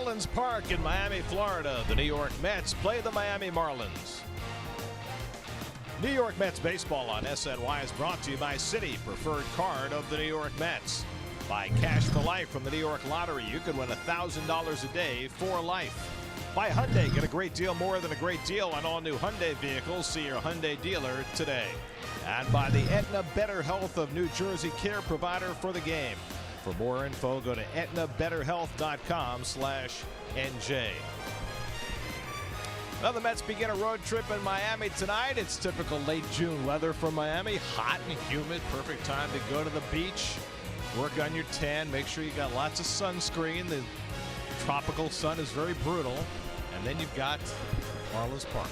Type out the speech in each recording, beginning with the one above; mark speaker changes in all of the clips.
Speaker 1: Marlins Park in Miami, Florida. The New York Mets play the Miami Marlins. New York Mets baseball on SNY is brought to you by Citi, preferred card of the New York Mets. By Cash for Life from the New York Lottery, you can win $1,000 a day for life. By Hyundai, get a great deal more than a great deal on all new Hyundai vehicles. See your Hyundai dealer today. And by the Aetna Better Health of New Jersey, care provider for the game. For more info, go to aetnabetterhealth.com/NJ. Well, the Mets begin a road trip in Miami tonight. It's typical late June weather for Miami. Hot and humid, perfect time to go to the beach. Work on your tan. Make sure you got lots of sunscreen. The tropical sun is very brutal. And then you've got Marlins Park.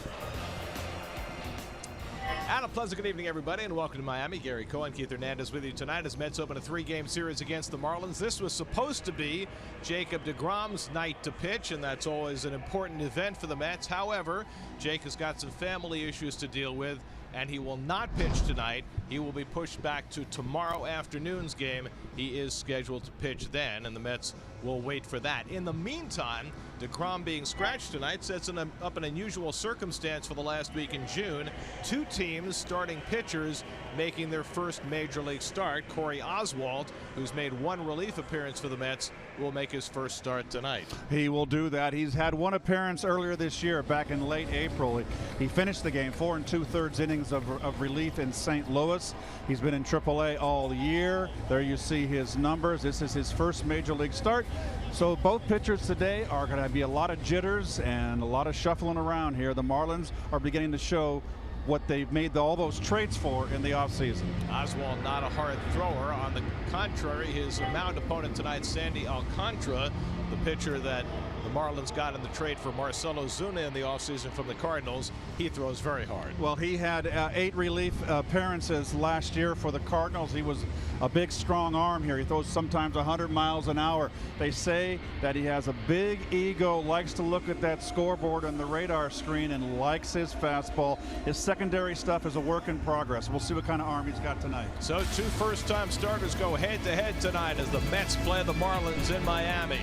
Speaker 1: And a pleasant good evening, everybody, and welcome to Miami. Gary Cohen, Keith Hernandez with you tonight as Mets open a three-game series against the Marlins. This was supposed to be Jacob deGrom's night to pitch, and that's always an important event for the Mets. However, Jake has got some family issues to deal with, and he will not pitch tonight. He will be pushed back to tomorrow afternoon's game. He is scheduled to pitch then, and the Mets will wait for that. In the meantime, deGrom being scratched tonight sets up an unusual circumstance for the last week in June. Two teams starting pitchers making their first major league start. Corey Oswalt, who's made one relief appearance for the Mets, will make his first start tonight.
Speaker 2: He will do that. He's had one appearance earlier this year, back in late April. He finished the game 4 2/3 innings of relief in St. Louis. He's been in AAA all year. There you see his numbers. This is his first major league start. So both pitchers today are going to be a lot of jitters and a lot of shuffling around here. The Marlins are beginning to show what they've made all those trades for in the offseason.
Speaker 1: Oswalt not a hard thrower. On the contrary, his mound opponent tonight, Sandy Alcantara, the pitcher that the Marlins got in the trade for Marcelo Zuna in the offseason from the Cardinals, he throws very hard.
Speaker 2: Well, he had 8 relief appearances last year for the Cardinals. He was a big, strong arm here. He throws sometimes 100 miles an hour. They say that he has a big ego, likes to look at that scoreboard on the radar screen, and likes his fastball. His secondary stuff is a work in progress. We'll see what kind of arm he's got tonight.
Speaker 1: So two first-time starters go head-to-head tonight as the Mets play the Marlins in Miami.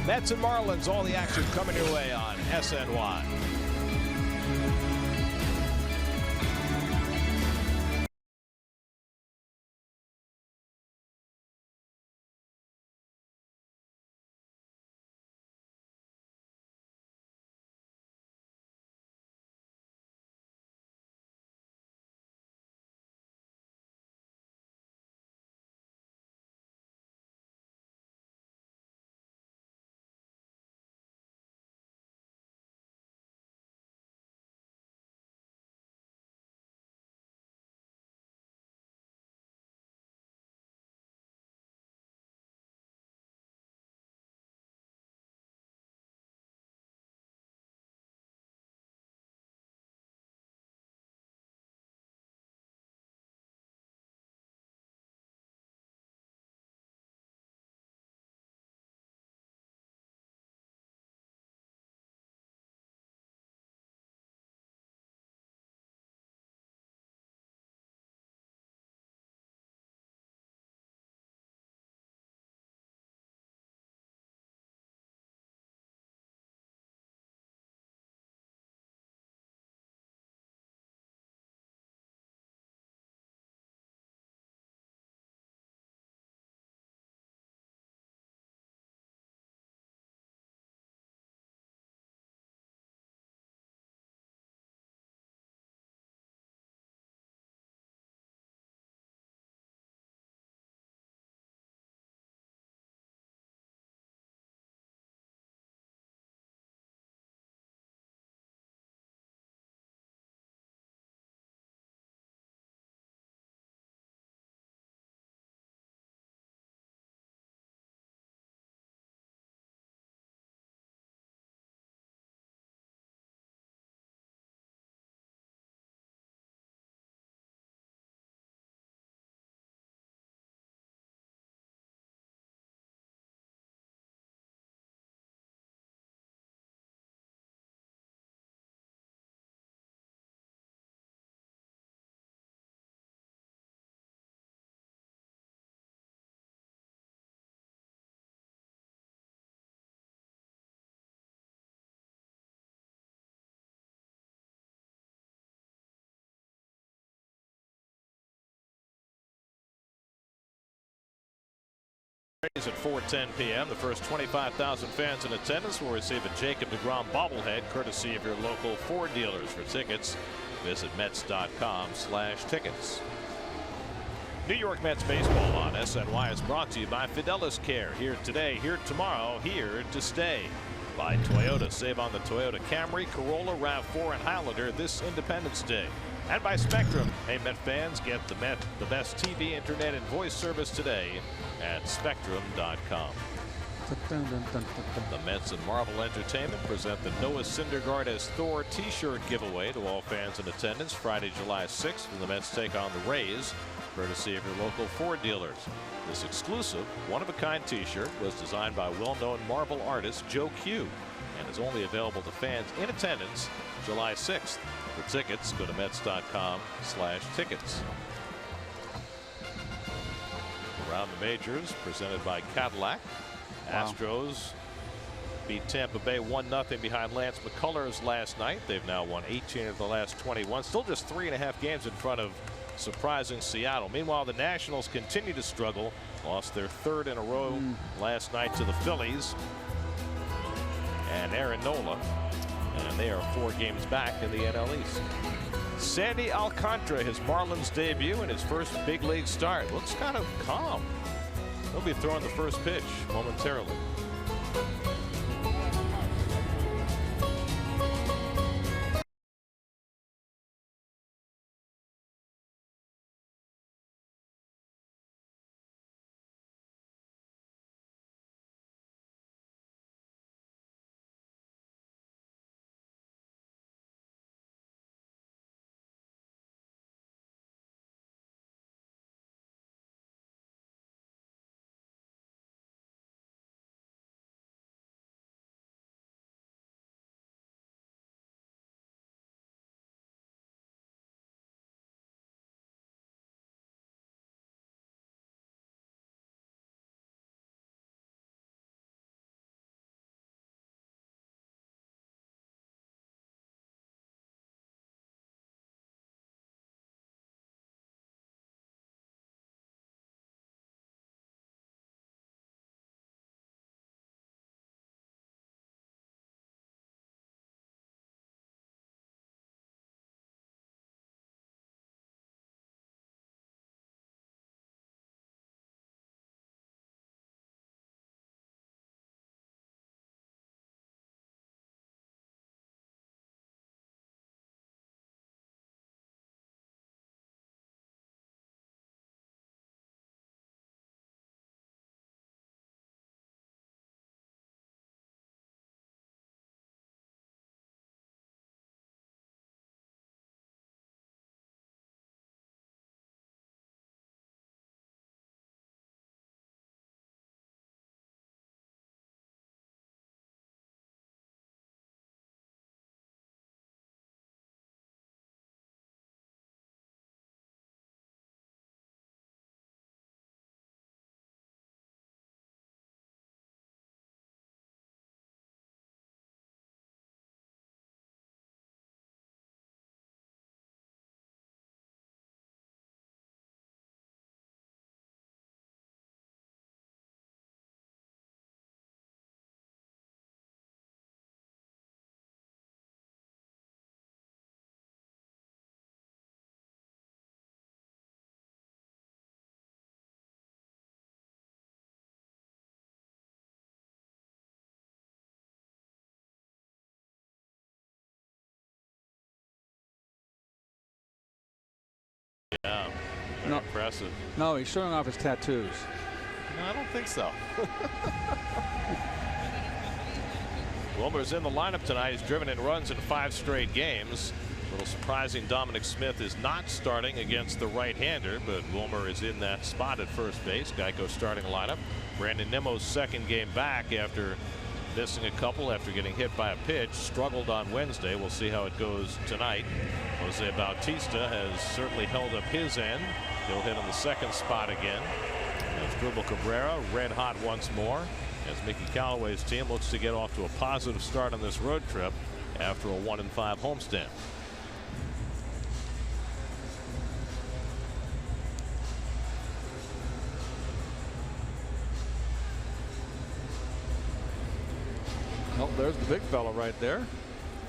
Speaker 1: Mets and Marlins, all the action coming your way on SNY. At 4:10 p.m. The first 25,000 fans in attendance will receive a Jacob deGrom bobblehead courtesy of your local Ford dealers. For tickets, visit Mets.com/tickets. New York Mets baseball on SNY is brought to you by Fidelis Care. Here today, here tomorrow, here to stay. By Toyota. Save on the Toyota Camry, Corolla, RAV4, and Highlander this Independence Day. And by Spectrum. Hey, Met fans, get the best TV, internet, and voice service today at Spectrum.com. The Mets and Marvel Entertainment present the Noah Syndergaard as Thor t-shirt giveaway to all fans in attendance Friday, July 6th, when the Mets take on the Rays, courtesy of your local Ford dealers. This exclusive, one-of-a-kind t-shirt was designed by well-known Marvel artist Joe Q and is only available to fans in attendance July 6th. For tickets, go to Mets.com/tickets. Around the majors, presented by Cadillac.
Speaker 2: Wow.
Speaker 1: Astros beat Tampa Bay 1-0 behind Lance McCullers last night. They've now won 18 of the last 21. Still just 3.5 games in front of surprising Seattle. Meanwhile, the Nationals continue to struggle. Lost their third in a row last night to the Phillies and Aaron Nola. And they are 4 games back in the NL East. Sandy Alcantara, his Marlins debut and his first big league start. Looks kind of calm. He'll be throwing the first pitch momentarily. Yeah, very impressive.
Speaker 3: No, he's showing off his tattoos.
Speaker 1: No, I don't think so. Wilmer's in the lineup tonight. He's driven in runs in 5 straight games. A little surprising, Dominic Smith is not starting against the right-hander, but Wilmer is in that spot at first base. Geico starting lineup. Brandon Nimmo's second game back after missing a couple after getting hit by a pitch. Struggled on Wednesday. We'll see how it goes tonight. Jose Bautista has certainly held up his end. He'll hit on the second spot again. As Dribble Cabrera red hot once more as Mickey Callaway's team looks to get off to a positive start on this road trip after a 1-5 homestand.
Speaker 3: there's the big fella right there.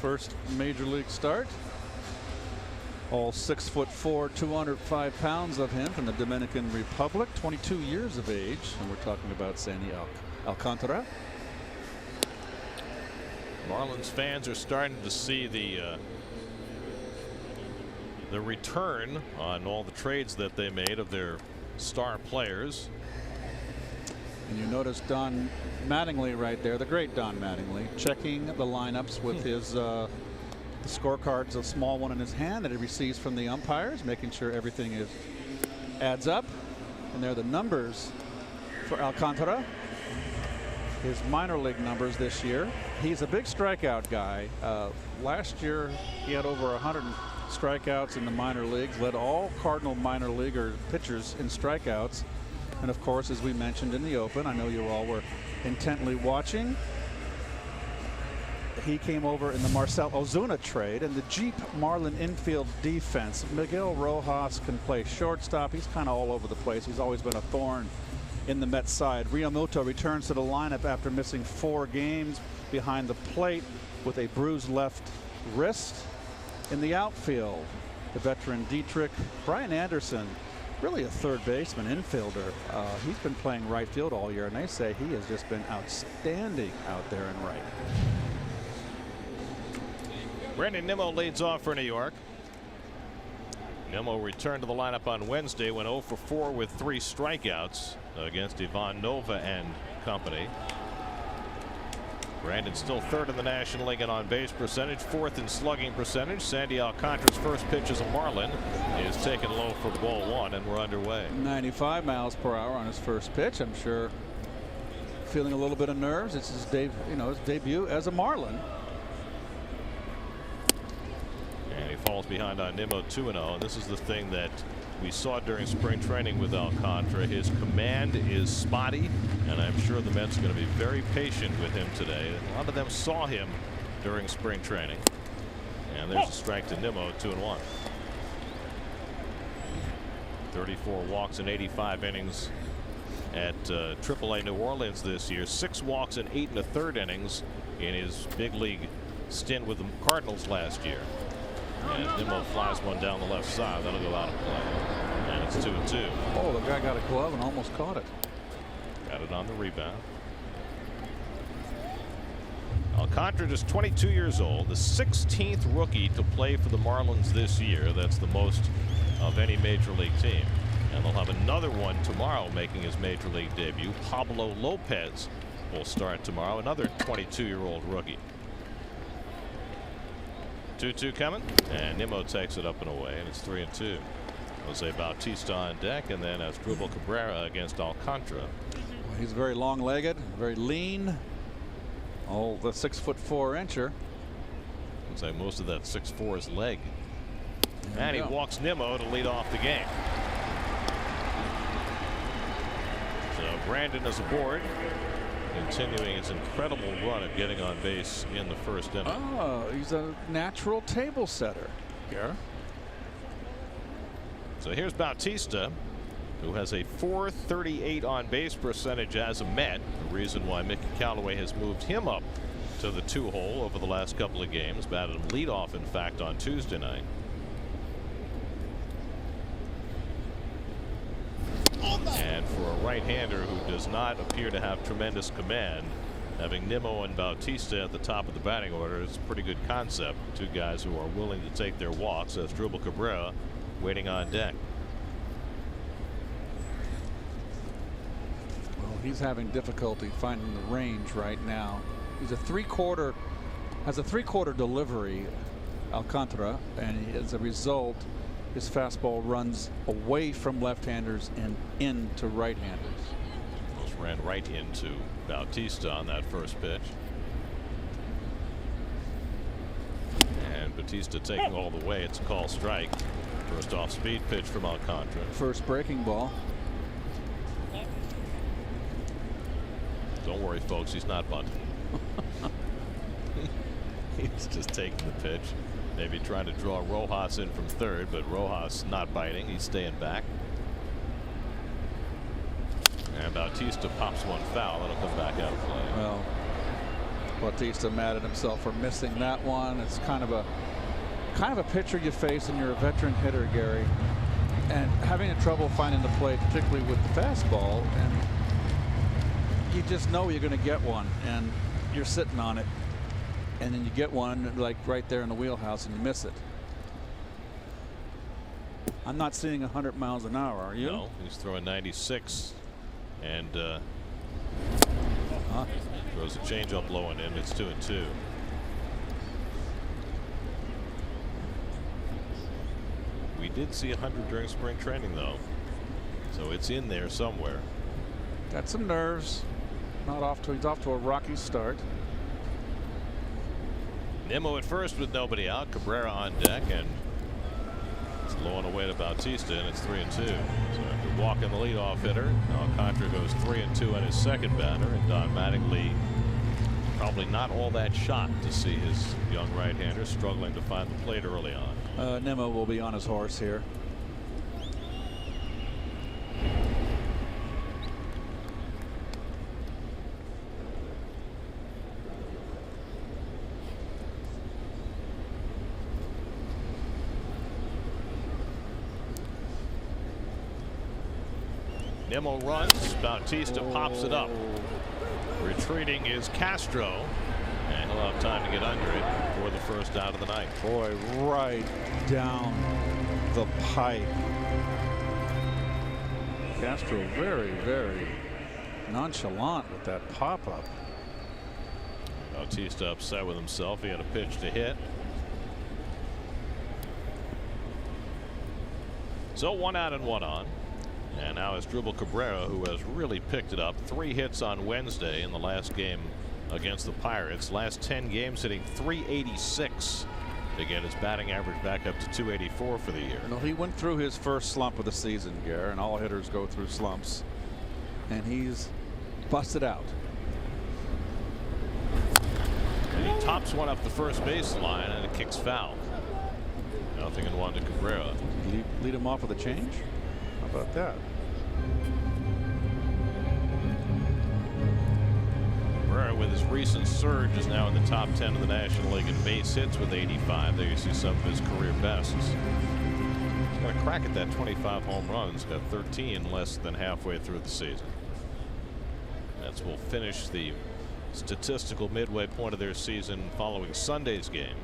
Speaker 3: First major league start. All 6'4", 205 pounds of him from the Dominican Republic, 22 years of age. And we're talking about Sandy Alcantara.
Speaker 1: Marlins fans are starting to see the return on all the trades that they made of their star players.
Speaker 3: And you notice Don Mattingly right there, the great Don Mattingly, checking the lineups with his the scorecards, a small one in his hand that he receives from the umpires, making sure everything adds up. And there are the numbers for Alcantara. His minor league numbers this year. He's a big strikeout guy. Last year he had over 100 strikeouts in the minor leagues, led all Cardinal minor leaguer pitchers in strikeouts. And of course, as we mentioned in the open, I know you all were intently watching, he came over in the Marcell Ozuna trade, and the Jeep Marlin infield defense. Miguel Rojas can play shortstop. He's kind of all over the place. He's always been a thorn in the Mets side. Realmuto returns to the lineup after missing 4 games behind the plate with a bruised left wrist. In the outfield, the veteran Dietrich. Brian Anderson, really a third baseman, infielder. He's been playing right field all year, and they say he has just been outstanding out there in right.
Speaker 1: Brandon Nimmo leads off for New York. Nimmo returned to the lineup on Wednesday, went 0 for 4 with 3 strikeouts against Ivan Nova and company. Brandon still 3rd in the National League in on-base percentage, 4th in slugging percentage. Sandy Alcantara's first pitch as a Marlin is taken low for ball 1, and we're underway.
Speaker 3: 95 miles per hour on his first pitch. I'm sure feeling a little bit of nerves. It's his debut as a Marlin.
Speaker 1: And he falls behind on Nimmo 2-0. And this is the thing that we saw during spring training with Alcantara. His command is spotty, and I'm sure the Mets are going to be very patient with him today. A lot of them saw him during spring training. And there's a strike to Nimmo, 2-1. 34 walks in 85 innings at AAA New Orleans this year. 6 walks in 8 1/3 innings in his big league stint with the Cardinals last year. And Nimmo flies one down the left side. That'll go out of play. And it's 2-2.
Speaker 3: Oh, the guy got a glove and almost caught it.
Speaker 1: Got it on the rebound. Alcantara is 22 years old, the 16th rookie to play for the Marlins this year. That's the most of any major league team. And they'll have another one tomorrow making his major league debut. Pablo Lopez will start tomorrow, another 22-year-old rookie. 2-2 coming, and Nimmo takes it up and away, and it's 3-2. Jose Bautista on deck, and then Asdrubal Cabrera against Alcantara.
Speaker 3: Well, he's very long-legged, very lean. Oh, the 6'4" incher.
Speaker 1: Looks like most of that 6'4" is leg. And he walks Nimmo to lead off the game. So Brandon is aboard, continuing his incredible run of getting on base in the first inning.
Speaker 3: Oh, he's a natural table setter. Yeah.
Speaker 1: So here's Bautista, who has a .438 on base percentage as a Met. The reason why Mickey Callaway has moved him up to the 2-hole over the last couple of games. Batted him leadoff, in fact, on Tuesday night. And for a right-hander who does not appear to have tremendous command, having Nimmo and Bautista at the top of the batting order is a pretty good concept. 2 guys who are willing to take their walks. As Asdrubal Cabrera waiting on deck.
Speaker 3: Well, he's having difficulty finding the range right now. He's a has a three-quarter delivery, Alcantara, and as a result, his fastball runs away from left-handers and into right-handers.
Speaker 1: Almost ran right into Bautista on that first pitch. And Bautista taking all the way. It's a call strike. First off-speed pitch from Alcantara.
Speaker 3: First breaking ball.
Speaker 1: Don't worry, folks. He's not bunting. He's just taking the pitch. Maybe trying to draw Rojas in from third, but Rojas not biting. He's staying back. And Bautista pops one foul. That'll come back out of play.
Speaker 3: Well, Bautista mad at himself for missing that one. It's kind of a picture you face when you're a veteran hitter, Gary, and having trouble finding the plate, particularly with the fastball, and you just know you're going to get one, and you're sitting on it, and then you get one like right there in the wheelhouse, and you miss it. I'm not seeing 100 miles an hour, are you?
Speaker 1: No, he's throwing 96, and throws a changeup low and in. It's 2-2. We did see 100 during spring training, though, so it's in there somewhere.
Speaker 3: Got some nerves. He's off to a rocky start.
Speaker 1: Nimmo at first with nobody out. Cabrera on deck, and it's low and away to Bautista, and it's 3-2. So after walking the leadoff hitter, Alcantara goes 3-2 on his second batter, and Don Mattingly probably not all that shocked to see his young right-hander struggling to find the plate early on.
Speaker 3: Nimmo will be on his horse here.
Speaker 1: Nimmo runs. Bautista pops it up. Retreating is Castro, and he'll have time to get under it for the first out of the night.
Speaker 3: Boy, right down the pipe. Castro very, very nonchalant with that pop-up.
Speaker 1: Bautista upset with himself. He had a pitch to hit. So 1 out and 1 on. And now it's Drupal Cabrera, who has really picked it up. 3 hits on Wednesday in the last game against the Pirates. Last 10 games hitting .386 to get his batting average back up to .284 for the year.
Speaker 3: No, he went through his first slump of the season, Gare, and all hitters go through slumps. And he's busted out.
Speaker 1: And he tops one up the first base line, and it kicks foul. 0-1 to Cabrera.
Speaker 3: Lead him off with a change? How about that?
Speaker 1: Cabrera, with his recent surge, is now in the top 10 of the National League in base hits with 85. There you see some of his career bests. He's got a crack at that 25 home runs. Got 13 less than halfway through the season. That's will finish the statistical midway point of their season following Sunday's game.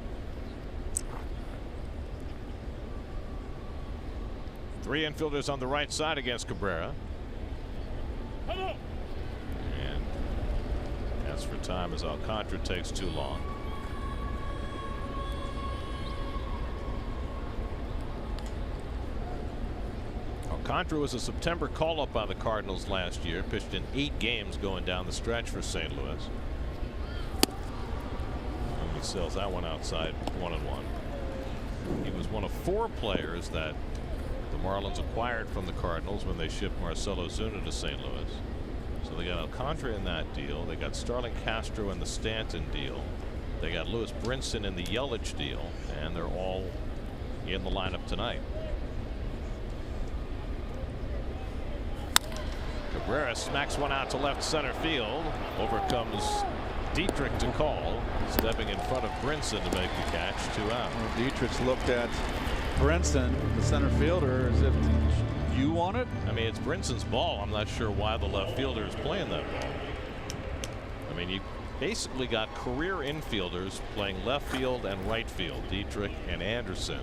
Speaker 1: 3 infielders on the right side against Cabrera. And that's for time as Alcantara takes too long. Alcantara was a September call-up by the Cardinals last year. Pitched in 8 games going down the stretch for St. Louis. And he sells that one outside 1-1. He was one of 4 players that the Marlins acquired from the Cardinals when they shipped Marcell Ozuna to St. Louis. So they got Alcantara in that deal. They got Starlin Castro in the Stanton deal. They got Lewis Brinson in the Yelich deal, and they're all in the lineup tonight. Cabrera smacks one out to left center field. Over comes Dietrich to call, stepping in front of Brinson to make the catch. 2 out.
Speaker 3: Well, Dietrich looked at Brinson, the center fielder, as if, you want it?
Speaker 1: I mean, it's Brinson's ball. I'm not sure why the left fielder is playing that ball. I mean, you basically got career infielders playing left field and right field, Dietrich and Anderson,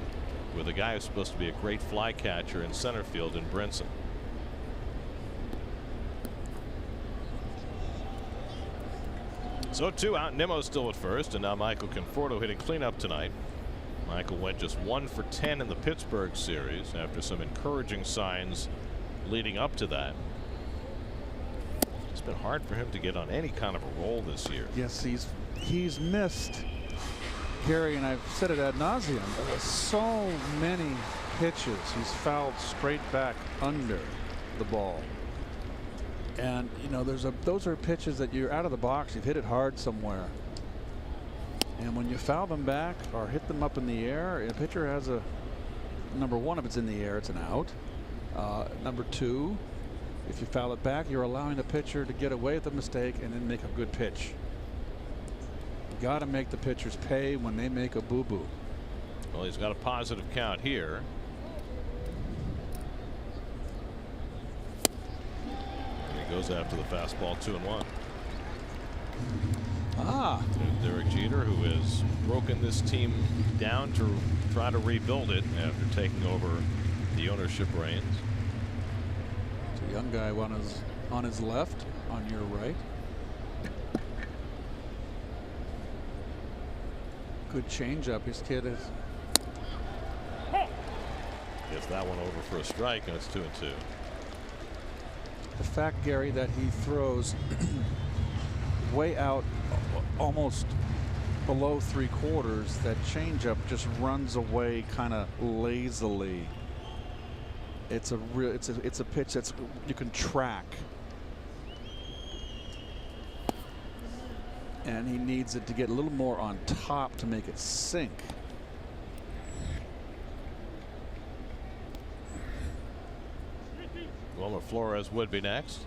Speaker 1: with a guy who's supposed to be a great fly catcher in center field in Brinson. So 2 out. Nimmo's still at first, and now Michael Conforto hitting cleanup tonight. Michael went just 1 for 10 in the Pittsburgh series after some encouraging signs leading up to that. It's been hard for him to get on any kind of a roll this year.
Speaker 3: Yes, he's missed, Gary, and I've said it ad nauseum. So many pitches he's fouled straight back under the ball. And you know, those are pitches that you're out of the box. You've hit it hard somewhere. And when you foul them back or hit them up in the air, a pitcher has a number 1, if it's in the air, it's an out. Number 2, if you foul it back, you're allowing the pitcher to get away with the mistake and then make a good pitch. Got to make the pitchers pay when they make a boo-boo.
Speaker 1: Well, he's got a positive count here. And he goes after the fastball, 2-1. There's Derek Jeter, who has broken this team down to try to rebuild it after taking over the ownership reins.
Speaker 3: It's a young guy on his left, on your right. Good changeup. His kid is.
Speaker 1: Gets that one over for a strike, and it's 2-2.
Speaker 3: The fact, Gary, that he throws way out, almost below 3/4, that changeup just runs away kind of lazily. It's a real, it's a pitch that's you can track, and he needs it to get a little more on top to make it sink.
Speaker 1: Wilmer Flores would be next.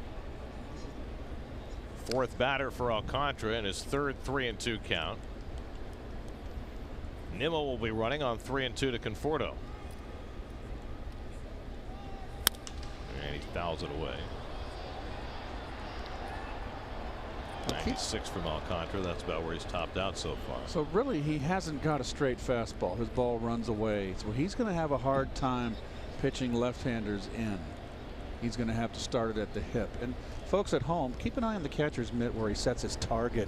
Speaker 1: Fourth batter for Alcantara in his third 3-2 count. Nimmo will be running on 3-2 to Conforto. And he fouls it away. 96 from Alcantara. That's about where he's topped out so far.
Speaker 3: So really, he hasn't got a straight fastball. His ball runs away. So he's going to have a hard time pitching left-handers in. He's going to have to start it at the hip. And folks at home, keep an eye on the catcher's mitt where he sets his target.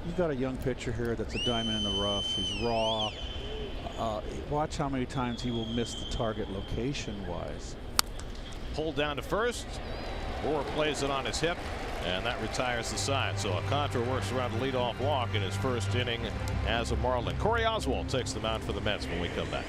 Speaker 3: You've got a young pitcher here that's a diamond in the rough. He's raw. Watch how many times he will miss the target location-wise.
Speaker 1: Pulled down to first. Moore plays it on his hip, and that retires the side. So Alcantara works around the leadoff walk in his first inning as a Marlin. Corey Oswalt takes the mound for the Mets when we come back.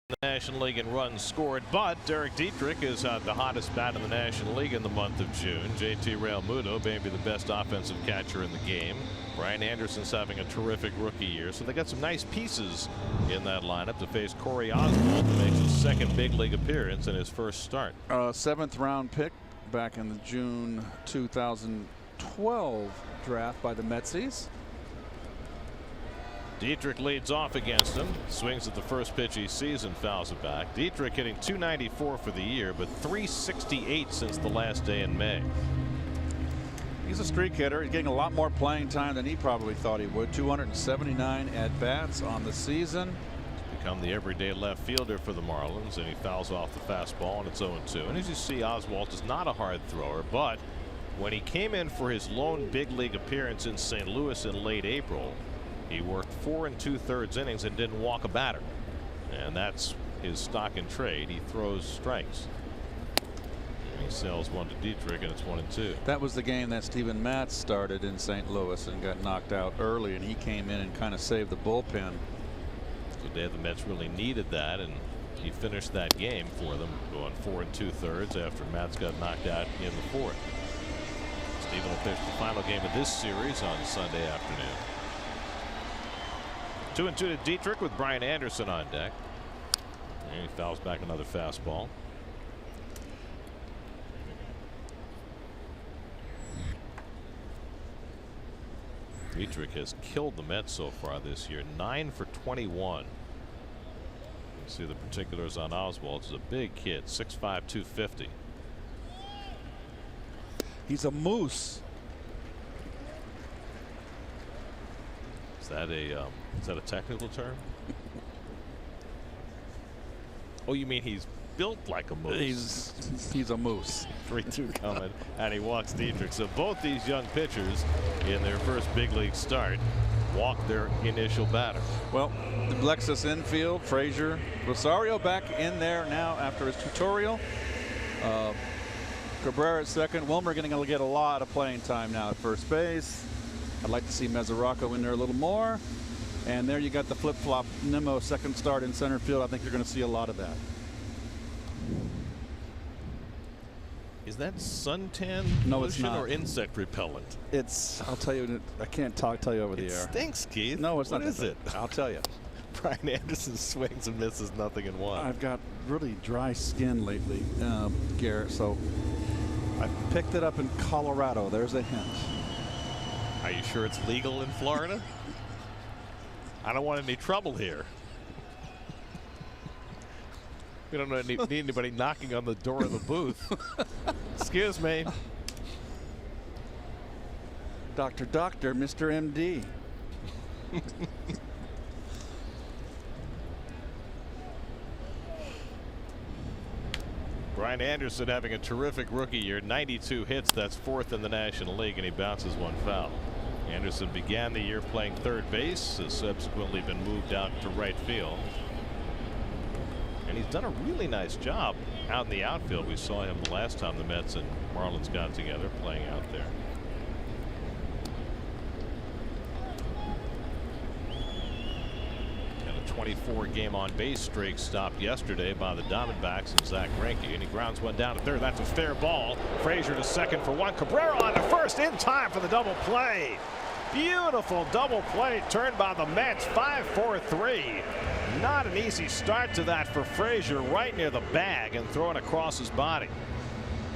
Speaker 1: The National League in runs scored, but Derek Dietrich is the hottest bat in the National League in the month of June. JT Realmuto, maybe the best offensive catcher in the game. Brian Anderson's having a terrific rookie year, so they got some nice pieces in that lineup to face Corey Oswalt, who makes his second big league appearance in his first start.
Speaker 3: 7th round pick back in the June 2012 draft by the Metsies.
Speaker 1: Dietrich leads off against him, swings at the first pitch he sees and fouls it back. Dietrich hitting .294 for the year, but .368 since the last day in May.
Speaker 3: He's a streak hitter. He's getting a lot more playing time than he probably thought he would. 279 at-bats on the season.
Speaker 1: He's become the everyday left fielder for the Marlins, and he fouls off the fastball, and it's 0-2. And as you see, Oswalt is not a hard thrower, but when he came in for his lone big league appearance in St. Louis in late April, he worked 4 2/3 innings and didn't walk a batter. And that's his stock in trade. He throws strikes. He sells one to Dietrich, and it's 1-2.
Speaker 3: That was the game that Steven Matz started in St. Louis and got knocked out early, and he came in and kind of saved the bullpen.
Speaker 1: Today the Mets really needed that, and he finished that game for them, going 4 2/3 after Matz got knocked out in the 4th. Steven will pitch the final game of this series on Sunday afternoon. 2-2 to Dietrich with Brian Anderson on deck. And he fouls back another fastball. Dietrich has killed the Mets so far this year, 9 for 21. You can see the particulars on Oswald. It's a big kid, 6'5", 250.
Speaker 3: He's a moose.
Speaker 1: Is that a technical term? Oh, you mean he's built like a moose?
Speaker 3: He's a moose.
Speaker 1: 3-2 coming, and he walks Dietrich. So both these young pitchers in their first big league start walk their initial batter.
Speaker 3: Well, the Lexus infield, Frazier, Rosario back in there now after his tutorial. Cabrera at second. Wilmer going to get a lot of playing time now at first base. I'd like to see Mesoraco in there a little more. And there you got the flip-flop Nimmo second start in center field. I think you're going to see a lot of that.
Speaker 1: Is that suntan
Speaker 3: No, it's
Speaker 1: pollution
Speaker 3: not.
Speaker 1: or insect repellent?
Speaker 3: It's, I'll tell you, I can't tell you over the
Speaker 1: It
Speaker 3: air.
Speaker 1: stinks, Keith.
Speaker 3: No, it's
Speaker 1: what
Speaker 3: not.
Speaker 1: What is it?
Speaker 3: I'll tell you.
Speaker 1: Brian Anderson swings and misses nothing in one.
Speaker 3: I've got really dry skin lately, Garrett, so I picked it up in Colorado. There's a hint.
Speaker 1: Are you sure it's legal in Florida? I don't want any trouble here. We don't need anybody knocking on the door of the booth. Excuse me.
Speaker 3: Doctor, Mr. MD.
Speaker 1: Brian Anderson having a terrific rookie year, 92 hits. That's 4th in the National League, and he bounces one foul. Anderson began the year playing third base, has subsequently been moved out to right field. And he's done a really nice job out in the outfield. We saw him the last time the Mets and Marlins got together playing out there. And a 24-game on-base streak stopped yesterday by the Diamondbacks and Zach Greinke, and he grounds one down to third. That's a fair ball. Frazier to second for one. Cabrera on to first in time for the double play. Beautiful double play turned by the Mets. 5-4-3. Not an easy start to that for Frazier, right near the bag and throwing across his body.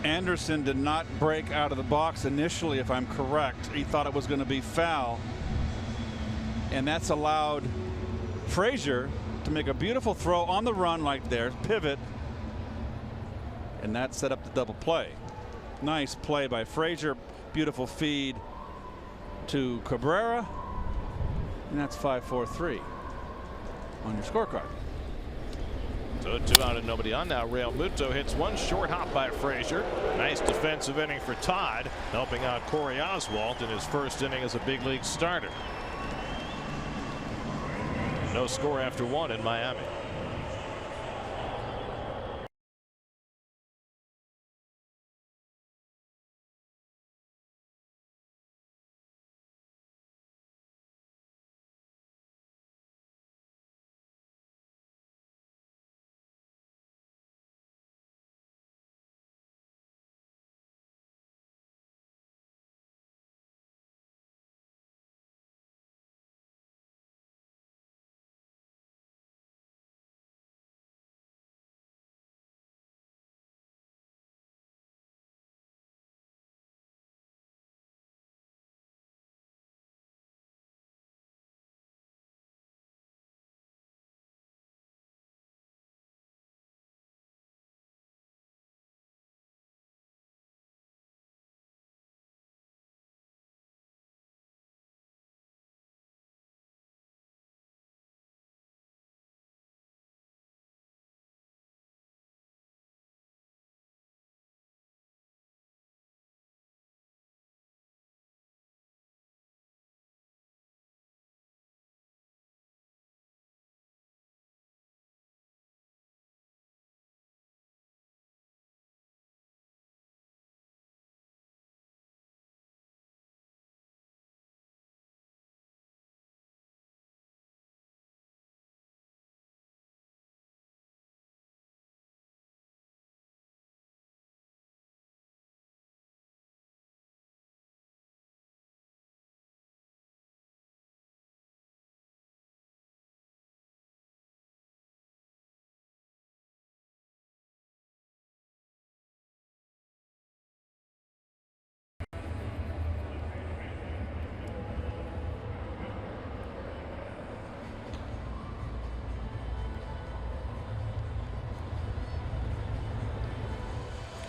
Speaker 2: Anderson did not break out of the box initially, if I'm correct. He thought it was going to be foul, and that's allowed Frazier to make a beautiful throw on the run like there, pivot, and that set up the double play. Nice play by Frazier. Beautiful feed to Cabrera, and that's 5-4-3 on your scorecard.
Speaker 1: So 2 out and nobody on now. Real Muto hits one short hop by Frazier. Nice defensive inning for Todd, helping out Corey Oswalt in his first inning as a big league starter. No score after 1 in Miami.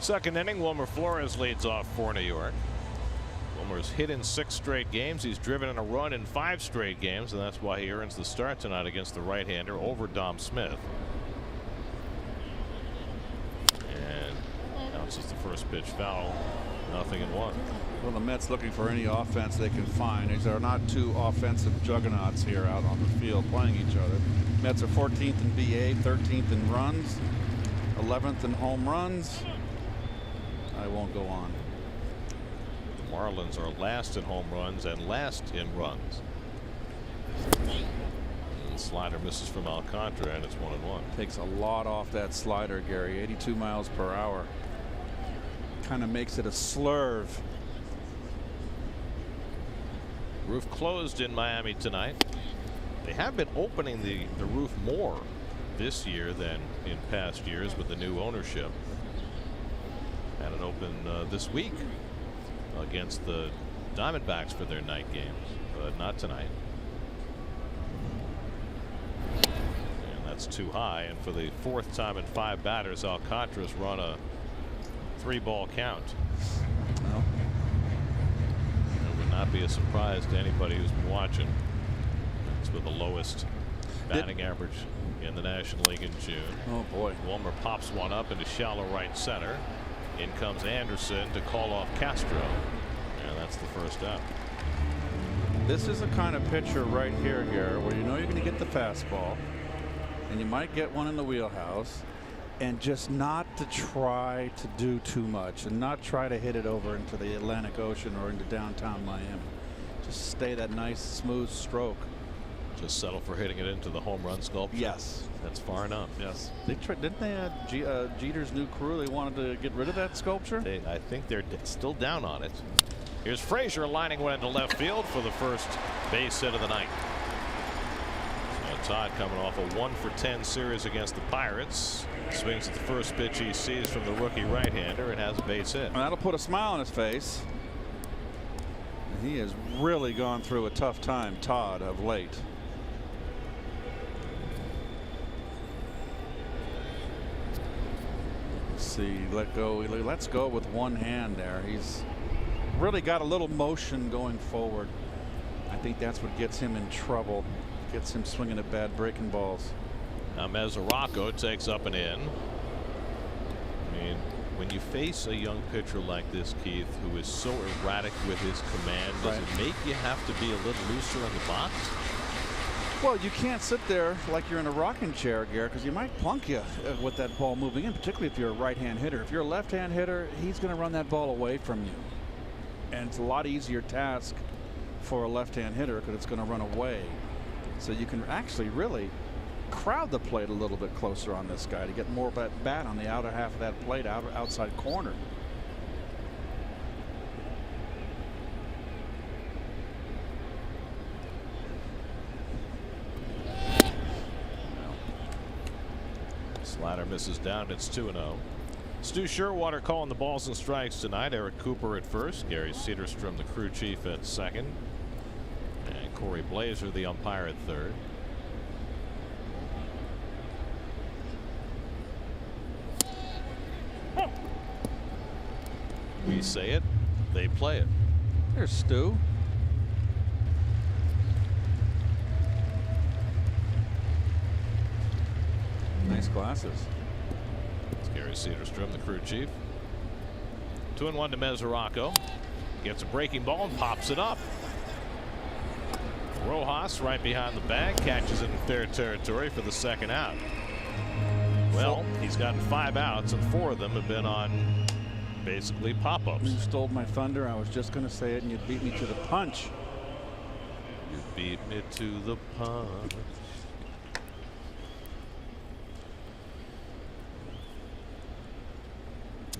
Speaker 1: Second inning, Wilmer Flores leads off for New York. Wilmer's hit in 6 straight games. He's driven in a run in 5 straight games, and that's why he earns the start tonight against the right-hander over Dom Smith. And bounces the first pitch foul. 0-1.
Speaker 3: Well, the Mets looking for any offense they can find. These are not two offensive juggernauts here out on the field playing each other. Mets are 14th in BA, 13th in runs, 11th in home runs. I won't go on.
Speaker 1: The Marlins are last in home runs and last in runs. And the slider misses from Alcantara, and it's 1-1.
Speaker 3: Takes a lot off that slider, Gary. 82 miles per hour. Kind of makes it a slurve.
Speaker 1: Roof closed in Miami tonight. They have been opening the roof more this year than in past years with the new ownership. Had it open this week against the Diamondbacks for their night games, but not tonight. And that's too high. And for the 4th time in 5 batters, Alcantara's run a 3-ball count.
Speaker 3: Well,
Speaker 1: it would not be a surprise to anybody who's been watching. It's with the lowest batting average in the National League in June.
Speaker 3: Oh boy.
Speaker 1: Wilmer pops one up into shallow right center. In comes Anderson to call off Castro, and that's the first out.
Speaker 3: This is a kind of pitcher right here where you know you're going to get the fastball, and you might get one in the wheelhouse, and just not to try to do too much and not try to hit it over into the Atlantic Ocean or into downtown Miami. Just stay that nice smooth stroke.
Speaker 1: Just settle for hitting it into the home run sculpture.
Speaker 3: Yes.
Speaker 1: That's far enough.
Speaker 3: Yes. Didn't they add Jeter's new crew? They wanted to get rid of that sculpture?
Speaker 1: I think they're still down on it. Here's Frazier lining one into left field for the first base hit of the night. So Todd coming off a 1-for-10 series against the Pirates. Swings at the first pitch he sees from the rookie right-hander and has a base hit.
Speaker 3: And that'll put a smile on his face. He has really gone through a tough time, Todd, of late. See, let's go with one hand there. He's really got a little motion going forward. I think that's what gets him in trouble, gets him swinging at bad breaking balls.
Speaker 1: Now Mesoraco takes up and in. I mean, when you face a young pitcher like this, Keith, who is so erratic with his command, does it make you have to be a little looser in the box?
Speaker 3: Well, you can't sit there like you're in a rocking chair, Gary, because you might plunk you with that ball moving in, particularly if you're a right-hand hitter. If you're a left-hand hitter, he's going to run that ball away from you. And it's a lot easier task for a left-hand hitter because it's going to run away. So you can actually really crowd the plate a little bit closer on this guy to get more bat on the outer half of that plate, outside corner.
Speaker 1: Slider misses down. It's 2-0. Stu Sherwater calling the balls and strikes tonight. Eric Cooper at first. Gary Cedarstrom, the crew chief, at second. And Corey Blazer, the umpire, at third. We say it, they play it.
Speaker 3: There's Stu. Nice glasses.
Speaker 1: It's Gary Cedarstrom, the crew chief. 2-1 to Mesoraco. Gets a breaking ball and pops it up. Rojas right behind the bag, catches it in fair territory for the second out. Well, he's gotten 5 outs, and 4 of them have been on basically pop-ups.
Speaker 3: You stole my thunder. I was just going to say it, and you beat me to the punch.
Speaker 1: You beat me to the punch.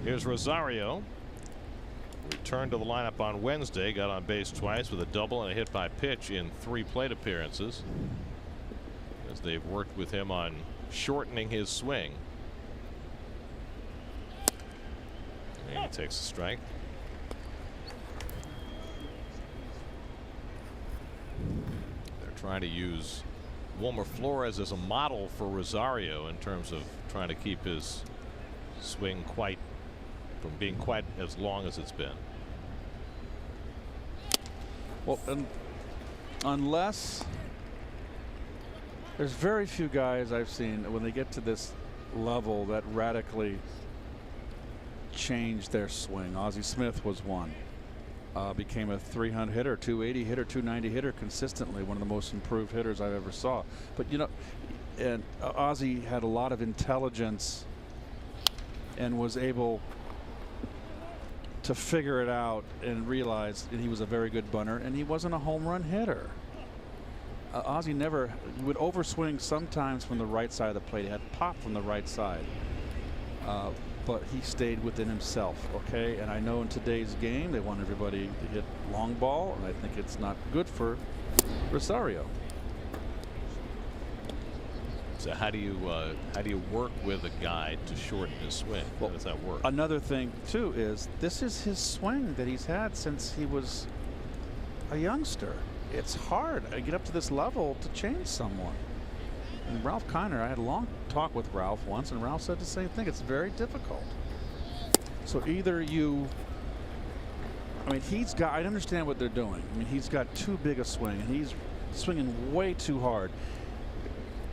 Speaker 1: Here's Rosario. Returned to the lineup on Wednesday, got on base twice with a double and a hit by pitch in 3 plate appearances, as they've worked with him on shortening his swing. And he takes a strike. They're trying to use Wilmer Flores as a model for Rosario in terms of trying to keep his swing quite from being quite as long as it's been.
Speaker 3: Well, unless there's very few guys I've seen when they get to this level that radically change their swing. Ozzie Smith was one. Became a 300 hitter, 280 hitter, 290 hitter consistently. One of the most improved hitters I've ever saw. But you know, and Ozzie had a lot of intelligence and was able to figure it out and realize that he was a very good bunter, and he wasn't a home run hitter. Ozzie never would overswing sometimes from the right side of the plate. He had pop from the right side. But he stayed within himself, okay? And I know in today's game they want everybody to hit long ball, and I think it's not good for Rosario.
Speaker 1: So how do you work with a guy to shorten his swing? How does that work?
Speaker 3: Another thing too is this is his swing that he's had since he was a youngster. It's hard to get up to this level to change someone. And Ralph Kiner, I had a long talk with Ralph once, and Ralph said the same thing. It's very difficult. So either you, I mean, he's got, I understand what they're doing. I mean, he's got too big a swing, and he's swinging way too hard.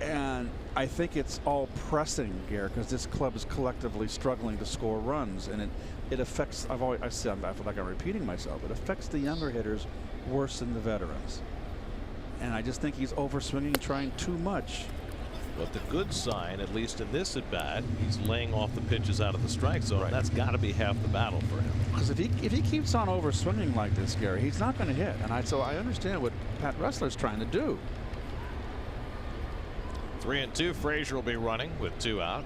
Speaker 3: And I think it's all pressing, Garrett, because this club is collectively struggling to score runs, and it affects, I feel like I'm repeating myself, it affects the younger hitters worse than the veterans. And I just think he's overswinging, trying too much.
Speaker 1: But the good sign, at least in this at bat, he's laying off the pitches out of the strike zone. Right. That's got to be half the battle for him.
Speaker 3: Because if he keeps on overswinging like this, Gary, he's not going to hit. And so I understand what Pat Ressler's trying to do.
Speaker 1: 3-2. Frazier will be running with 2 out.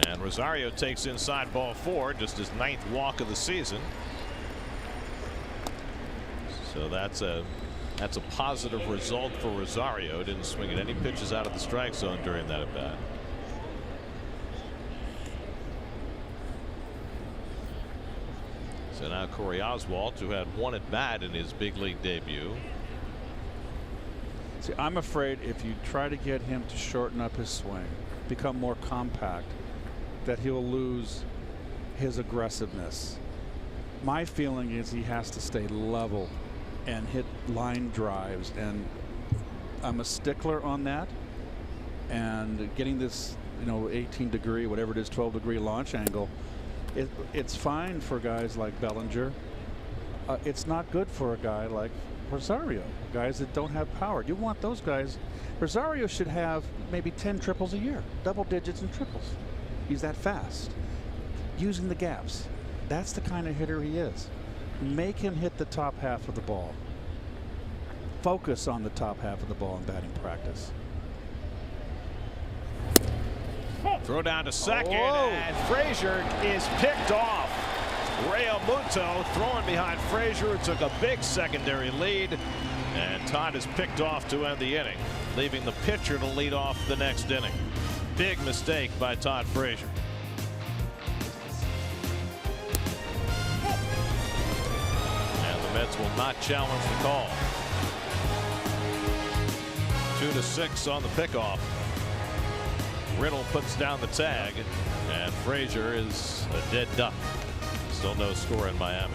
Speaker 1: And Rosario takes inside ball 4, just his 9th walk of the season. So that's a positive result for Rosario. Didn't swing at any pitches out of the strike zone during that at bat. So now Corey Oswalt, who had 1 at bat in his big league debut.
Speaker 3: See, I'm afraid if you try to get him to shorten up his swing, become more compact, that he'll lose his aggressiveness. My feeling is he has to stay level and hit line drives, and I'm a stickler on that. And getting this, 18-degree, whatever it is, 12-degree launch angle, it's fine for guys like Bellinger. It's not good for a guy like Rosario, guys that don't have power. You want those guys. Rosario should have maybe 10 triples a year, double digits in triples. He's that fast, using the gaps. That's the kind of hitter he is. Make him hit the top half of the ball. Focus on the top half of the ball in batting practice.
Speaker 1: Throw down to second, and Frazier is picked off. Real Muto throwing behind Frazier, took a big secondary lead, and Todd is picked off to end the inning, leaving the pitcher to lead off the next inning. Big mistake by Todd Frazier. And the Mets will not challenge the call. 2-6 on the pickoff. Riddle puts down the tag, and Frazier is a dead duck. Still no score in Miami.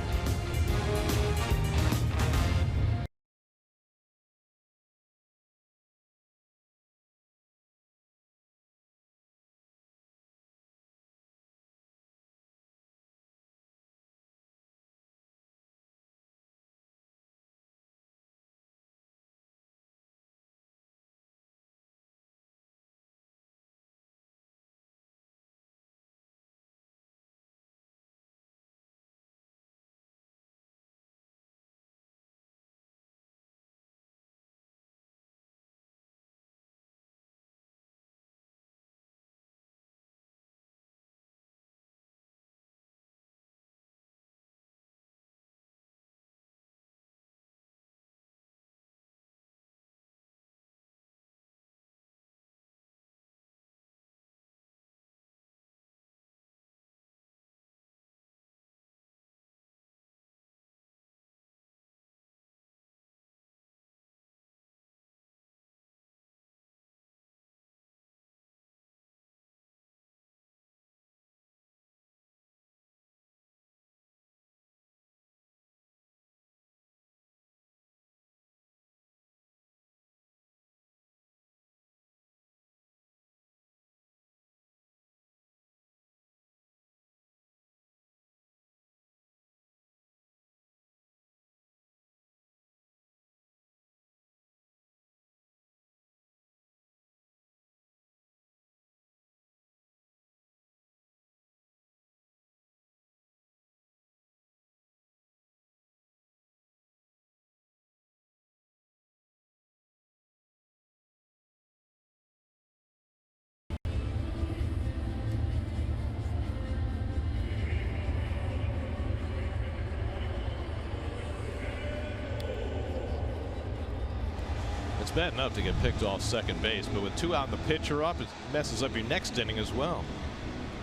Speaker 1: It's bad enough to get picked off second base, but with 2 out and the pitcher up, it messes up your next inning as well.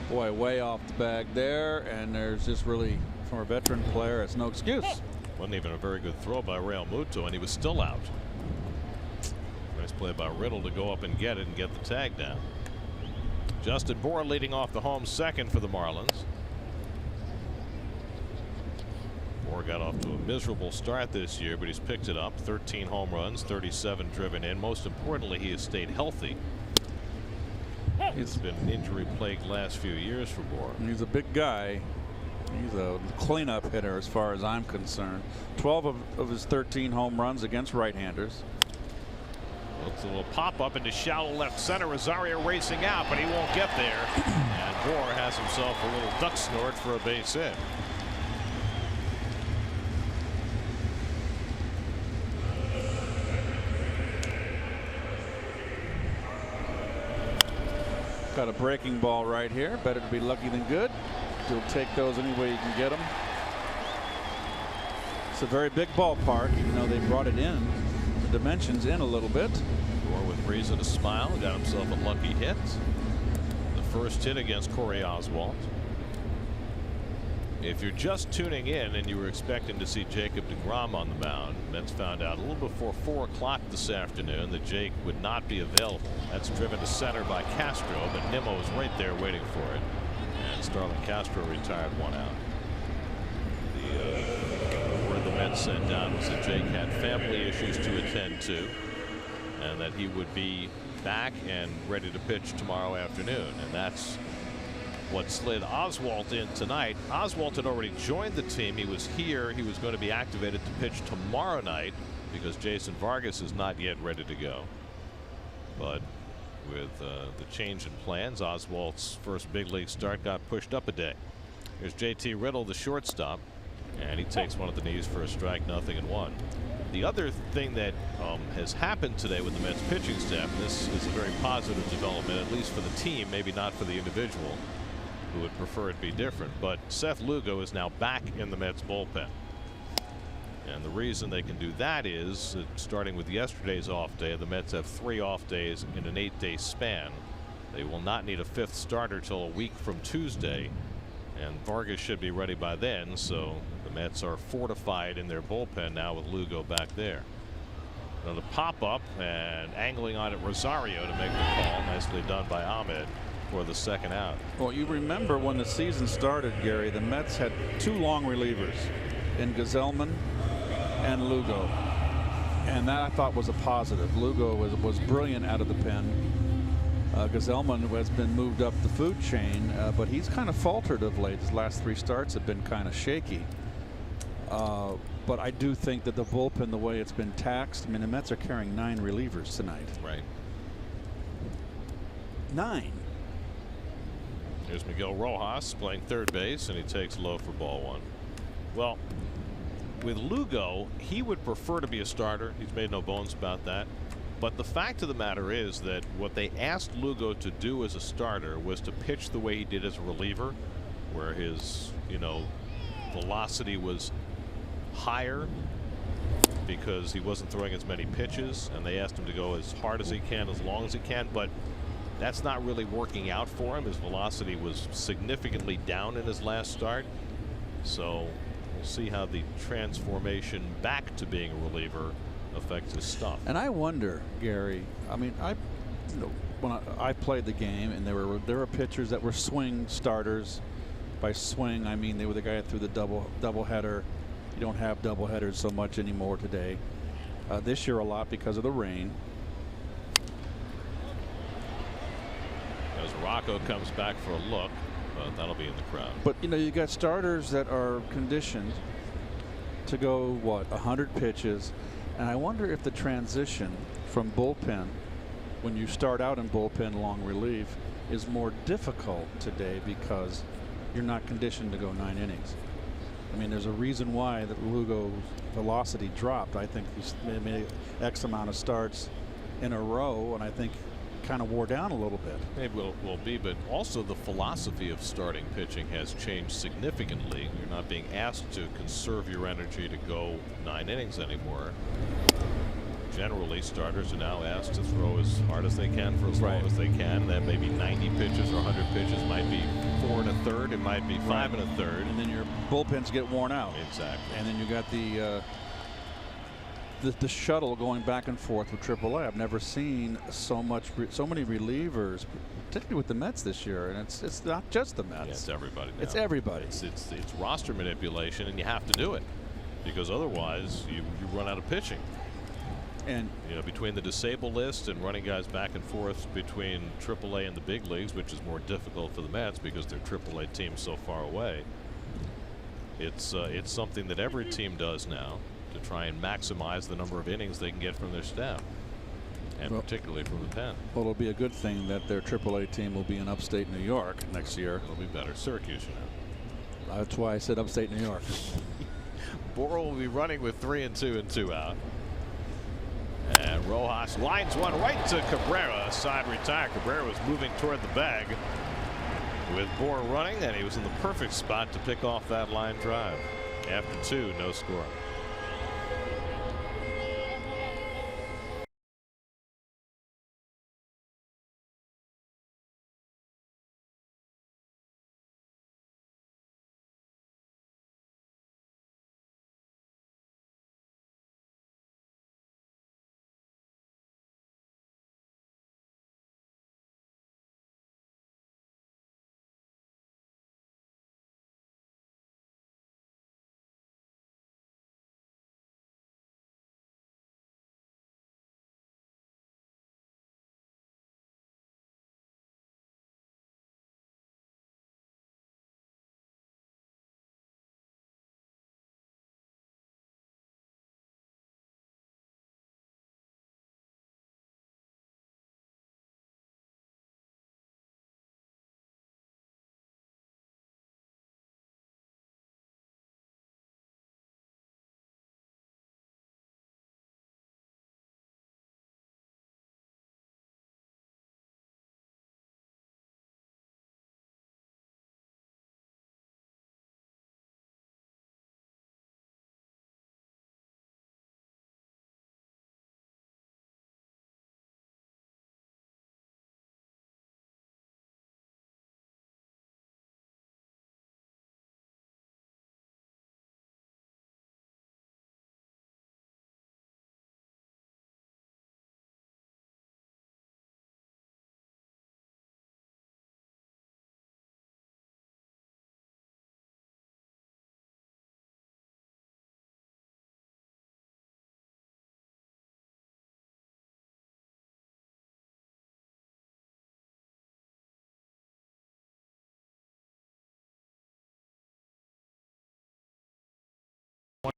Speaker 3: Boy, way off the bag there, and there's just really, from a veteran player, it's no excuse.
Speaker 1: Wasn't even a very good throw by Real Muto, and he was still out. Nice play by Riddle to go up and get it and get the tag down. Justin Bour leading off the home second for the Marlins. Bour got off to a miserable start this year, but he's picked it up. 13 home runs, 37 driven in. Most importantly, he has stayed healthy. It's been an injury-plagued last few years for Bour.
Speaker 3: He's a big guy. He's a cleanup hitter as far as I'm concerned. 12 of his 13 home runs against right-handers.
Speaker 1: Looks a little pop-up into shallow left center. Rosario racing out, but he won't get there. And Bour has himself a little duck snort for a base hit.
Speaker 3: Got a breaking ball right here. Better to be lucky than good. You'll take those any way you can get them. It's a very big ballpark, even though they brought it in, the dimensions in a little bit.
Speaker 1: Bour with reason to smile. Got himself a lucky hit. The first hit against Corey Oswalt. If you're just tuning in and you were expecting to see Jacob deGrom on the mound, Mets found out a little before 4 o'clock this afternoon that Jake would not be available. That's driven to center by Castro, but Nimmo is right there waiting for it. And Starlin Castro retired 1 out. Where the Mets sent down was that Jake had family issues to attend to, and that he would be back and ready to pitch tomorrow afternoon. And that's what slid Oswalt in tonight. Oswalt had already joined the team. He was here. He was going to be activated to pitch tomorrow night because Jason Vargas is not yet ready to go. But with the change in plans, Oswalt's first big league start got pushed up a day. Here's JT Riddle, the shortstop, and he takes one at the knees for a strike, 0-1. The other thing that has happened today with the Mets pitching staff, and this is a very positive development, at least for the team, maybe not for the individual, who would prefer it be different, but Seth Lugo is now back in the Mets bullpen. And the reason they can do that is that starting with yesterday's off day, the Mets have 3 off days in an 8-day span. They will not need a 5th starter till a week from Tuesday, and Vargas should be ready by then, so the Mets are fortified in their bullpen now with Lugo back there. Another pop-up and angling on it Rosario to make the call. Nicely done by Ahmed for the second out.
Speaker 3: Well, you remember when the season started, Gary, the Mets had 2 long relievers in Gazelman and Lugo, and that I thought was a positive. Lugo was brilliant out of the pen. Gazelman has been moved up the food chain, but he's kind of faltered of late. His last 3 starts have been kind of shaky. But I do think that the bullpen, the way it's been taxed, I mean, the Mets are carrying 9 relievers tonight.
Speaker 1: Right.
Speaker 3: 9.
Speaker 1: Here's Miguel Rojas playing third base, and he takes low for ball 1. Well, with Lugo, he would prefer to be a starter. He's made no bones about that. But the fact of the matter is that what they asked Lugo to do as a starter was to pitch the way he did as a reliever, where his, velocity was higher because he wasn't throwing as many pitches, and they asked him to go as hard as he can, as long as he can, but that's not really working out for him. His velocity was significantly down in his last start, so we'll see how the transformation back to being a reliever affects his stuff.
Speaker 3: And I wonder, Gary, I mean, when I played the game, and there were pitchers that were swing starters. By swing, I mean they were the guy that threw the double header. You don't have double headers so much anymore today. This year a lot because of the rain.
Speaker 1: As Rocco comes back for a look, but that'll be in the crowd.
Speaker 3: But you got starters that are conditioned to go 100 pitches, and I wonder if the transition from bullpen, when you start out in bullpen long relief, is more difficult today because you're not conditioned to go 9 innings. I mean, there's a reason why that Lugo's velocity dropped. I think he's made X amount of starts in a row, and I think kind of wore down a little bit.
Speaker 1: Maybe will be, but also the philosophy of starting pitching has changed significantly. You're not being asked to conserve your energy to go 9 innings anymore. generally starters are now asked to throw as hard as they can for as long as they can. That may be 90 pitches or 100 pitches. Might be 4 1/3. It might be 5 1/3.
Speaker 3: And then your bullpens get worn out.
Speaker 1: Exactly.
Speaker 3: And then you got the shuttle going back and forth with AAA. I've never seen so many relievers, particularly with the Mets this year. And it's not just the Mets.
Speaker 1: Yeah, it's everybody now.
Speaker 3: It's everybody.
Speaker 1: It's roster manipulation, and you have to do it because otherwise you run out of pitching.
Speaker 3: And
Speaker 1: you know, between the disabled list and running guys back and forth between AAA and the big leagues, which is more difficult for the Mets because their AAA team's so far away. It's something that every team does now to try and maximize the number of innings they can get from their staff, and particularly from the pen.
Speaker 3: Well, it'll be a good thing that their AAA team will be in upstate New York next year.
Speaker 1: It'll be better. Syracuse, you know.
Speaker 3: That's why I said upstate New York.
Speaker 1: Boral will be running with 3 and 2 and 2 out. And Rojas lines one right to Cabrera. Side retire. Cabrera was moving toward the bag with Boral running, and he was in the perfect spot to pick off that line drive. After 2, no score.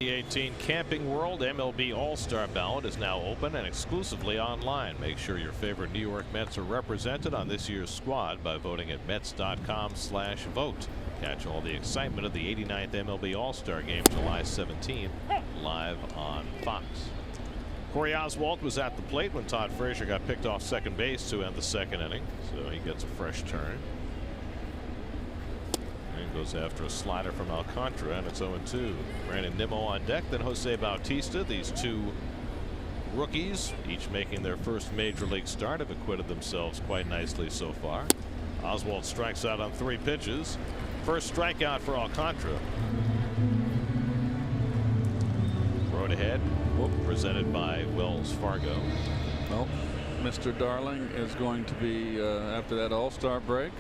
Speaker 1: '18 Camping World MLB All-Star Ballot is now open and exclusively online. Make sure your favorite New York Mets are represented on this year's squad by voting at Mets.com/vote. Catch all the excitement of the 89th MLB All-Star Game July 17th live on Fox. Corey Oswalt was at the plate when Todd Frazier got picked off second base to end the second inning, so he gets a fresh turn. Goes after a slider from Alcantara, and it's 0-2. Brandon Nimmo on deck, then Jose Bautista. These two rookies, each making their first major league start, have acquitted themselves quite nicely so far. Oswalt strikes out on 3 pitches. First strikeout for Alcantara. Throw it ahead. Presented by Wells Fargo.
Speaker 3: Well, Mr. Darling is going to be after that All-Star break.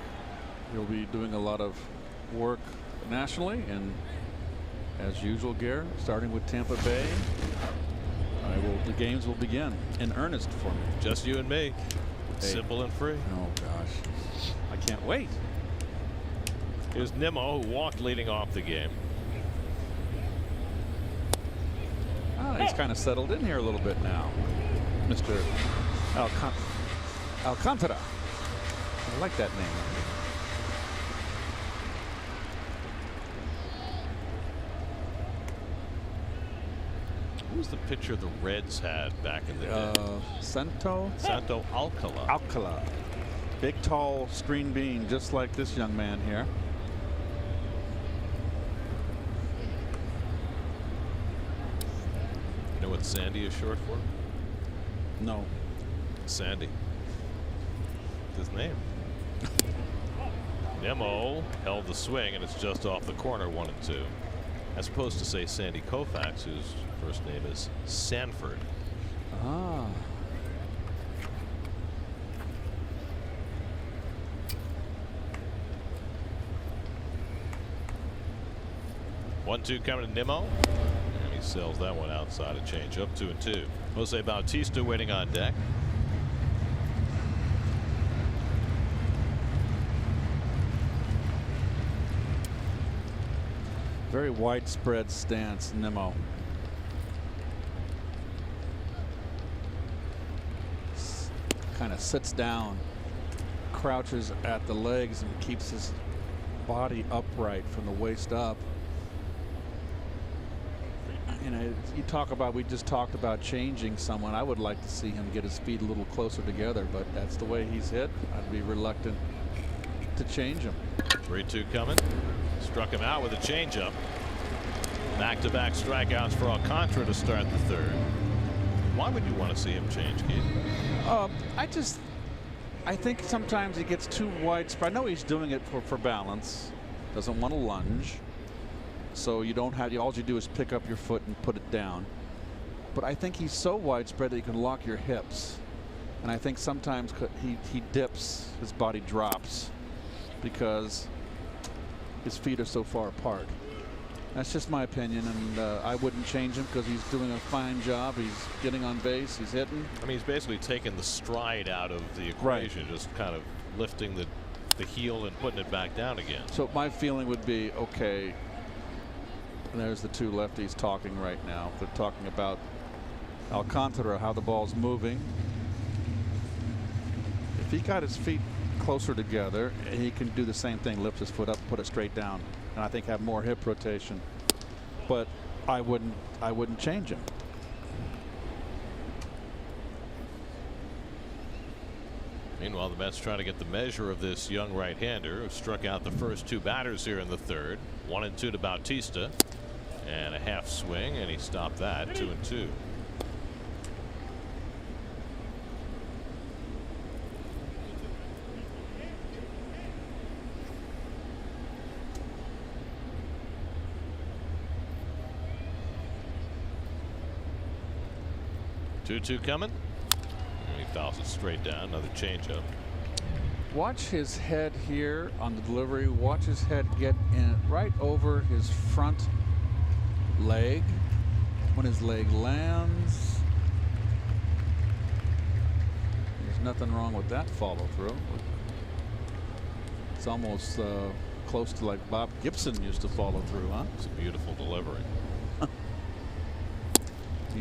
Speaker 3: He'll be doing a lot of work nationally, and as usual, Gare, starting with Tampa Bay, the games will begin in earnest for me.
Speaker 1: Just you and me. Hey. Simple and free.
Speaker 3: Oh gosh, I can't wait.
Speaker 1: Here's Nimmo, who walked leading off the game.
Speaker 3: He's kind of settled in here a little bit now, Mr. Alcantara. I like that name.
Speaker 1: Who was the pitcher the Reds had back in the day?
Speaker 3: Santo
Speaker 1: Alcala.
Speaker 3: Alcala. Big, tall screen bean, just like this young man here.
Speaker 1: You know what Sandy is short for?
Speaker 3: No.
Speaker 1: Sandy. His name. Nemo held the swing, and it's just off the corner, 1-2. As opposed to, say, Sandy Koufax, whose first name is Sanford.
Speaker 3: Ah.
Speaker 1: One-two coming to Nemo, and he sails that one outside a change up 2-2. Jose Bautista waiting on deck.
Speaker 3: Very widespread stance, Nemo. Kind of sits down, crouches at the legs, and keeps his body upright from the waist up. You know, you talk about, we just talked about changing someone. I would like to see him get his feet a little closer together, but that's the way he's hit. I'd be reluctant to change him.
Speaker 1: 3-2 coming. Struck him out with a changeup. Back-to-back strikeouts for Alcantara to start the third. Why would you want to see him change, Keith?
Speaker 3: I think sometimes he gets too widespread. I know he's doing it for balance. Doesn't want to lunge. So you don't have, all you do is pick up your foot and put it down. But I think he's so widespread that you can lock your hips. And I think sometimes he dips, his body drops because his feet are so far apart. That's just my opinion, and I wouldn't change him because he's doing a fine job. He's getting on base, he's hitting.
Speaker 1: I mean, he's basically taking the stride out of the equation, right. Just kind of lifting the heel and putting it back down again.
Speaker 3: So my feeling would be, okay, there's the two lefties talking right now. They're talking about Alcantara, how the ball's moving. If he got his feet closer together, he can do the same thing, lift his foot up, put it straight down, and I think have more hip rotation. But I wouldn't change him.
Speaker 1: Meanwhile, the Mets trying to get the measure of this young right-hander who struck out the first two batters here in the third. 1-2 to Bautista, and a half swing, and he stopped that. 2-2. Two coming. And he fouls it straight down. Another changeup.
Speaker 3: Watch his head here on the delivery. Watch his head get in right over his front leg. When his leg lands, there's nothing wrong with that follow through. It's almost close to like Bob Gibson used to follow through, huh?
Speaker 1: It's a beautiful delivery.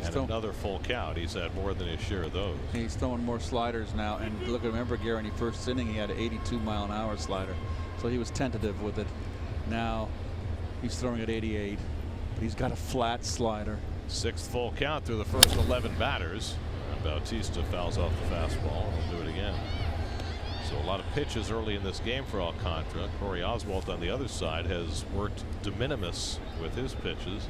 Speaker 1: And another full count. He's had more than his share of those.
Speaker 3: He's throwing more sliders now. And look, remember, Gary, in the first inning, he had an 82-mile-an-hour slider. So he was tentative with it. Now he's throwing at 88. But he's got a flat slider.
Speaker 1: Sixth full count through the first 11 batters. And Bautista fouls off the fastball. And he'll do it again. So a lot of pitches early in this game for Alcantara. Corey Oswalt on the other side has worked de minimis with his pitches.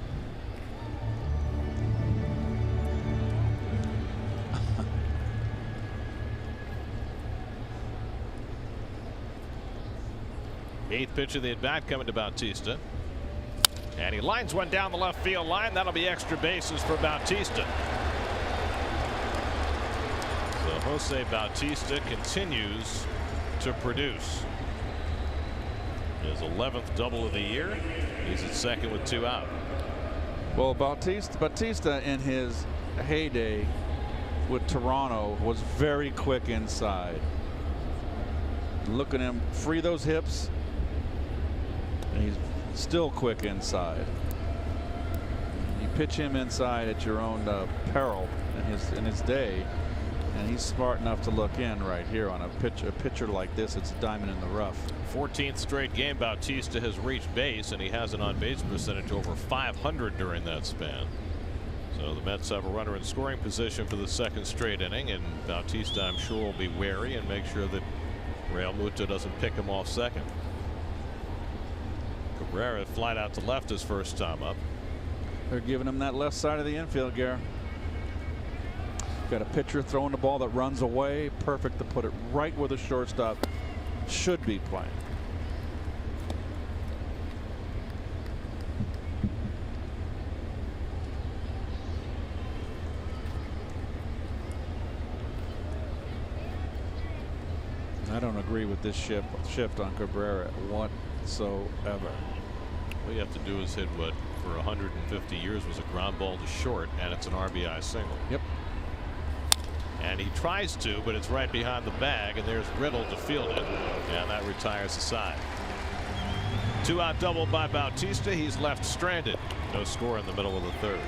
Speaker 1: Eighth pitch of the at-bat coming to Bautista. And he lines one down the left field line. That'll be extra bases for Bautista. So Jose Bautista continues to produce. His 11th double of the year. He's at second with 2 out.
Speaker 3: Well, Bautista in his heyday with Toronto was very quick inside. Look at him free those hips. And he's still quick inside. You pitch him inside at your own peril in his day, and he's smart enough to look in right here on a pitcher like this. It's a diamond in the rough.
Speaker 1: 14th straight game Bautista has reached base, and he has an on-base percentage over 500 during that span. So the Mets have a runner in scoring position for the second straight inning, and Bautista, I'm sure, will be wary and make sure that Real Muto doesn't pick him off second. Cabrera flied out to left his first time up.
Speaker 3: They're giving him that left side of the infield, Gary. Got a pitcher throwing the ball that runs away. Perfect to put it right where the shortstop should be playing. I don't agree with this shift on Cabrera whatsoever.
Speaker 1: All you have to do is hit what for 150 years was a ground ball to short, and it's an RBI single.
Speaker 3: Yep.
Speaker 1: And he tries to, but it's right behind the bag, and there's Riddle to field it, and that retires the side. 2-out double by Bautista. He's left stranded. No score in the middle of the third.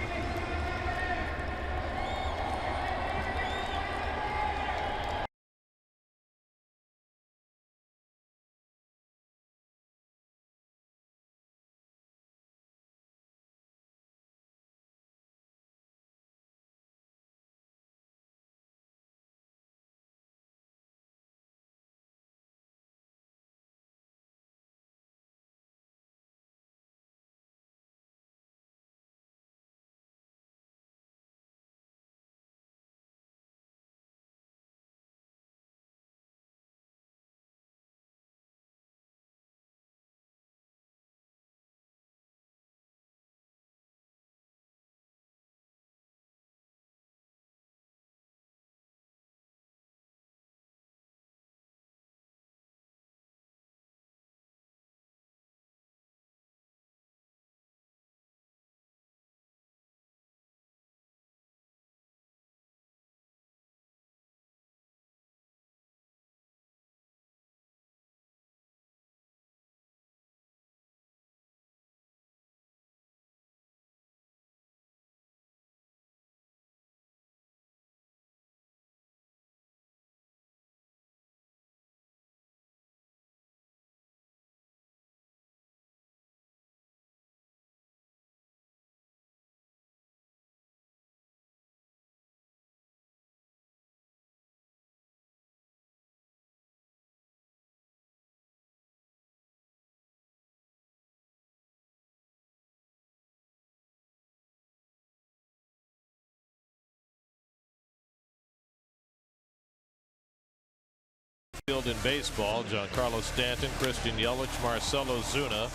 Speaker 1: Field in baseball, Giancarlo Stanton, Christian Yelich, Marcelo Zuna,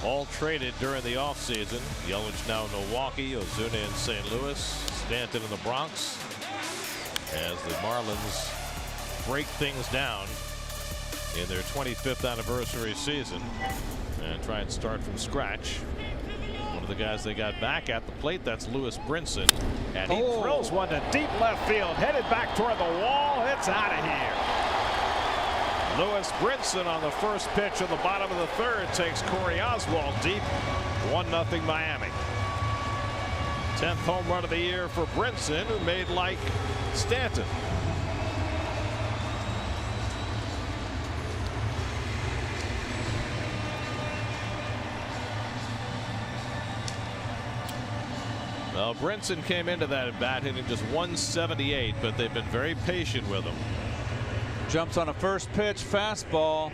Speaker 1: all traded during the offseason. Yelich now in Milwaukee, Ozuna in St. Louis, Stanton in the Bronx, as the Marlins break things down in their 25th anniversary season and try and start from scratch. One of the guys they got back at the plate, that's Lewis Brinson, and he throws one to deep left field, headed back toward the wall. It's out of here. Lewis Brinson on the first pitch of the bottom of the third takes Corey Oswalt deep. 1-0 Miami. 10th home run of the year for Brinson, who made like Stanton. Well, Brinson came into that at bat hitting just 178, but they've been very patient with him.
Speaker 3: Jumps on a first pitch fastball.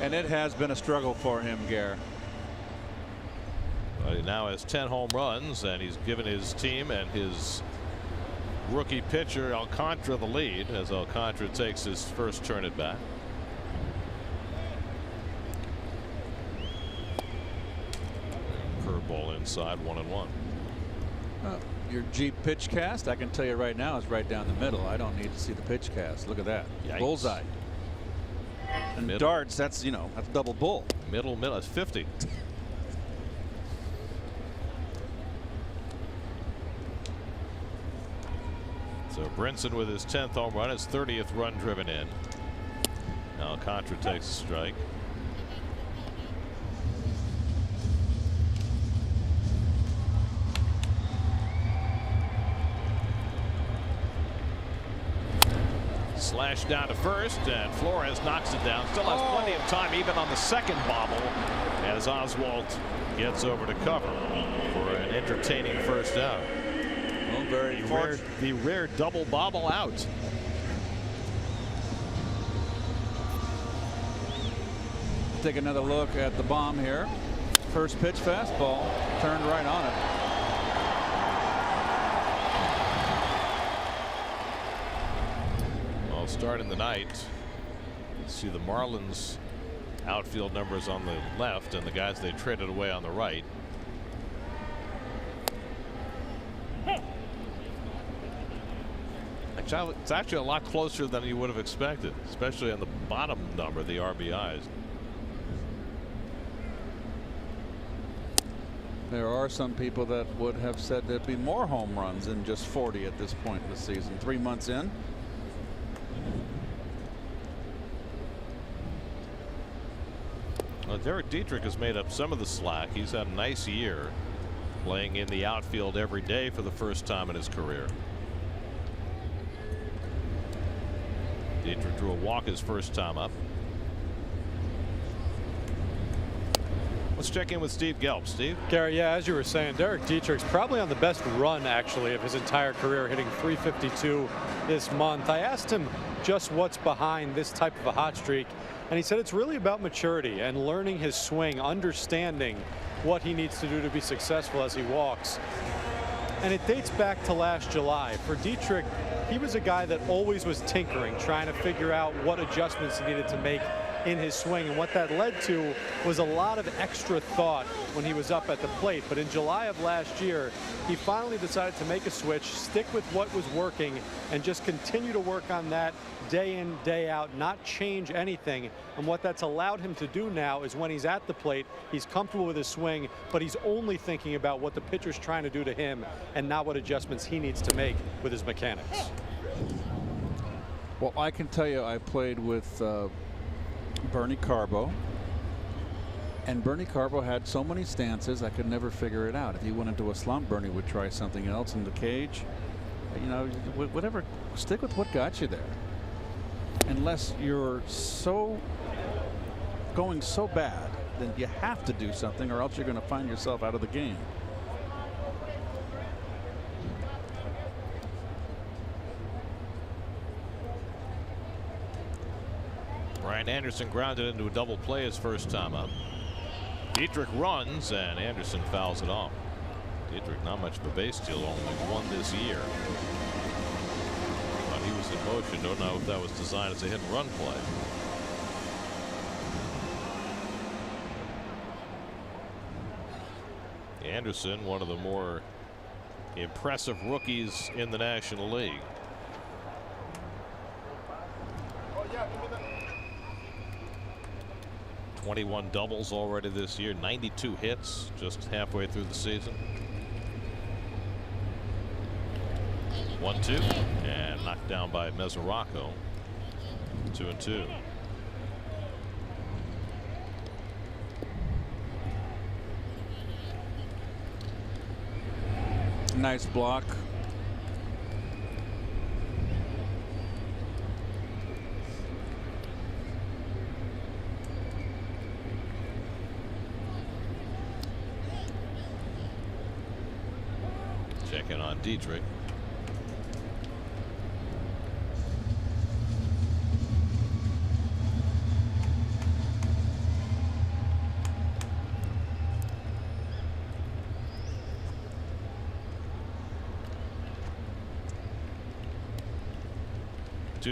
Speaker 3: And it has been a struggle for him, Gare.
Speaker 1: Well, he now has 10 home runs, and he's given his team and his rookie pitcher Alcantara the lead as Alcantara takes his first turn at bat. Curveball inside, 1-1.
Speaker 3: Your Jeep pitch cast, I can tell you right now, is right down the middle. I don't need to see the pitch cast. Look at that.
Speaker 1: Yikes.
Speaker 3: Bullseye. And middle. Darts, that's, that's double bull.
Speaker 1: Middle, it's 50. So Brinson with his 10th home run, his 30th run driven in. Alcantara takes a strike. Slash down to first, and Flores knocks it down. Still has plenty of time, even on the second bobble, as Oswalt gets over to cover for an entertaining first out. Well, the rare double bobble out.
Speaker 3: Take another look at the bomb here. First pitch fastball, turned right on it.
Speaker 1: Starting the night, see the Marlins outfield numbers on the left and the guys they traded away on the right. It's actually a lot closer than you would have expected, especially on the bottom number, the RBIs.
Speaker 3: There are some people that would have said there'd be more home runs than just 40 at this point in the season. 3 months in.
Speaker 1: Well, Derek Dietrich has made up some of the slack. He's had a nice year playing in the outfield every day for the first time in his career. Dietrich drew a walk his first time up. Let's check in with Steve Gelb. Steve?
Speaker 4: Gary, yeah, as you were saying, Derek Dietrich's probably on the best run, actually, of his entire career, hitting .352 this month. I asked him just what's behind this type of a hot streak, and he said it's really about maturity and learning his swing, understanding what he needs to do to be successful as he walks. And it dates back to last July. For Dietrich, he was a guy that always was tinkering, trying to figure out what adjustments he needed to make in his swing, and what that led to was a lot of extra thought when he was up at the plate. But in July of last year, he finally decided to make a switch, stick with what was working, and just continue to work on that day in, day out, not change anything. And what that's allowed him to do now is when he's at the plate, he's comfortable with his swing, but he's only thinking about what the pitcher's trying to do to him and not what adjustments he needs to make with his mechanics.
Speaker 3: Well, I can tell you I played with Bernie Carbo, and Bernie Carbo had so many stances I could never figure it out. If he went into a slump, Bernie would try something else in the cage. You know, whatever, stick with what got you there. Unless you're so going so bad, then you have to do something, or else you're going to find yourself out of the game.
Speaker 1: Brian Anderson grounded into a double play his first time up. Dietrich runs and Anderson fouls it off. Dietrich not much of a base steal, only one this year. But he was in motion. Don't know if that was designed as a hit and run play. Anderson, one of the more impressive rookies in the National League. 21 doubles already this year, 92 hits just halfway through the season. 1-2 and knocked down by Mesoraco. 2-2.
Speaker 3: Nice block.
Speaker 1: Checking on Dietrich.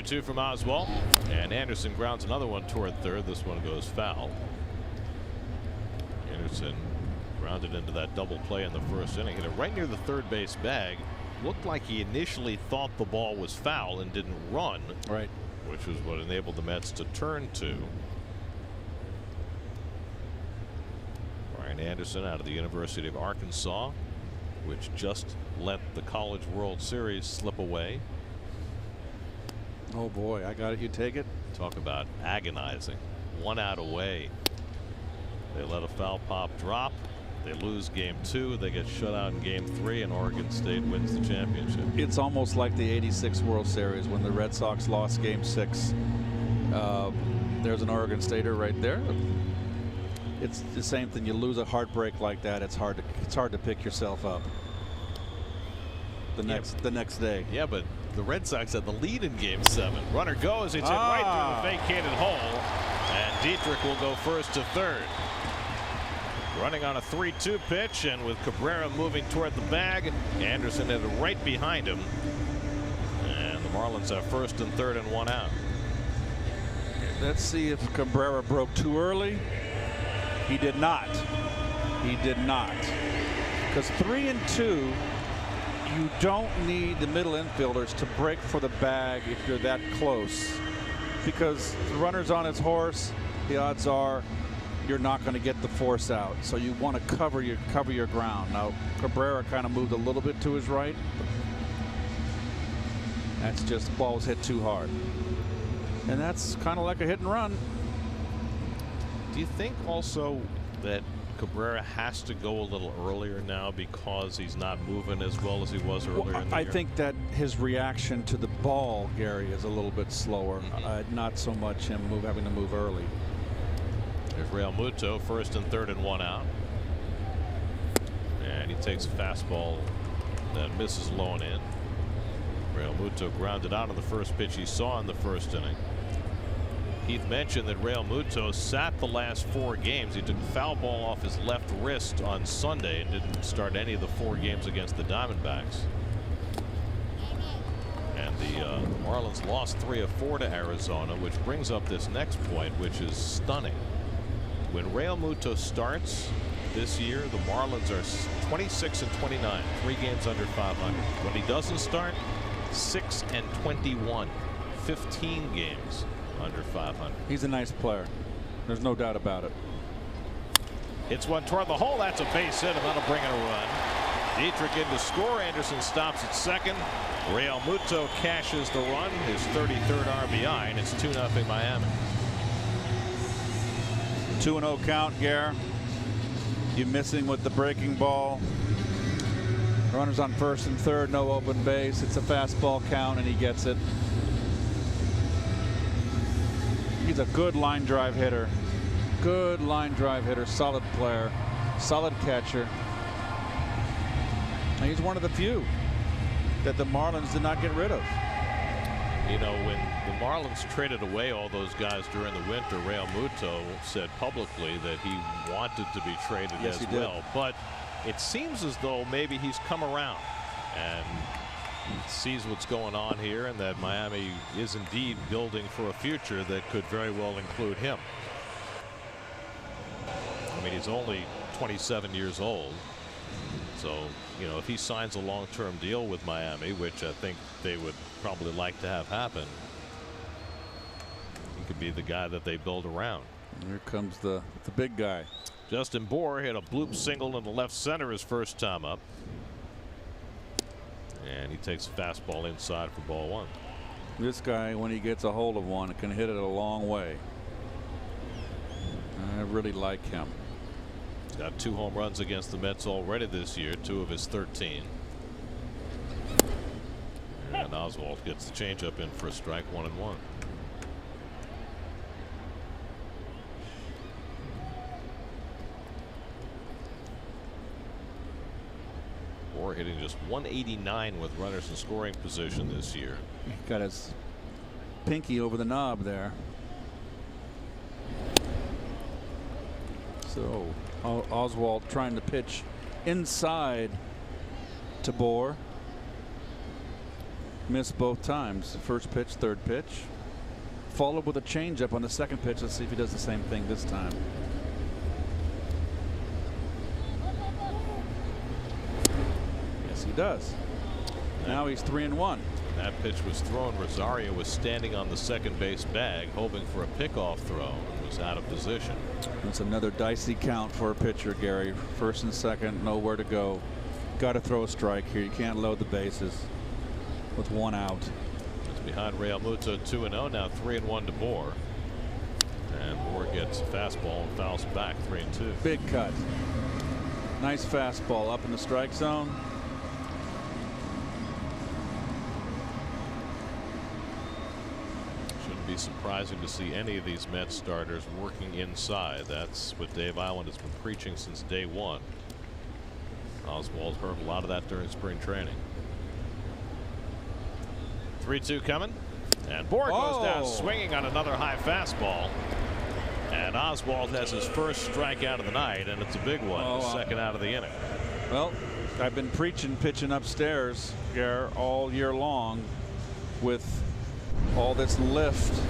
Speaker 1: Two from Oswald, and Anderson grounds another one toward third. This one goes foul. Anderson grounded into that double play in the first inning, hit it right near the third base bag. Looked like he initially thought the ball was foul and didn't run,
Speaker 3: Right.
Speaker 1: which was what enabled the Mets to turn to. Brian Anderson out of the University of Arkansas, which just let the College World Series slip away.
Speaker 3: Oh boy, I got it. You take it.
Speaker 1: Talk about agonizing. 1 out away. They let a foul pop drop. They lose game 2. They get shut out in game 3, and Oregon State wins the championship.
Speaker 3: It's almost like the '86 World Series when the Red Sox lost game 6. There's an Oregon Stater right there. It's the same thing. You lose a heartbreak like that, it's hard to pick yourself up the next day.
Speaker 1: Yeah, but the Red Sox had the lead in game 7. Runner goes. It's hit right through the vacated hole, and Dietrich will go first to third. Running on a 3-2 pitch, and with Cabrera moving toward the bag, Anderson had it right behind him. And the The Marlins have first and third and 1 out.
Speaker 3: Let's see if Cabrera broke too early. He did not. He did not. Because 3 and 2, you don't need the middle infielders to break for the bag if you're that close. Because the runner's on his horse, the odds are you're not going to get the force out. So you want to cover your ground. Now Cabrera kind of moved a little bit to his right. That's just the ball was hit too hard. And that's kind of like a hit and run.
Speaker 1: Do you think also that Cabrera has to go a little earlier now because he's not moving as well as he was earlier in the
Speaker 3: I
Speaker 1: year?
Speaker 3: think that his reaction to the ball, Gary, is a little bit slower. Not so much him having to move early.
Speaker 1: There's Real Muto, first and third and 1 out. And he takes a fastball that misses low and in. Real Muto grounded out on the first pitch he saw in the first inning. Heath mentioned that Real Muto sat the last 4 games. He took a foul ball off his left wrist on Sunday and didn't start any of the 4 games against the Diamondbacks. And the Marlins lost 3 of 4 to Arizona, which brings up this next point, which is stunning. When Real Muto starts this year, the Marlins are 26 and 29, 3 games under 500. When he doesn't start, 6 and 21, 15 games under 500.
Speaker 3: He's a nice player. There's no doubt about it.
Speaker 1: Hits one toward the hole. That's a base hit, and that'll bring in a run. Dietrich in to score. Anderson stops at second. Real Muto cashes the run, his 33rd RBI, and it's 2-0 Miami.
Speaker 3: 2-0 count, Gare. You missing with the breaking ball. Runners on first and third, no open base. It's a fastball count, and he gets it. He's a good line drive hitter. Good line drive hitter. Solid player. Solid catcher. And he's one of the few that the Marlins did not get rid of.
Speaker 1: You know, when the Marlins traded away all those guys during the winter, Real Muto said publicly that he wanted to be traded as well. But it seems as though maybe he's come around and sees what's going on here, and that Miami is indeed building for a future that could very well include him. I mean, he's only 27 years old. So, you know, if he signs a long-term deal with Miami, which I think they would probably like to have happen, he could be the guy that they build around.
Speaker 3: Here comes the big guy.
Speaker 1: Justin Bour hit a bloop single in the left center his first time up. And he takes a fastball inside for ball 1.
Speaker 3: This guy, when he gets a hold of one, can hit it a long way. I really like him.
Speaker 1: He's got 2 home runs against the Mets already this year, 2 of his 13. And Oswalt gets the changeup in for a strike, 1-1. Bour hitting just 189 with runners in scoring position this year.
Speaker 3: He got his pinky over the knob there. So Oswalt trying to pitch inside to Bour. Missed both times. First pitch, third pitch. Followed with a changeup on the second pitch. Let's see if he does the same thing this time. Yes, he does. Now he's 3-1.
Speaker 1: That pitch was thrown. Rosario was standing on the second base bag, hoping for a pickoff throw, and was out of position.
Speaker 3: That's another dicey count for a pitcher, Gary. First and second, nowhere to go. Got to throw a strike here. You can't load the bases with 1 out.
Speaker 1: It's behind Real Muto, 2-0. Now 3-1 to Bour. And Bour gets a fastball and fouls back, 3-2.
Speaker 3: Big cut. Nice fastball up in the strike zone.
Speaker 1: Shouldn't be surprising to see any of these Mets starters working inside. That's what Dave Island has been preaching since day one. Oswalt heard a lot of that during spring training. 3-2 coming, and Bour goes down swinging on another high fastball, and Oswalt has his first strikeout of the night, and it's a big one, second out of the inning.
Speaker 3: Well, I've been preaching pitching upstairs, Gare, all year long. with all this lift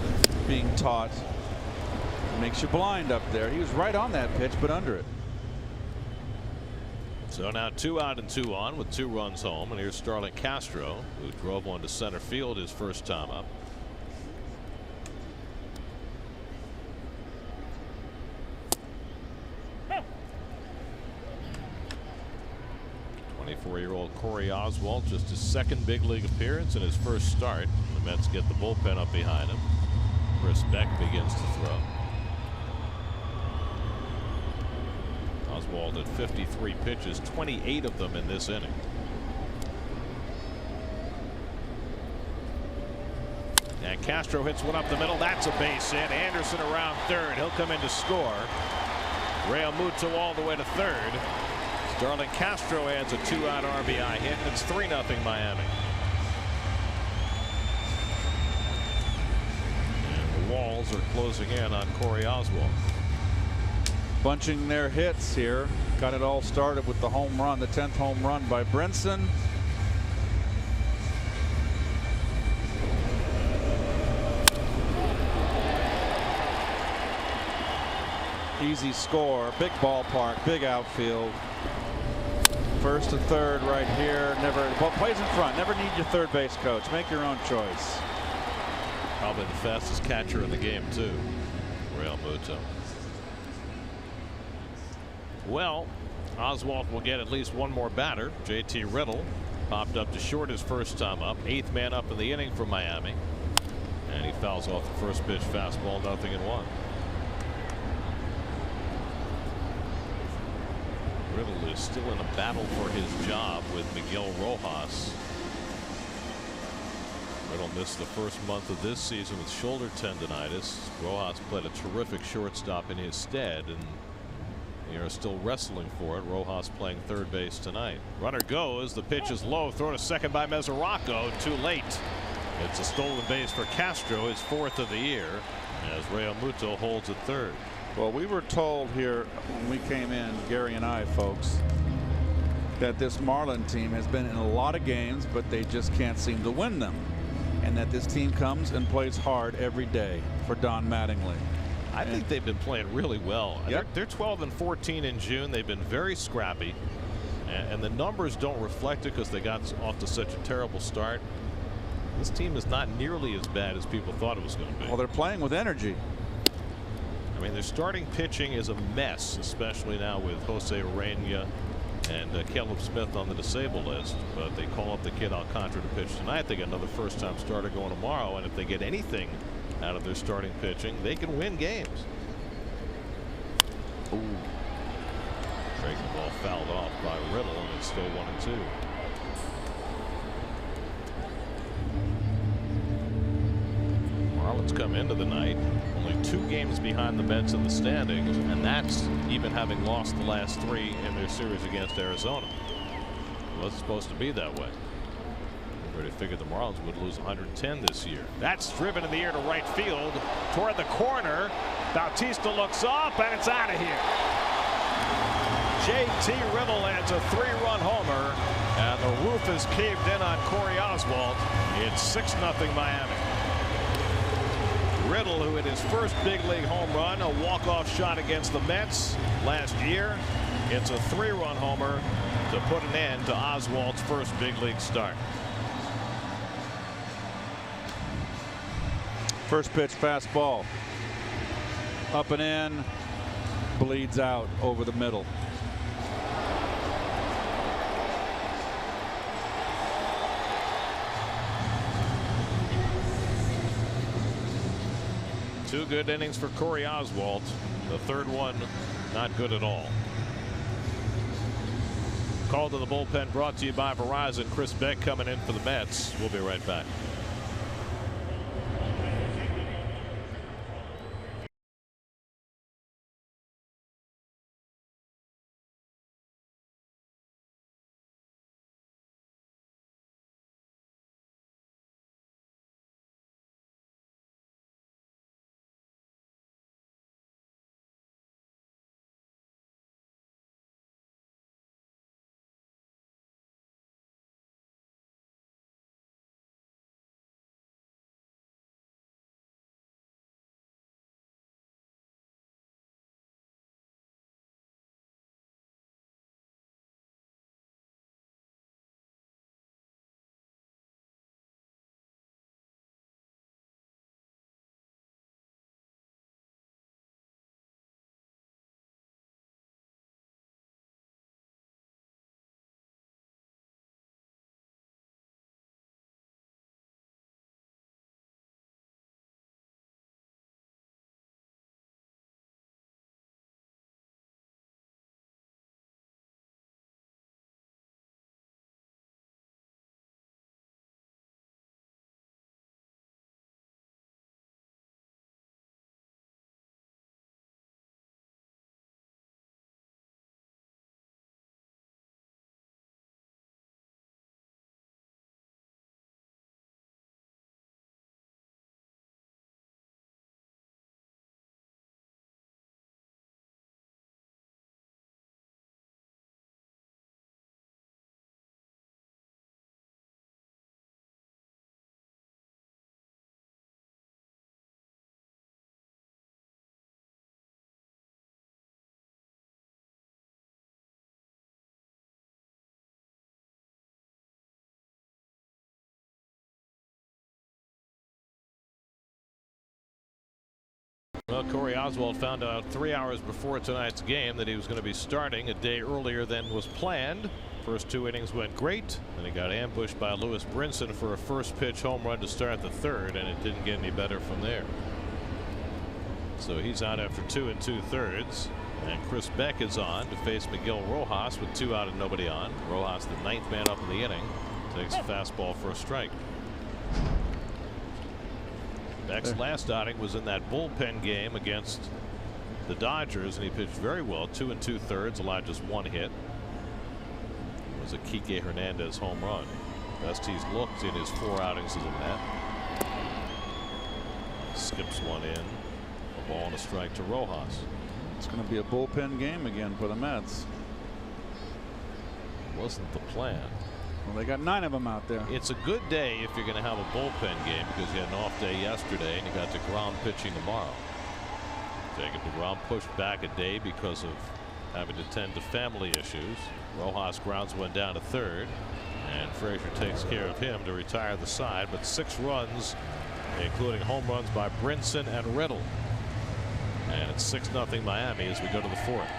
Speaker 3: being taught. Makes you blind up there. He was right on that pitch, but under it.
Speaker 1: So now 2 out and 2 on with 2 runs home, and here's Starlin Castro, who drove one to center field his first time up. Four-year-old Corey Oswalt, just his second big league appearance and his first start. The Mets get the bullpen up behind him. Chris Beck begins to throw. Oswalt at 53 pitches, 28 of them in this inning. And Castro hits one up the middle. That's a base hit. Anderson around third. He'll come in to score. Real Muto all the way to third. Starlin Castro adds a 2-out RBI hit. It's 3-0 Miami. And the walls are closing in on Corey Oswalt.
Speaker 3: Bunching their hits here. Got it all started with the home run, the 10th home run by Brinson. Easy score, big ballpark, big outfield. First to third right here. Never plays in front. Never need your third base coach. Make your own choice.
Speaker 1: Probably the fastest catcher in the game too, Real Muto. Well, Oswalt will get at least one more batter. JT Riddle popped up to short his first time up. 8th man up in the inning for Miami, and he fouls off the first pitch fastball, 0-1. Riddle is still in a battle for his job with Miguel Rojas. Riddle missed the first month of this season with shoulder tendonitis. Rojas played a terrific shortstop in his stead, and they are still wrestling for it. Rojas playing third base tonight. Runner goes. The pitch is low. Throw to second by Mesoraco. Too late. It's a stolen base for Castro, his 4th of the year, as Real Muto holds at third.
Speaker 3: Well, we were told here when we came in, Gary and I, folks, that this Marlin team has been in a lot of games, but they just can't seem to win them. And that this team comes and plays hard every day for Don Mattingly.
Speaker 1: I think they've been playing really well.
Speaker 3: Yep.
Speaker 1: They're 12 and 14 in June. They've been very scrappy, and the numbers don't reflect it because they got off to such a terrible start. This team is not nearly as bad as people thought it was going to be.
Speaker 3: Well, they're playing with energy.
Speaker 1: I mean, their starting pitching is a mess, especially now with Jose Urena and Caleb Smith on the disabled list. But they call up the kid Alcantara to pitch tonight. They got another first-time starter going tomorrow, and if they get anything out of their starting pitching, they can win games. Ooh. Breaking the ball fouled off by Riddle, and it's still 1-2. Marlins come into the night only 2 games behind the Mets in the standings, and that's even having lost the last 3 in their series against Arizona. It wasn't supposed to be that way. Everybody figured the Marlins would lose 110 this year. That's driven in the air to right field toward the corner. Bautista looks up, and it's out of here. JT Riddle adds a 3-run homer, and the roof is caved in on Corey Oswalt. It's 6-0 Miami. Riddle, who hit his first big league home run, a walk-off shot against the Mets last year. It's a 3-run homer to put an end to Oswalt's first big league start.
Speaker 3: First pitch fastball. Up and in. Bleeds out over the middle.
Speaker 1: Two good innings for Corey Oswalt. The third one not good at all. Call to the bullpen brought to you by Verizon. Chris Beck coming in for the Mets. We'll be right back. Well, Corey Oswald found out 3 hours before tonight's game that he was going to be starting a day earlier than was planned. First 2 innings went great, and he got ambushed by Lewis Brinson for a first pitch home run to start the 3rd, and it didn't get any better from there. So he's out after 2 2/3, and Chris Beck is on to face Miguel Rojas with 2 out and nobody on. Rojas, the 9th man up in the inning, takes a fastball for a strike. Beck's last outing was in that bullpen game against the Dodgers, and he pitched very well. 2 2/3, allowed just 1 hit. It was a Kike Hernandez home run. Best he's looked in his 4 outings as a Met. Skips one in. A ball and a strike to Rojas.
Speaker 3: It's going to be a bullpen game again for the Mets.
Speaker 1: Wasn't the plan.
Speaker 3: Well, they got 9 of them out there.
Speaker 1: It's a good day if you're going to have a bullpen game, because you had an off day yesterday and you got DeGrom pitching tomorrow. Jacob DeGrom pushed back a day because of having to tend to family issues. Rojas grounds one down to 3rd, and Frazier takes care of him to retire the side. But 6 runs, including home runs by Brinson and Riddle. And it's 6-0 Miami as we go to the 4th.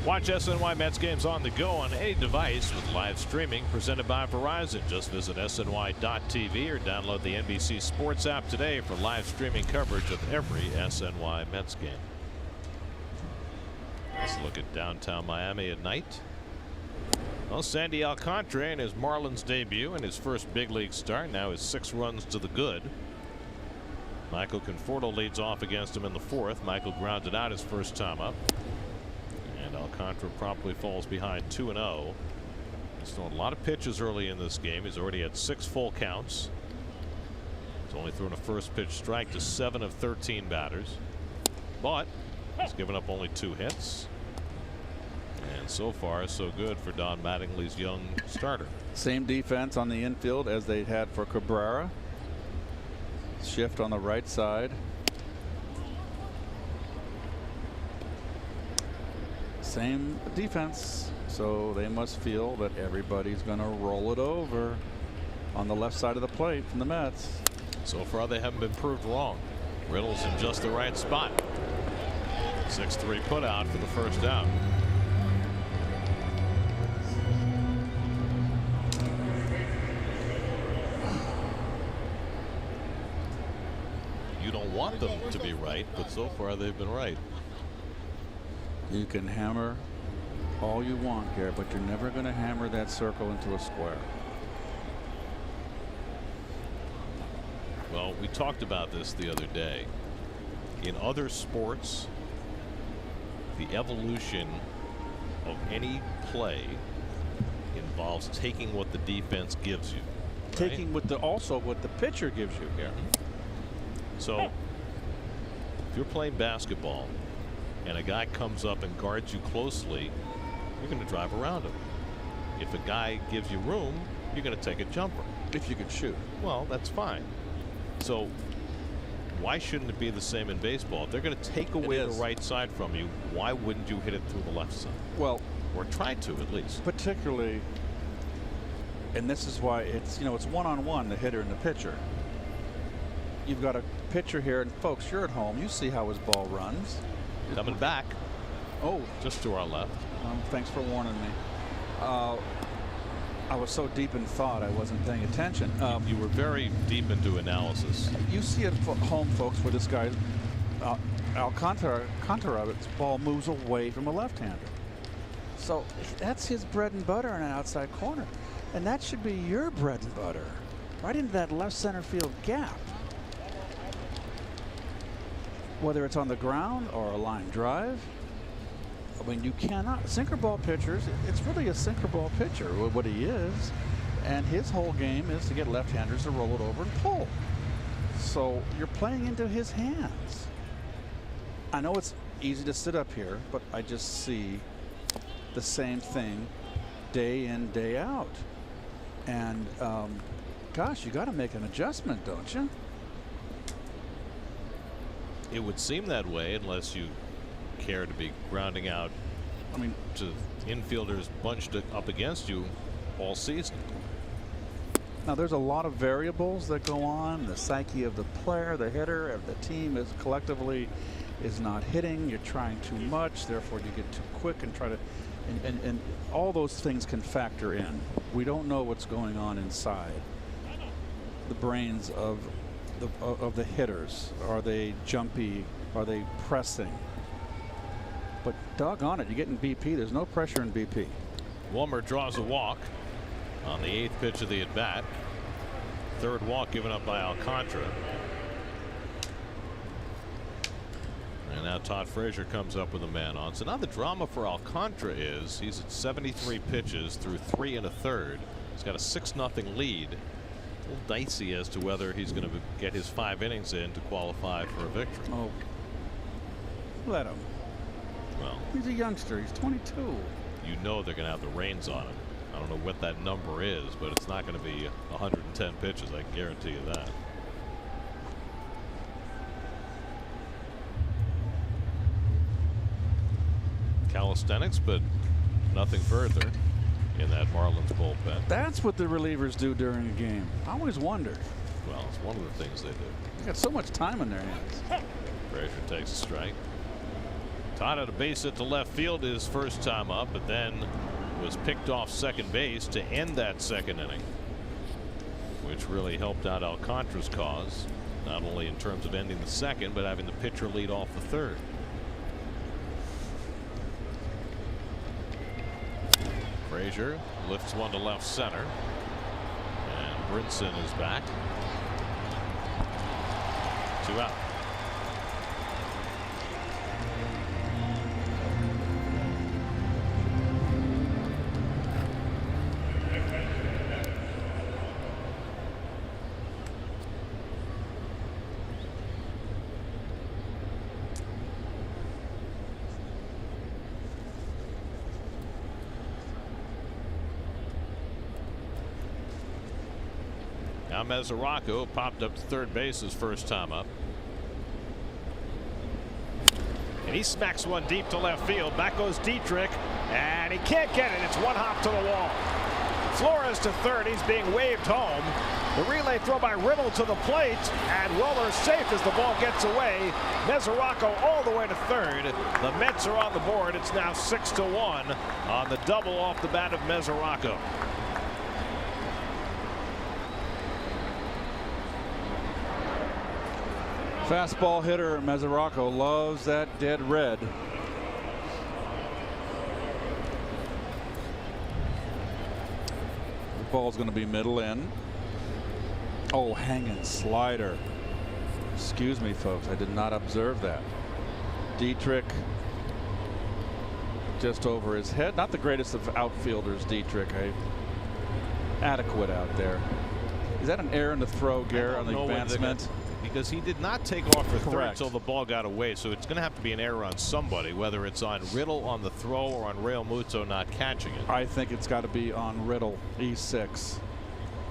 Speaker 1: Watch SNY Mets games on the go on any device with live streaming presented by Verizon. Just visit SNY.TV or download the NBC Sports app today for live streaming coverage of every SNY Mets game. Let's look at downtown Miami at night. Well, Sandy Alcantara in his Marlins debut and his first big league start now is 6 runs to the good. Michael Conforto leads off against him in the 4th. Michael grounded out his first time up. Alcantara promptly falls behind 2-0. He's thrown a lot of pitches early in this game. He's already had 6 full counts. He's only thrown a first pitch strike to 7 of 13 batters, but he's given up only 2 hits. And so far so good for Don Mattingly's young starter.
Speaker 3: Same defense on the infield as they had for Cabrera. Shift on the right side. Same defense, so they must feel that everybody's going to roll it over on the left side of the plate from the Mets.
Speaker 1: So far they haven't been proved wrong. Riddle's in just the right spot. 6-3 put out for the first out. You don't want them to be right, but so far they've been right.
Speaker 3: You can hammer all you want, Garrett, but you're never going to hammer that circle into a square.
Speaker 1: Well, we talked about this the other day. In other sports, the evolution of any play involves taking what the defense gives you.
Speaker 3: Taking what also what the pitcher gives you here.
Speaker 1: So if you're playing basketball and a guy comes up and guards you closely, you're going to drive around him. If a guy gives you room, you're going to take a jumper.
Speaker 3: If you can shoot.
Speaker 1: Well, that's fine. So why shouldn't it be the same in baseball? If they're going to take away the right side from you, why wouldn't you hit it through the left side?
Speaker 3: Well,
Speaker 1: or try to at least.
Speaker 3: Particularly, and this is why it's, you know, it's one-on-one, the hitter and the pitcher. You've got a pitcher here, and folks, you're at home. You see how his ball runs.
Speaker 1: Coming back.
Speaker 3: Oh,
Speaker 1: just to our left.
Speaker 3: Thanks for warning me. I was so deep in thought I wasn't paying attention.
Speaker 1: You were very deep into analysis.
Speaker 3: You see at home, folks, where this guy Alcantara's ball moves away from a left-hander. So that's his bread and butter in an outside corner, and that should be your bread and butter, right into that left center field gap. Whether it's on the ground or a line drive. I mean, you cannot. Sinker ball pitchers, it's really a sinker ball pitcher, what he is. And his whole game is to get left-handers to roll it over and pull. So you're playing into his hands. I know it's easy to sit up here, but I just see the same thing day in, day out. And gosh, you got to make an adjustment, don't you?
Speaker 1: It would seem that way unless you care to be grounding out, I mean, to infielders bunched up against you all season.
Speaker 3: Now there's a lot of variables that go on. The psyche of the player, the hitter, of the team is collectively is not hitting. You're trying too much, therefore you get too quick and try to, and all those things can factor in. We don't know what's going on inside the brains of the hitters. Are they jumpy? Are they pressing? But doggone it, you're getting BP. There's no pressure in BP.
Speaker 1: Wilmer draws a walk on the 8th pitch of the at bat. Third walk given up by Alcantara. And now Todd Frazier comes up with a man on. So now the drama for Alcantara is he's at 73 pitches through 3 1/3. He's got a 6-0 lead. A little dicey as to whether he's going to get his 5 innings in to qualify for a victory.
Speaker 3: Oh, let him.
Speaker 1: Well,
Speaker 3: he's a youngster. He's 22.
Speaker 1: You know they're going to have the reins on him. I don't know what that number is, but it's not going to be 110 pitches. I can guarantee you that. Calisthenics, but nothing further in that Marlins bullpen.
Speaker 3: That's what the relievers do during a game. I always wondered.
Speaker 1: Well, it's one of the things they do.
Speaker 3: They got so much time in their hands.
Speaker 1: Frazier takes a strike. Todd had a base hit to left field his first time up, but then was picked off second base to end that second inning, which really helped out Alcantara's cause, not only in terms of ending the second, but having the pitcher lead off the third. Frazier lifts one to left center, and Brinson is back. 2 out. Now Mesoraco popped up to third base his first time up. And he smacks one deep to left field. Back goes Dietrich, and he can't get it. It's one hop to the wall. Flores to third. He's being waved home. The relay throw by Riddle to the plate, and Roller's safe as the ball gets away. Mesoraco all the way to third. The Mets are on the board. It's now 6-1 on the double off the bat of Mesoraco.
Speaker 3: Fastball hitter Mesoraco loves that dead red. The ball's going to be middle in. Oh, hanging slider. Excuse me, folks. I did not observe that. Dietrich just over his head. Not the greatest of outfielders, Dietrich. Adequate out there. Is that an error in the throw, Gare, on the advancement?
Speaker 1: Because he did not take off for third until the ball got away, so it's going to have to be an error on somebody, whether it's on Riddle on the throw or on Real Muto not catching it.
Speaker 3: I think it's got to be on Riddle, E6,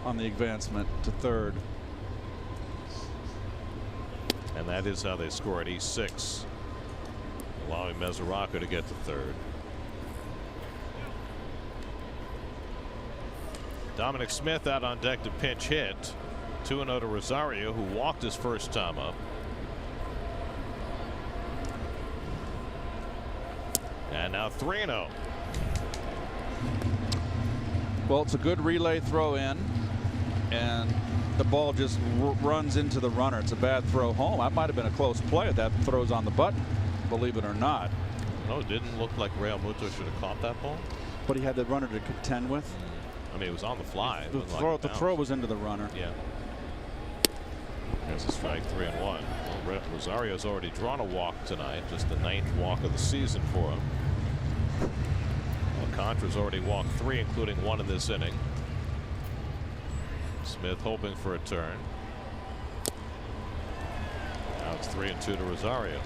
Speaker 3: on the advancement to third.
Speaker 1: And that is how they score at E6, allowing Mesoraco to get to third. Dominic Smith out on deck to pinch hit. 2-0 to Rosario, who walked his first time up. And now 3-0.
Speaker 3: Well, it's a good relay throw in, and the ball just runs into the runner. It's a bad throw home. That might have been a close play if that throws on the button, believe it or not.
Speaker 1: No, it didn't look like Real Muto should have caught that ball.
Speaker 3: But he had the runner to contend with.
Speaker 1: I mean, it was on the fly.
Speaker 3: The throw was into the runner.
Speaker 1: Yeah. There's a strike, 3-1. Well, Rosario's already drawn a walk tonight, just the 9th walk of the season for him. Alcantara's already walked 3, including 1 in this inning. Smith hoping for a turn. Now it's 3-2 to Rosario.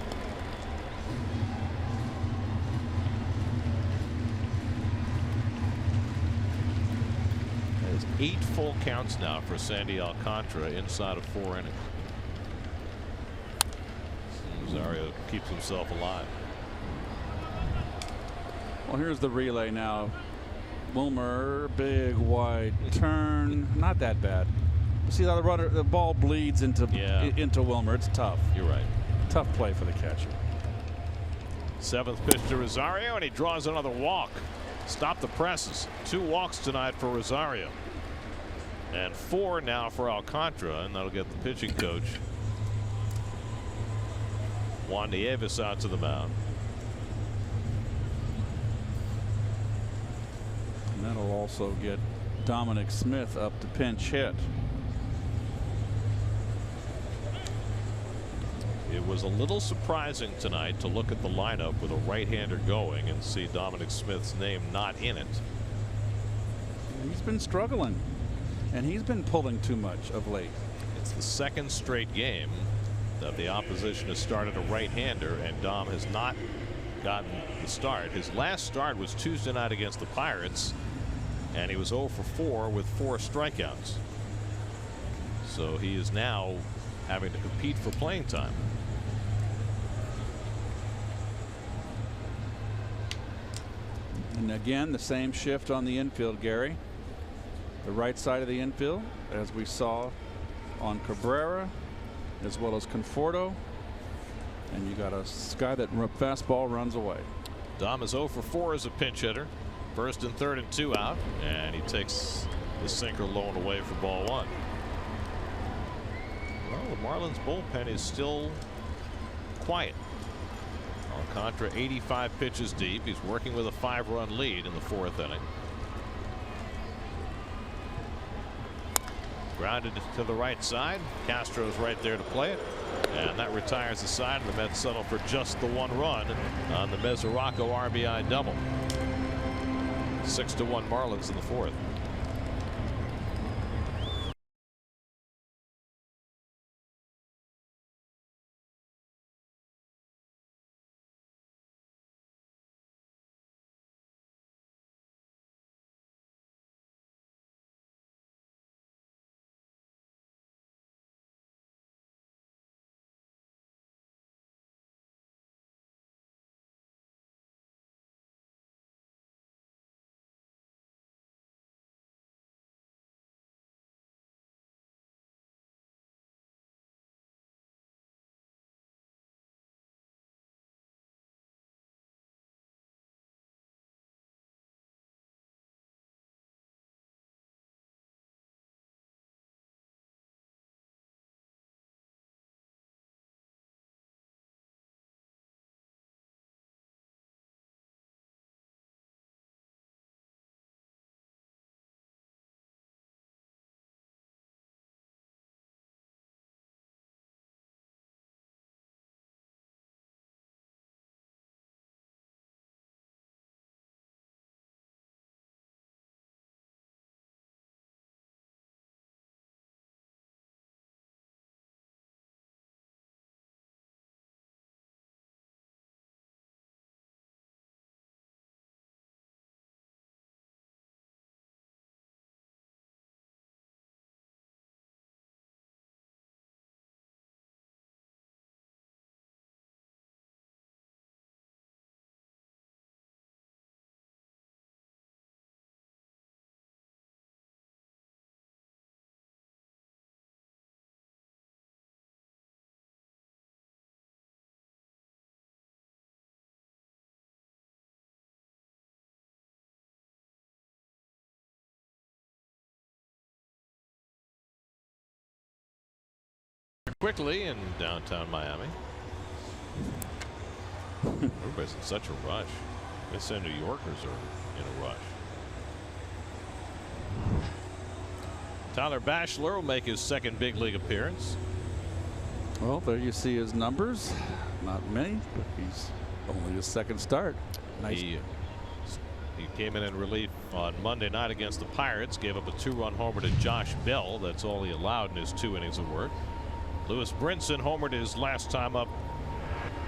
Speaker 1: There's 8 full counts now for Sandy Alcantara inside of 4 innings. Rosario keeps himself alive.
Speaker 3: Well, here's the relay now. Wilmer, big wide turn, not that bad. See how the ball bleeds into Wilmer. It's tough.
Speaker 1: You're right.
Speaker 3: Tough play for the catcher.
Speaker 1: 7th pitch to Rosario, and he draws another walk. Stop the presses. 2 walks tonight for Rosario, and 4 now for Alcantara, and that'll get the pitching coach Juan Nieves out to the mound.
Speaker 3: And that'll also get Dominic Smith up to pinch hit.
Speaker 1: It was a little surprising tonight to look at the lineup with a right-hander going and see Dominic Smith's name not in it.
Speaker 3: He's been struggling, and he's been pulling too much of late.
Speaker 1: It's the 2nd straight game that the opposition has started a right-hander, and Dom has not gotten the start. His last start was Tuesday night against the Pirates, and he was 0 for 4 with 4 strikeouts. So he is now having to compete for playing time.
Speaker 3: And again, the same shift on the infield, Gary. The right side of the infield, as we saw on Cabrera, as well as Conforto. And you got a guy that fastball runs away.
Speaker 1: Dom is 0 for 4 as a pinch hitter. 1st and 3rd and 2 out, and he takes the sinker low and away for ball 1. Well, the Marlins bullpen is still quiet. Alcantara 85 pitches deep. He's working with a 5-run lead in the 4th inning. Grounded to the right side. Castro's right there to play it, and that retires the side, and the Mets settle for just the 1 run on the Mesoraco RBI double. 6-1 Marlins in the 4th. quickly in downtown Miami. Everybody's in such a rush. They say New Yorkers are in a rush. Tyler Bachelor will make his second big league appearance.
Speaker 3: Well, there you see his numbers. Not many, but he's only his second start. Nice.
Speaker 1: He came in relief on Monday night against the Pirates, gave up a 2-run homer to Josh Bell. That's all he allowed in his 2 innings of work. Lewis Brinson homered his last time up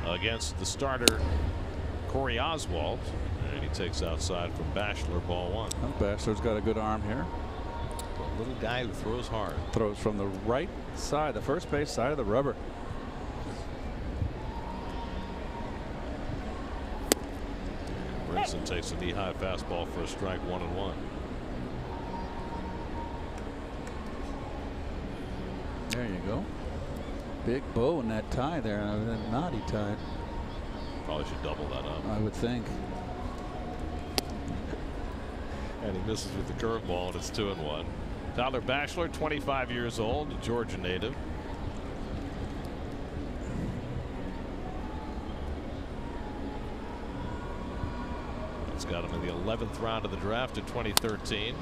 Speaker 1: against the starter Corey Oswalt, and he takes outside from Bachelor, ball 1.
Speaker 3: Well, Bachelor's got a good arm here.
Speaker 1: A little guy who throws hard.
Speaker 3: Throws from the right side, the first base side of the rubber.
Speaker 1: Brinson takes a knee-high fastball for a strike, 1-1.
Speaker 3: There you go. Big bow in that tie there, that knotty tie.
Speaker 1: Probably should double that up.
Speaker 3: I would think.
Speaker 1: And he misses with the curveball, and it's 2-1. Tyler Bachelor, 25 years old, a Georgia native. It's got him in the 11th round of the draft in 2013.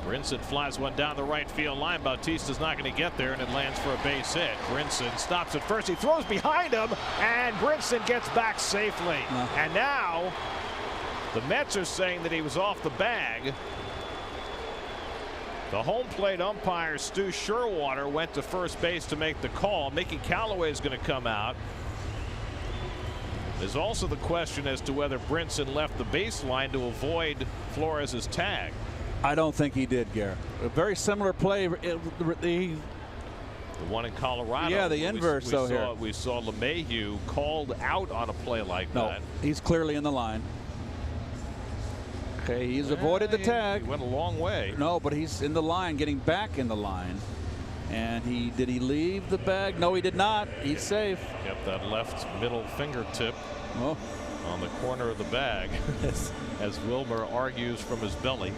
Speaker 1: Brinson flies one down the right field line. Bautista's not going to get there, and it lands for a base hit. Brinson stops at first. He throws behind him, and Brinson gets back safely. And now the Mets are saying that he was off the bag. The home plate umpire, Stu Sherwater, went to first base to make the call. Mickey Callaway is going to come out. There's also the question as to whether Brinson left the baseline to avoid Flores' tag.
Speaker 3: I don't think he did, Garrett. A very similar play.
Speaker 1: The one in Colorado.
Speaker 3: Yeah, the inverse though here.
Speaker 1: We saw LeMahieu called out on a play like that.
Speaker 3: No, he's clearly in the line. Okay, he's avoided the tag.
Speaker 1: He went a long way.
Speaker 3: No, but he's in the line, getting back in the line. And did he leave the bag? No, he did not. He's safe.
Speaker 1: Kept that left middle fingertip on the corner of the bag as Wilmer argues from his belly.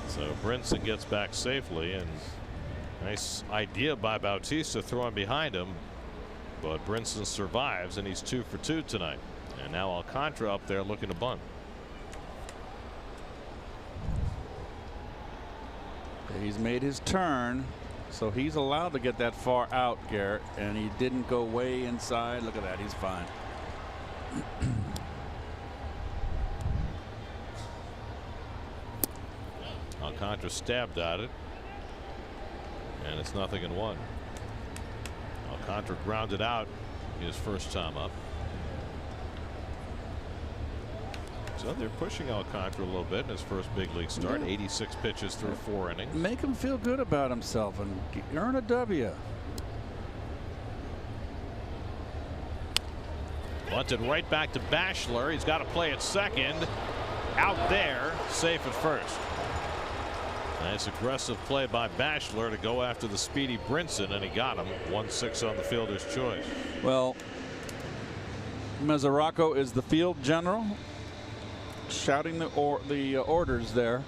Speaker 1: So Brinson gets back safely, and nice idea by Bautista throwing behind him, but Brinson survives, and he's 2 for 2 tonight. And now Alcantara up there looking to bunt.
Speaker 3: He's made his turn, so he's allowed to get that far out, Garrett, and he didn't go way inside. Look at that, he's fine.
Speaker 1: Alcantara stabbed at it, and it's 0-1. Alcantara grounded out his first time up. So they're pushing Alcantara a little bit in his first big league start. 86 pitches through 4 innings.
Speaker 3: Make him feel good about himself and earn a W.
Speaker 1: Bunted right back to Bachelor. He's got to play at second. Out there, safe at first. Nice aggressive play by Bachelor to go after the speedy Brinson, and he got him. 1-6 on the fielder's choice.
Speaker 3: Well, Mesoraco is the field general, shouting the orders there,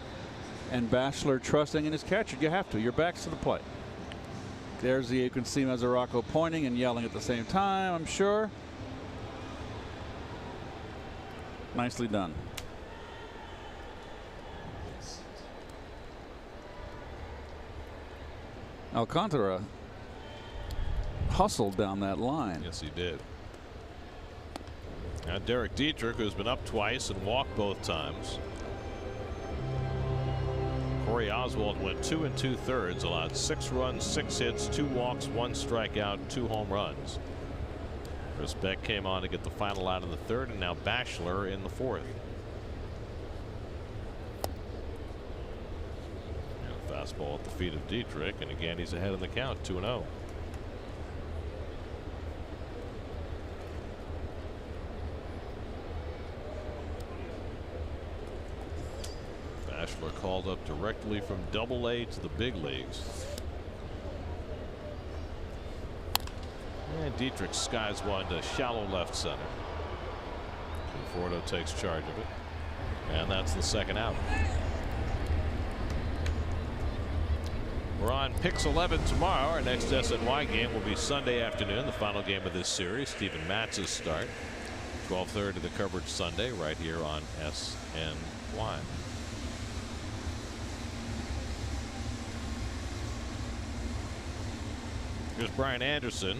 Speaker 3: and Bachelor trusting in his catcher. You have to. Your back's to the plate. You can see Mesoraco pointing and yelling at the same time, I'm sure. Nicely done. Alcantara hustled down that line.
Speaker 1: Yes, he did. Now Derek Dietrich, who's been up twice and walked both times. Corey Oswalt went 2 2/3, allowed 6 runs, 6 hits, 2 walks, 1 strikeout, 2 home runs. Chris Beck came on to get the final out in the 3rd, and now Bachelor in the 4th. And a fastball at the feet of Dietrich, and again he's ahead in the count, 2-0. Bachelor called up directly from Double-A to the big leagues. And Dietrich skies one to shallow left center. Conforto takes charge of it, and that's the 2nd out. We're on Pix 11 tomorrow. Our next SNY game will be Sunday afternoon, the final game of this series. Stephen Matz's start. 12:30 the coverage Sunday right here on SNY. Here's Brian Anderson,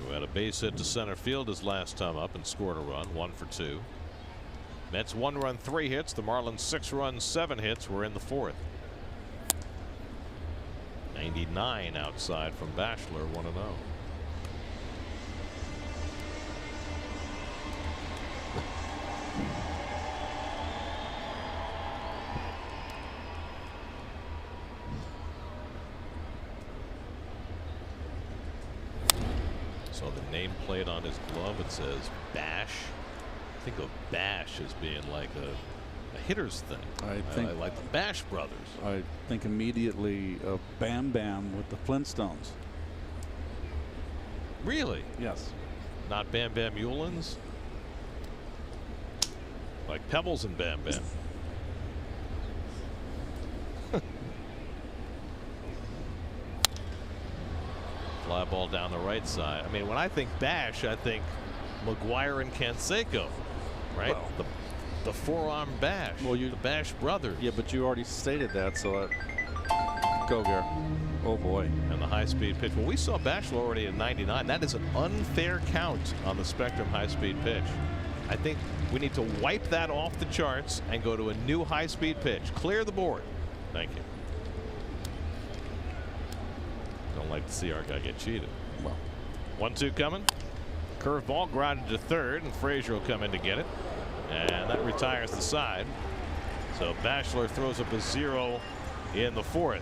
Speaker 1: who had a base hit to center field his last time up and scored a run, 1 for 2. Mets 1 run, 3 hits. The Marlins 6 runs, 7 hits. We're in the 4th. 99 outside from Bachelor, 1-0. So the nameplate on his glove, it says Bash. Think of Bash as being like a hitter's thing.
Speaker 3: I think
Speaker 1: like the Bash brothers.
Speaker 3: I think immediately of Bam Bam with the Flintstones.
Speaker 1: Really?
Speaker 3: Yes.
Speaker 1: Not Bam Bam Eulens? Like Pebbles and Bam Bam. Fly ball down the right side. I mean, when I think Bash, I think McGuire and Canseco, right?
Speaker 3: Well,
Speaker 1: the forearm bash.
Speaker 3: Well,
Speaker 1: the Bash brothers.
Speaker 3: Yeah, but you already stated that, so go, Gare. Oh boy.
Speaker 1: And the high-speed pitch. Well, we saw Bachelor already at 99. That is an unfair count on the Spectrum high-speed pitch. I think we need to wipe that off the charts and go to a new high-speed pitch. Clear the board. Thank you. Don't like to see our guy get cheated.
Speaker 3: Well,
Speaker 1: 1-2 coming. Curveball grounded to third, and Frazier will come in to get it. And that retires the side. So Bachelor throws up a 0 in the 4th.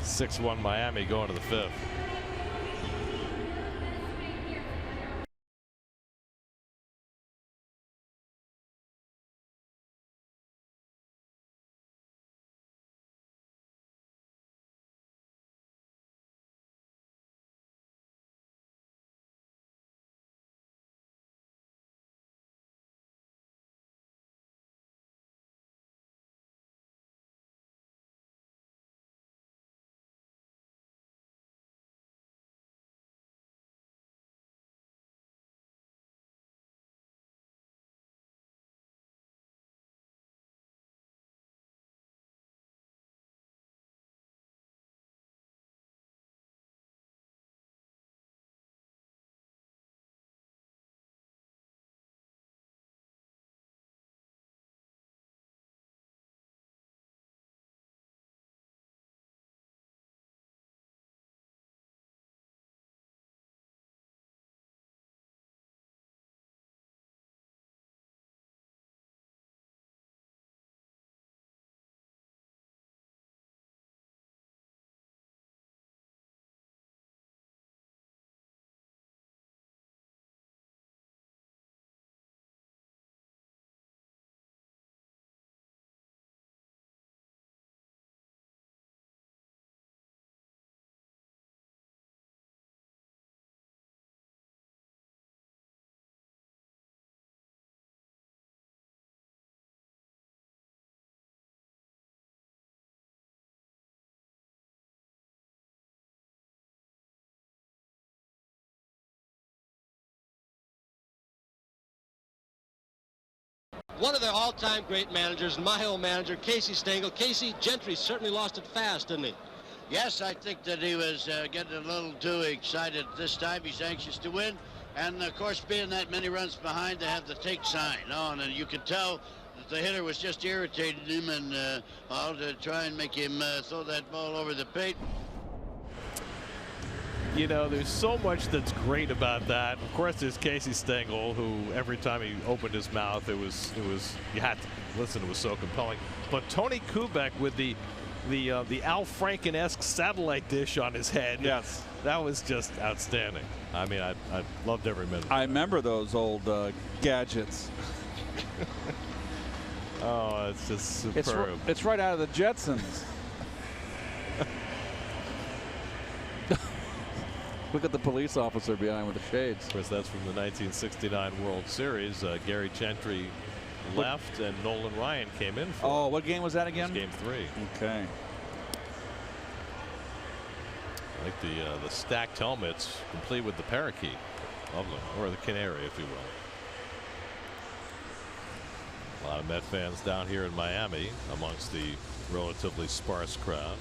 Speaker 1: 6-1 Miami going to the 5th.
Speaker 5: One of their all-time great managers, my old manager, Casey Stengel. Casey, Gentry certainly lost it fast, didn't he?
Speaker 6: Yes, I think that he was getting a little too excited this time. He's anxious to win. And, of course, being that many runs behind, to have the take sign on. And you could tell that the hitter was just irritating him and all to try and make him throw that ball over the plate.
Speaker 1: You know, there's so much that's great about that. Of course, there's Casey Stengel, who every time he opened his mouth, it was you had to listen. It was so compelling. But Tony Kubek with the Al Franken-esque satellite dish on his head.
Speaker 3: yes.
Speaker 1: That was just outstanding. I mean, I loved every minute.
Speaker 3: I remember those old gadgets.
Speaker 1: Oh, it's just superb.
Speaker 3: It's right out of the Jetsons. Look at the police officer behind with the shades.
Speaker 1: Of course, that's from the 1969 World Series. Gary Gentry left, and Nolan Ryan came in for.
Speaker 3: Oh, what game was that again?
Speaker 1: Game 3.
Speaker 3: Okay.
Speaker 1: I like the stacked helmets, complete with the parakeet. Lovely, or the canary, if you will. A lot of Met fans down here in Miami amongst the relatively sparse crowd.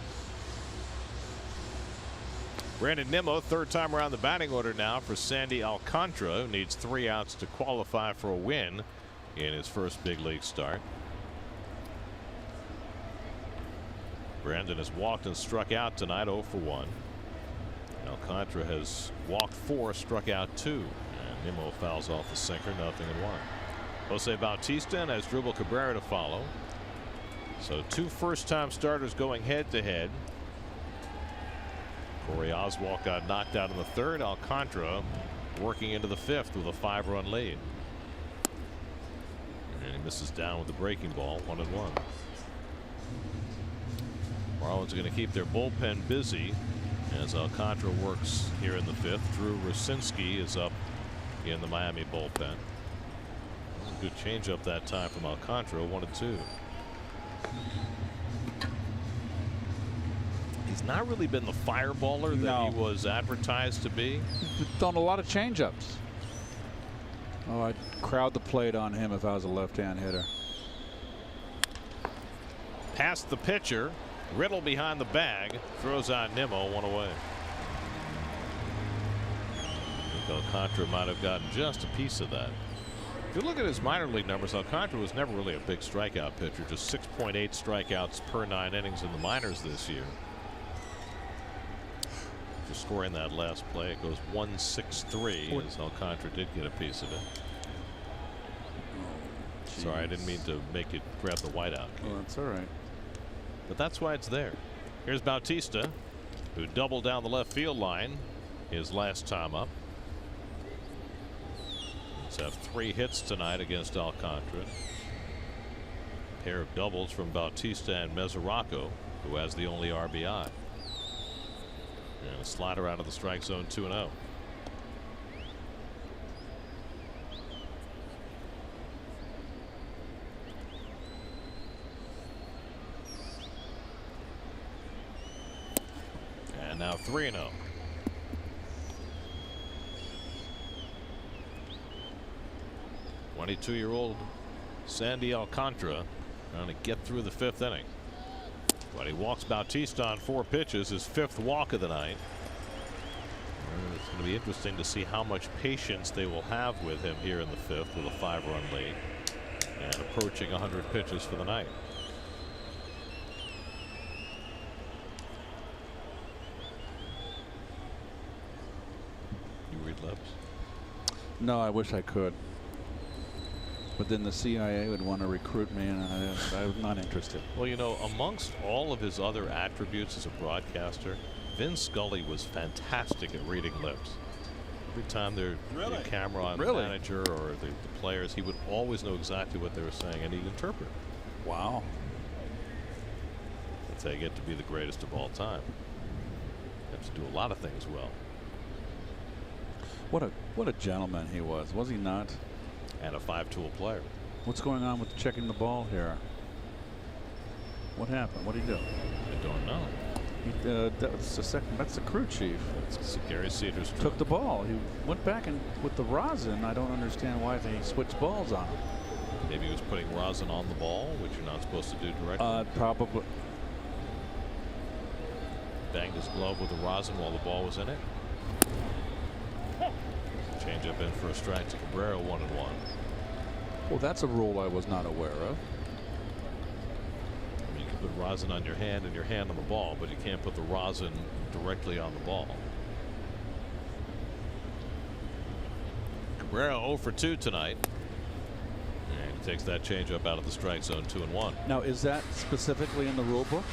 Speaker 1: Brandon Nimmo, third time around the batting order now for Sandy Alcantara, who needs 3 outs to qualify for a win in his first big league start. Brandon has walked and struck out tonight, 0 for 1. Alcantara has walked 4, struck out 2, and Nimmo fouls off the sinker, 0-1. Jose Bautista has Dribble Cabrera to follow. So 2 first-time starters going head-to-head. Corey Oswalt got knocked out in the 3rd. Alcantara working into the 5th with a 5-run lead. And he misses down with the breaking ball, 1-1. Marlins are going to keep their bullpen busy as Alcantara works here in the 5th. Drew Rosinski is up in the Miami bullpen. Good changeup that time from Alcantara, 1-2. He's not really been the fireballer that he was advertised to be.
Speaker 3: He's thrown a lot of changeups. Oh, I'd crowd the plate on him if I was a left-hand hitter.
Speaker 1: Past the pitcher, Riddle behind the bag, throws out Nimmo, 1 away. I think Alcantara might have gotten just a piece of that. If you look at his minor league numbers, Alcantara was never really a big strikeout pitcher, just 6.8 strikeouts per 9 innings in the minors this year. For scoring that last play, it goes 163 as Alcantara did get a piece of it. Sorry, I didn't mean to make it grab the whiteout.
Speaker 3: Oh, that's all right.
Speaker 1: But that's why it's there. Here's Bautista, who doubled down the left field line his last time up. Let's have 3 hits tonight against Alcantara. A pair of doubles from Bautista and Mesoraco, who has the only RBI. And a slider out of the strike zone, 2-0. And now 3-0. Twenty-two-year-old Sandy Alcantara trying to get through the 5th inning. But he walks Bautista on 4 pitches, his 5th walk of the night. It's going to be interesting to see how much patience they will have with him here in the 5th with a 5-run lead and approaching 100 pitches for the night. You read lips?
Speaker 3: No, I wish I could. But then the CIA would want to recruit me, and I'm not interested.
Speaker 1: Well, you know, amongst all of his other attributes as a broadcaster, Vin Scully was fantastic at reading lips. Every time they're a camera on the manager or the players, he would always know exactly what they were saying, and he'd interpret.
Speaker 3: Wow.
Speaker 1: That's how you get to be the greatest of all time. You have to do a lot of things well.
Speaker 3: What a gentleman he was he not?
Speaker 1: And a 5-tool player.
Speaker 3: What's going on with checking the ball here? What happened? What did he do?
Speaker 1: I don't know.
Speaker 3: That's the crew chief.
Speaker 1: It's Gary Cedars.
Speaker 3: Took the ball. He went back and with the rosin. I don't understand why they switched balls on him.
Speaker 1: Maybe he was putting rosin on the ball, which you're not supposed to do directly.
Speaker 3: Probably.
Speaker 1: Banged his glove with the rosin while the ball was in it. Change up in for a strike to Cabrera, 1-1.
Speaker 3: Well, that's a rule I was not aware of.
Speaker 1: I mean, you can put rosin on your hand and your hand on the ball, but you can't put the rosin directly on the ball. Cabrera 0 for 2 tonight. And he takes that changeup out of the strike zone, 2-1.
Speaker 3: Now, is that specifically in the rule book,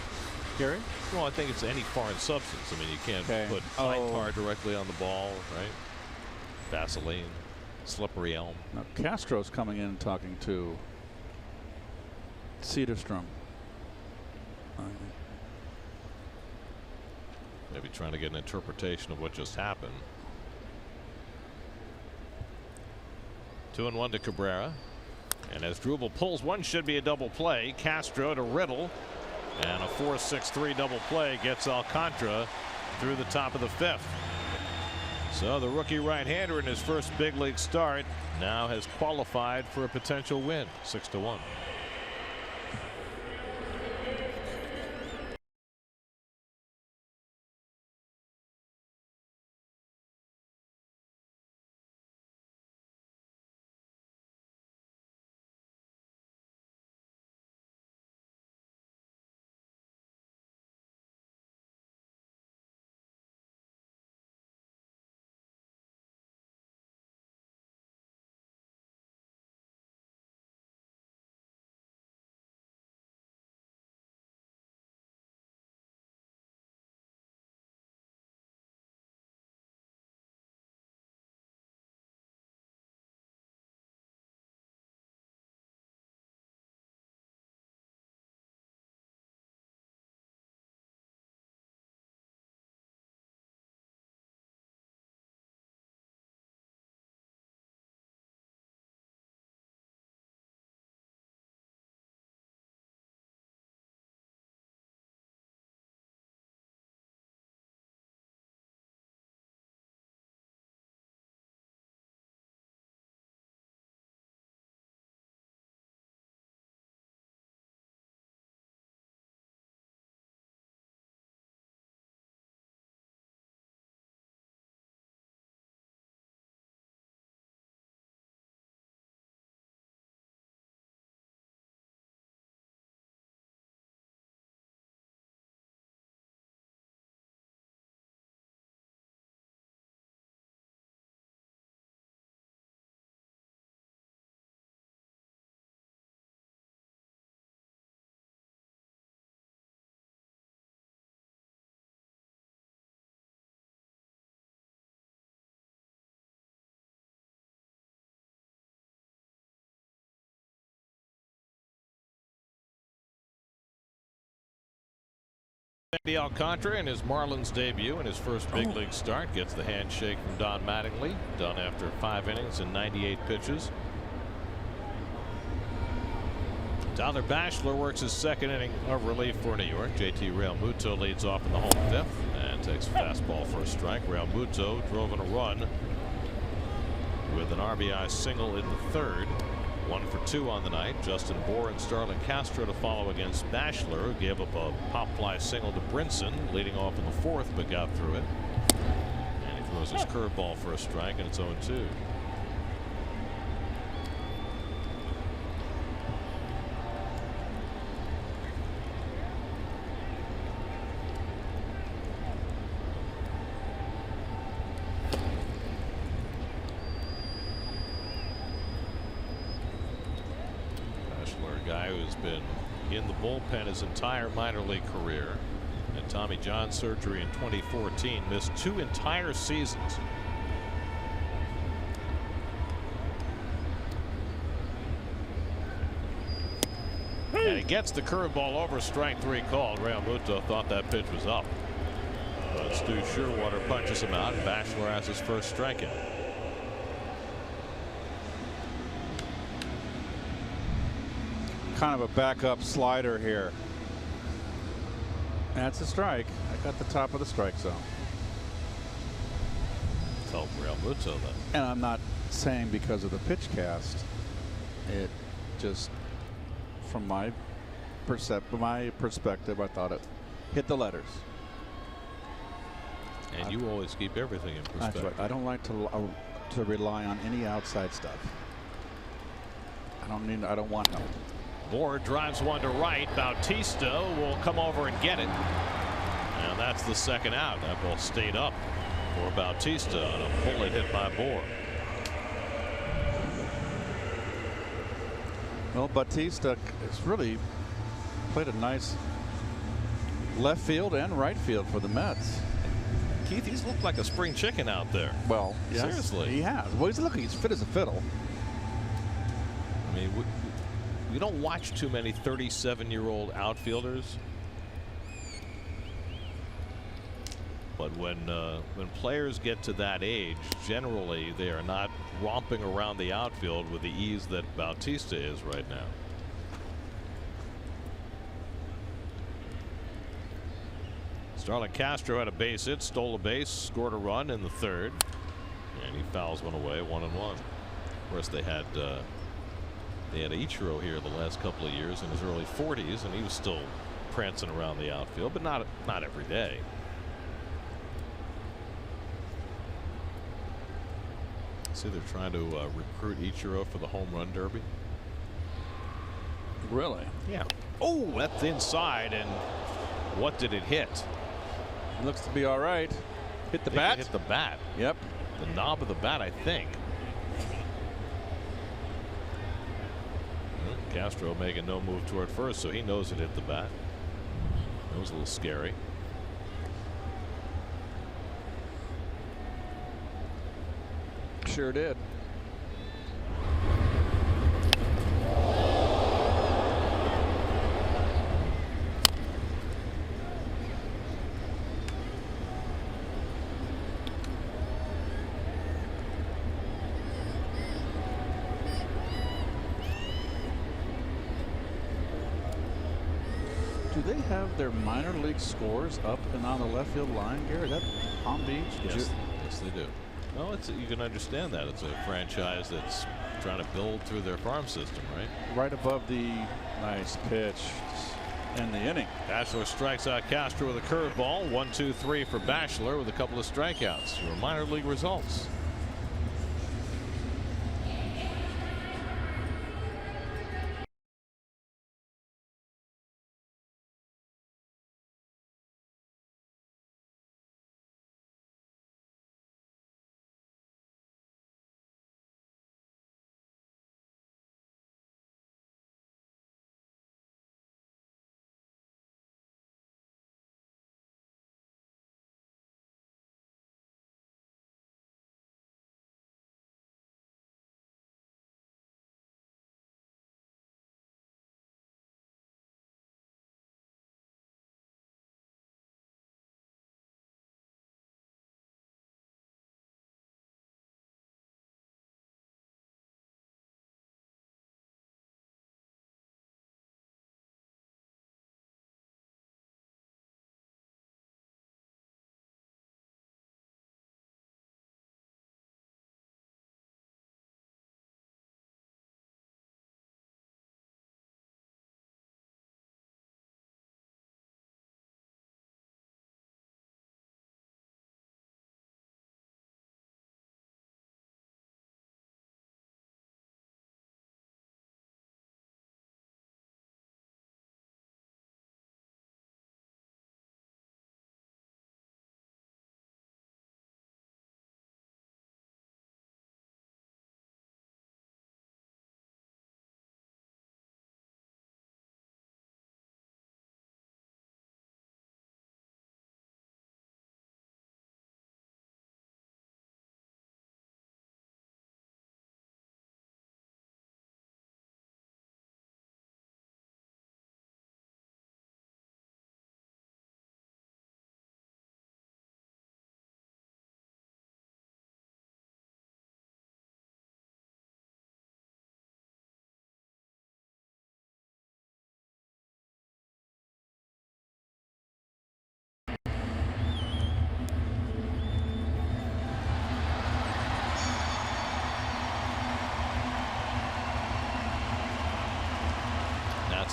Speaker 3: Gary?
Speaker 1: Well, I think it's any foreign substance. I mean, you can't put pine tar directly on the ball, right? Vaseline, slippery elm.
Speaker 3: Now Castro's coming in and talking to Cedarstrom.
Speaker 1: Maybe trying to get an interpretation of what just happened. 2-1 to Cabrera. And as Struble pulls one, should be a double play. Castro to Riddle. And a 4-6-3 double play gets Alcantara through the top of the 5th. So the rookie right-hander in his first big league start now has qualified for a potential win. 6-1. Alcantara in his Marlins debut in his first big league start gets the handshake from Don Mattingly, done after 5 innings and 98 pitches. Tyler Bachelor works his second inning of relief for New York. JT Realmuto leads off in the home 5th and takes a fastball for a strike. Realmuto drove in a run with an RBI single in the 3rd. 1 for 2 on the night. Justin Bour and Starlin Castro to follow against Bachelor, who gave up a pop fly single to Brinson leading off in the 4th, but got through it. And he throws his curveball for a strike, and it's 0-2. Been in the bullpen his entire minor league career, and Tommy John surgery in 2014, missed 2 entire seasons. And he gets the curveball over, strike 3 called. Realmuto thought that pitch was up, but Stu Sherwater punches him out, and Bachelor has his first strikeout.
Speaker 3: Kind of a backup slider here. That's a strike. I got the top of the strike zone.
Speaker 1: So Realmuto then.
Speaker 3: And I'm not saying because of the pitch cast. It just, from my perspective, I thought it hit the letters.
Speaker 1: And you always keep everything in perspective.
Speaker 3: That's right. I don't like to rely on any outside stuff. I don't want help.
Speaker 1: Bour drives one to right. Bautista will come over and get it. And that's the second out. That ball stayed up for Bautista on a bullet hit by Bour.
Speaker 3: Well, Bautista has really played a nice left field and right field for the Mets.
Speaker 1: Keith, he's looked like a spring chicken out there.
Speaker 3: Well, yes,
Speaker 1: seriously,
Speaker 3: he has. Well, he's fit as a fiddle.
Speaker 1: I mean, we don't watch too many 37-year-old outfielders, but when players get to that age, generally they are not romping around the outfield with the ease that Bautista is right now. Starlin Castro had a base hit, stole a base, scored a run in the third, and he fouls one away, 1-1. Of course, they had Ichiro here the last couple of years in his early 40s, and he was still prancing around the outfield, but not every day. See, they're trying to recruit Ichiro for the home run derby.
Speaker 3: Really?
Speaker 1: Yeah. Oh, that's inside, and what did it hit?
Speaker 3: It looks to be all right. Hit the bat?
Speaker 1: Hit the bat.
Speaker 3: Yep.
Speaker 1: The knob of the bat, I think. Castro making no move toward first, so he knows it hit the bat. That was a little scary.
Speaker 3: Sure did. Do they have their minor league scores up and on the left field line, Gary? That Palm Beach?
Speaker 1: Yes, they do. Well, you can understand that. It's a franchise that's trying to build through their farm system, right?
Speaker 3: Right above the nice pitch in the inning.
Speaker 1: Bachelor strikes out Castro with a curveball. 1-2-3 for Bachelor with a couple of strikeouts. Your minor league results.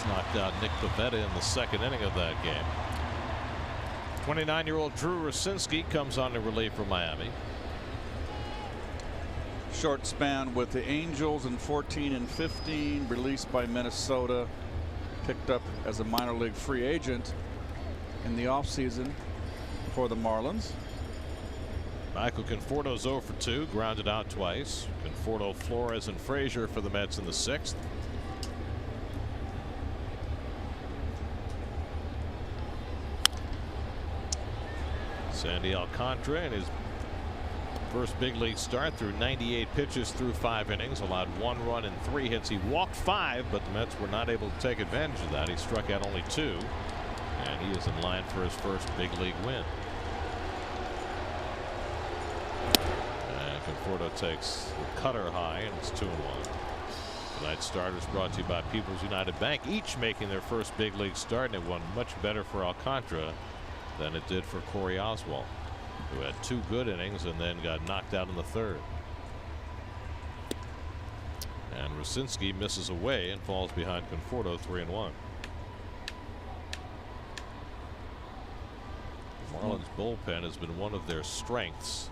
Speaker 1: Knocked out Nick Pivetta in the second inning of that game. 29-year-old Drew Rosinski comes on to relief for Miami.
Speaker 3: Short span with the Angels in 14 and 15, released by Minnesota, picked up as a minor league free agent in the offseason for the Marlins.
Speaker 1: Michael Conforto's 0 for 2, grounded out twice. Conforto, Flores, and Frazier for the Mets in the sixth. Sandy Alcantara in his first big league start through 98 pitches through 5 innings, allowed 1 run and 3 hits. He walked 5, but the Mets were not able to take advantage of that. He struck out only 2, and he is in line for his first big league win. And Conforto takes the cutter high, and it's 2-1. Tonight's starters brought to you by People's United Bank, each making their first big league start, and it went much better for Alcantara than it did for Corey Oswald, who had 2 good innings and then got knocked out in the 3rd. And Rucinski misses away and falls behind Conforto 3-1. Marlins bullpen has been one of their strengths,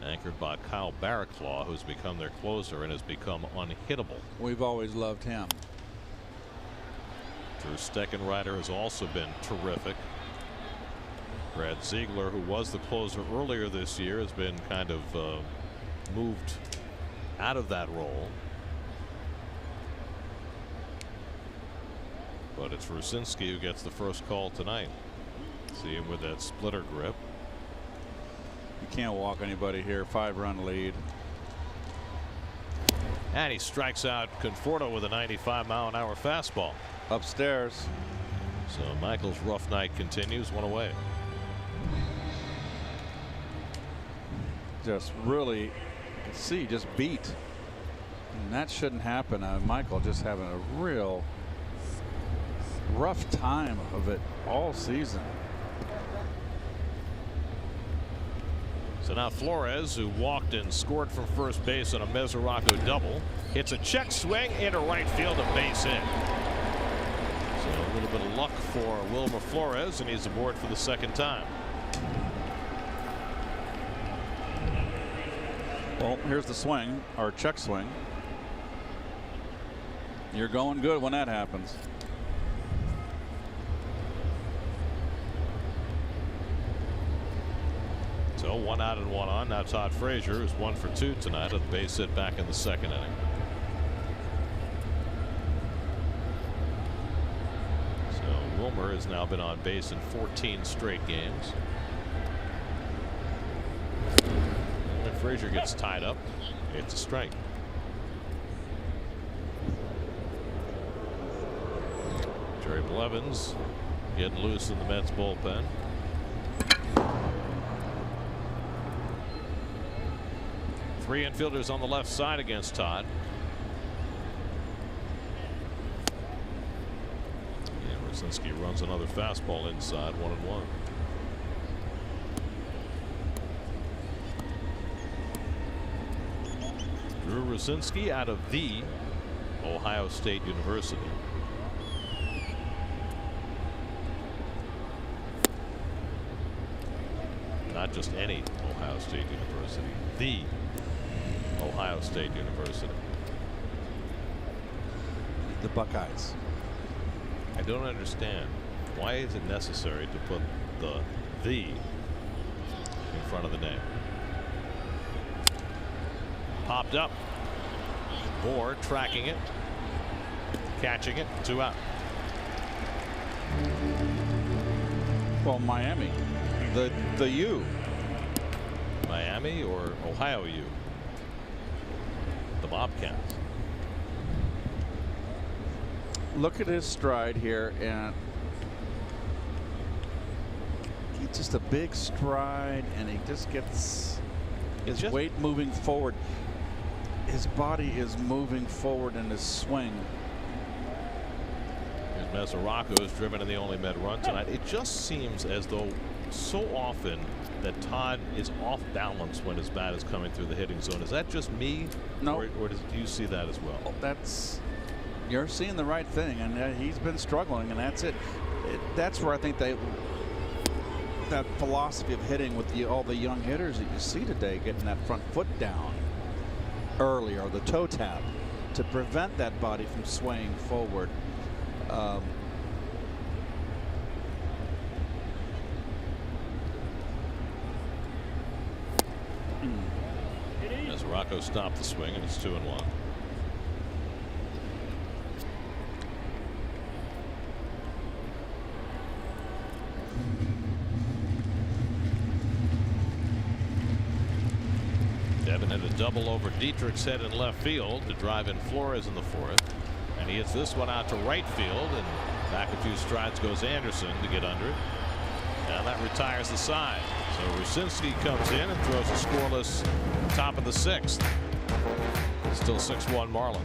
Speaker 1: anchored by Kyle Barraclaw, who's become their closer and has become unhittable.
Speaker 3: We've always loved him.
Speaker 1: Drew Steckenrider has also been terrific. Brad Ziegler, who was the closer earlier this year, has been kind of moved out of that role. But it's Rucinski who gets the first call tonight. See him with that splitter grip.
Speaker 3: You can't walk anybody here. 5-run lead.
Speaker 1: And he strikes out Conforto with a 95-mile-an-hour fastball.
Speaker 3: Upstairs.
Speaker 1: So Michael's rough night continues, 1 away.
Speaker 3: Just really, you can see, just beat. And that shouldn't happen. Michael just having a real rough time of it all season.
Speaker 1: So now Flores, who walked and scored from first base on a Mesoraco double, hits a check swing into right field, a base hit. So a little bit of luck for Wilmer Flores, and he's aboard for the 2nd time.
Speaker 3: Well, here's the swing, or check swing. You're going good when that happens.
Speaker 1: So 1 out and 1 on. Now Todd Frazier is 1 for 2 tonight, with a base hit back in the 2nd inning. So Wilmer has now been on base in 14 straight games. And Frazier gets tied up. It's a strike. Jerry Blevins getting loose in the Mets bullpen. Three infielders on the left side against Todd. And Rucinski runs another fastball inside, 1-1. Drew Rucinski out of the Ohio State University. Not just any Ohio State University, the Ohio State University.
Speaker 3: The Buckeyes.
Speaker 1: I don't understand. Why is it necessary to put the in front of the name? Popped up. Moore tracking it, catching it, 2 out.
Speaker 3: Well, Miami, the U.
Speaker 1: Miami or Ohio U? The Bobcats.
Speaker 3: Look at his stride here, and he's just a big stride, and he just gets his weight moving forward. His body is moving forward in his swing.
Speaker 1: Here's Mesoraco is driven in the only Met run tonight. It just seems as though so often that Todd is off balance when his bat is coming through the hitting zone. Is that just me?
Speaker 3: No.
Speaker 1: Or do you see that as well?
Speaker 3: You're seeing the right thing, and he's been struggling, and that's it. That's where I think that philosophy of hitting with all the young hitters that you see today, getting that front foot down early, or the toe tap, to prevent that body from swaying forward.
Speaker 1: As Rocco stopped the swing, and it's 2-1. Devin had a double over Dietrich's head in left field to drive in Flores in the 4th, and he hits this one out to right field, and back a few strides goes Anderson to get under it, and that retires the side. So Rucinski comes in and throws a scoreless top of the 6th. Still 6-1 Marlins.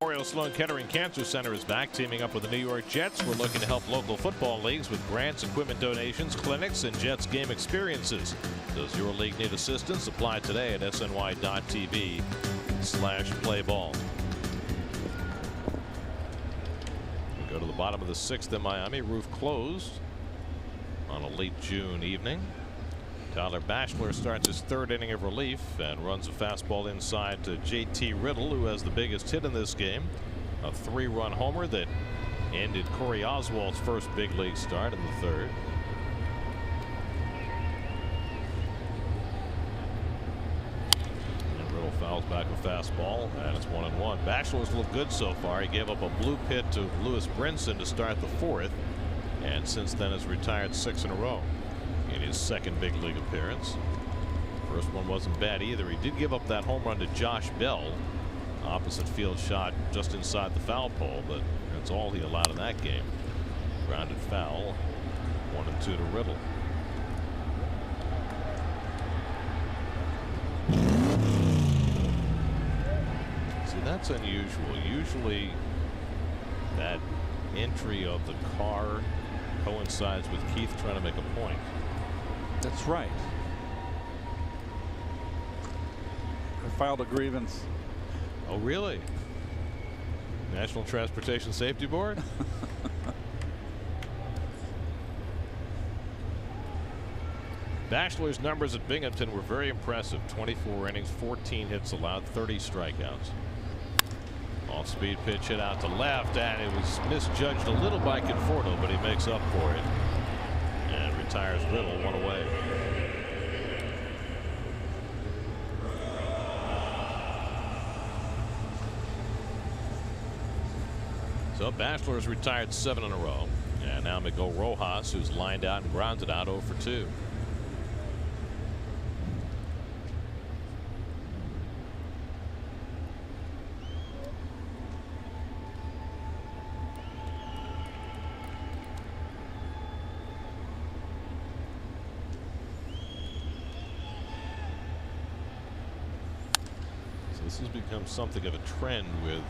Speaker 1: Memorial Sloan Kettering Cancer Center is back, teaming up with the New York Jets. We're looking to help local football leagues with grants, equipment donations, clinics, and Jets game experiences. Does your league need assistance? Apply today at sny.tv/playball. We go to the bottom of the 6th in Miami. Roof closed on a late June evening. Tyler Bachelor starts his 3rd inning of relief and runs a fastball inside to J.T. Riddle, who has the biggest hit in this game. A 3-run homer that ended Corey Oswald's first big league start in the 3rd. And Riddle fouls back a fastball, and it's 1-1. Bachelor's looked good so far. He gave up a blue pit to Lewis Brinson to start the 4th, and since then has retired 6 in a row in his 2nd big league appearance. First one wasn't bad either. He did give up that home run to Josh Bell. Opposite field shot just inside the foul pole, but that's all he allowed in that game. Grounded foul. 1-2 to Riddle. See, that's unusual. Usually that entry of the car coincides with Keith trying to make a point.
Speaker 3: That's right. I filed a grievance.
Speaker 1: Oh, really? National Transportation Safety Board? Bachelor's numbers at Binghamton were very impressive. 24 innings, 14 hits allowed, 30 strikeouts. Off-speed pitch hit out to left, and it was misjudged a little by Conforto, but he makes up for it and retires Riddle 1 away. So Bachelor's retired 7 in a row, and now Miguel Rojas, who's lined out and grounded out 0 for 2. This has become something of a trend with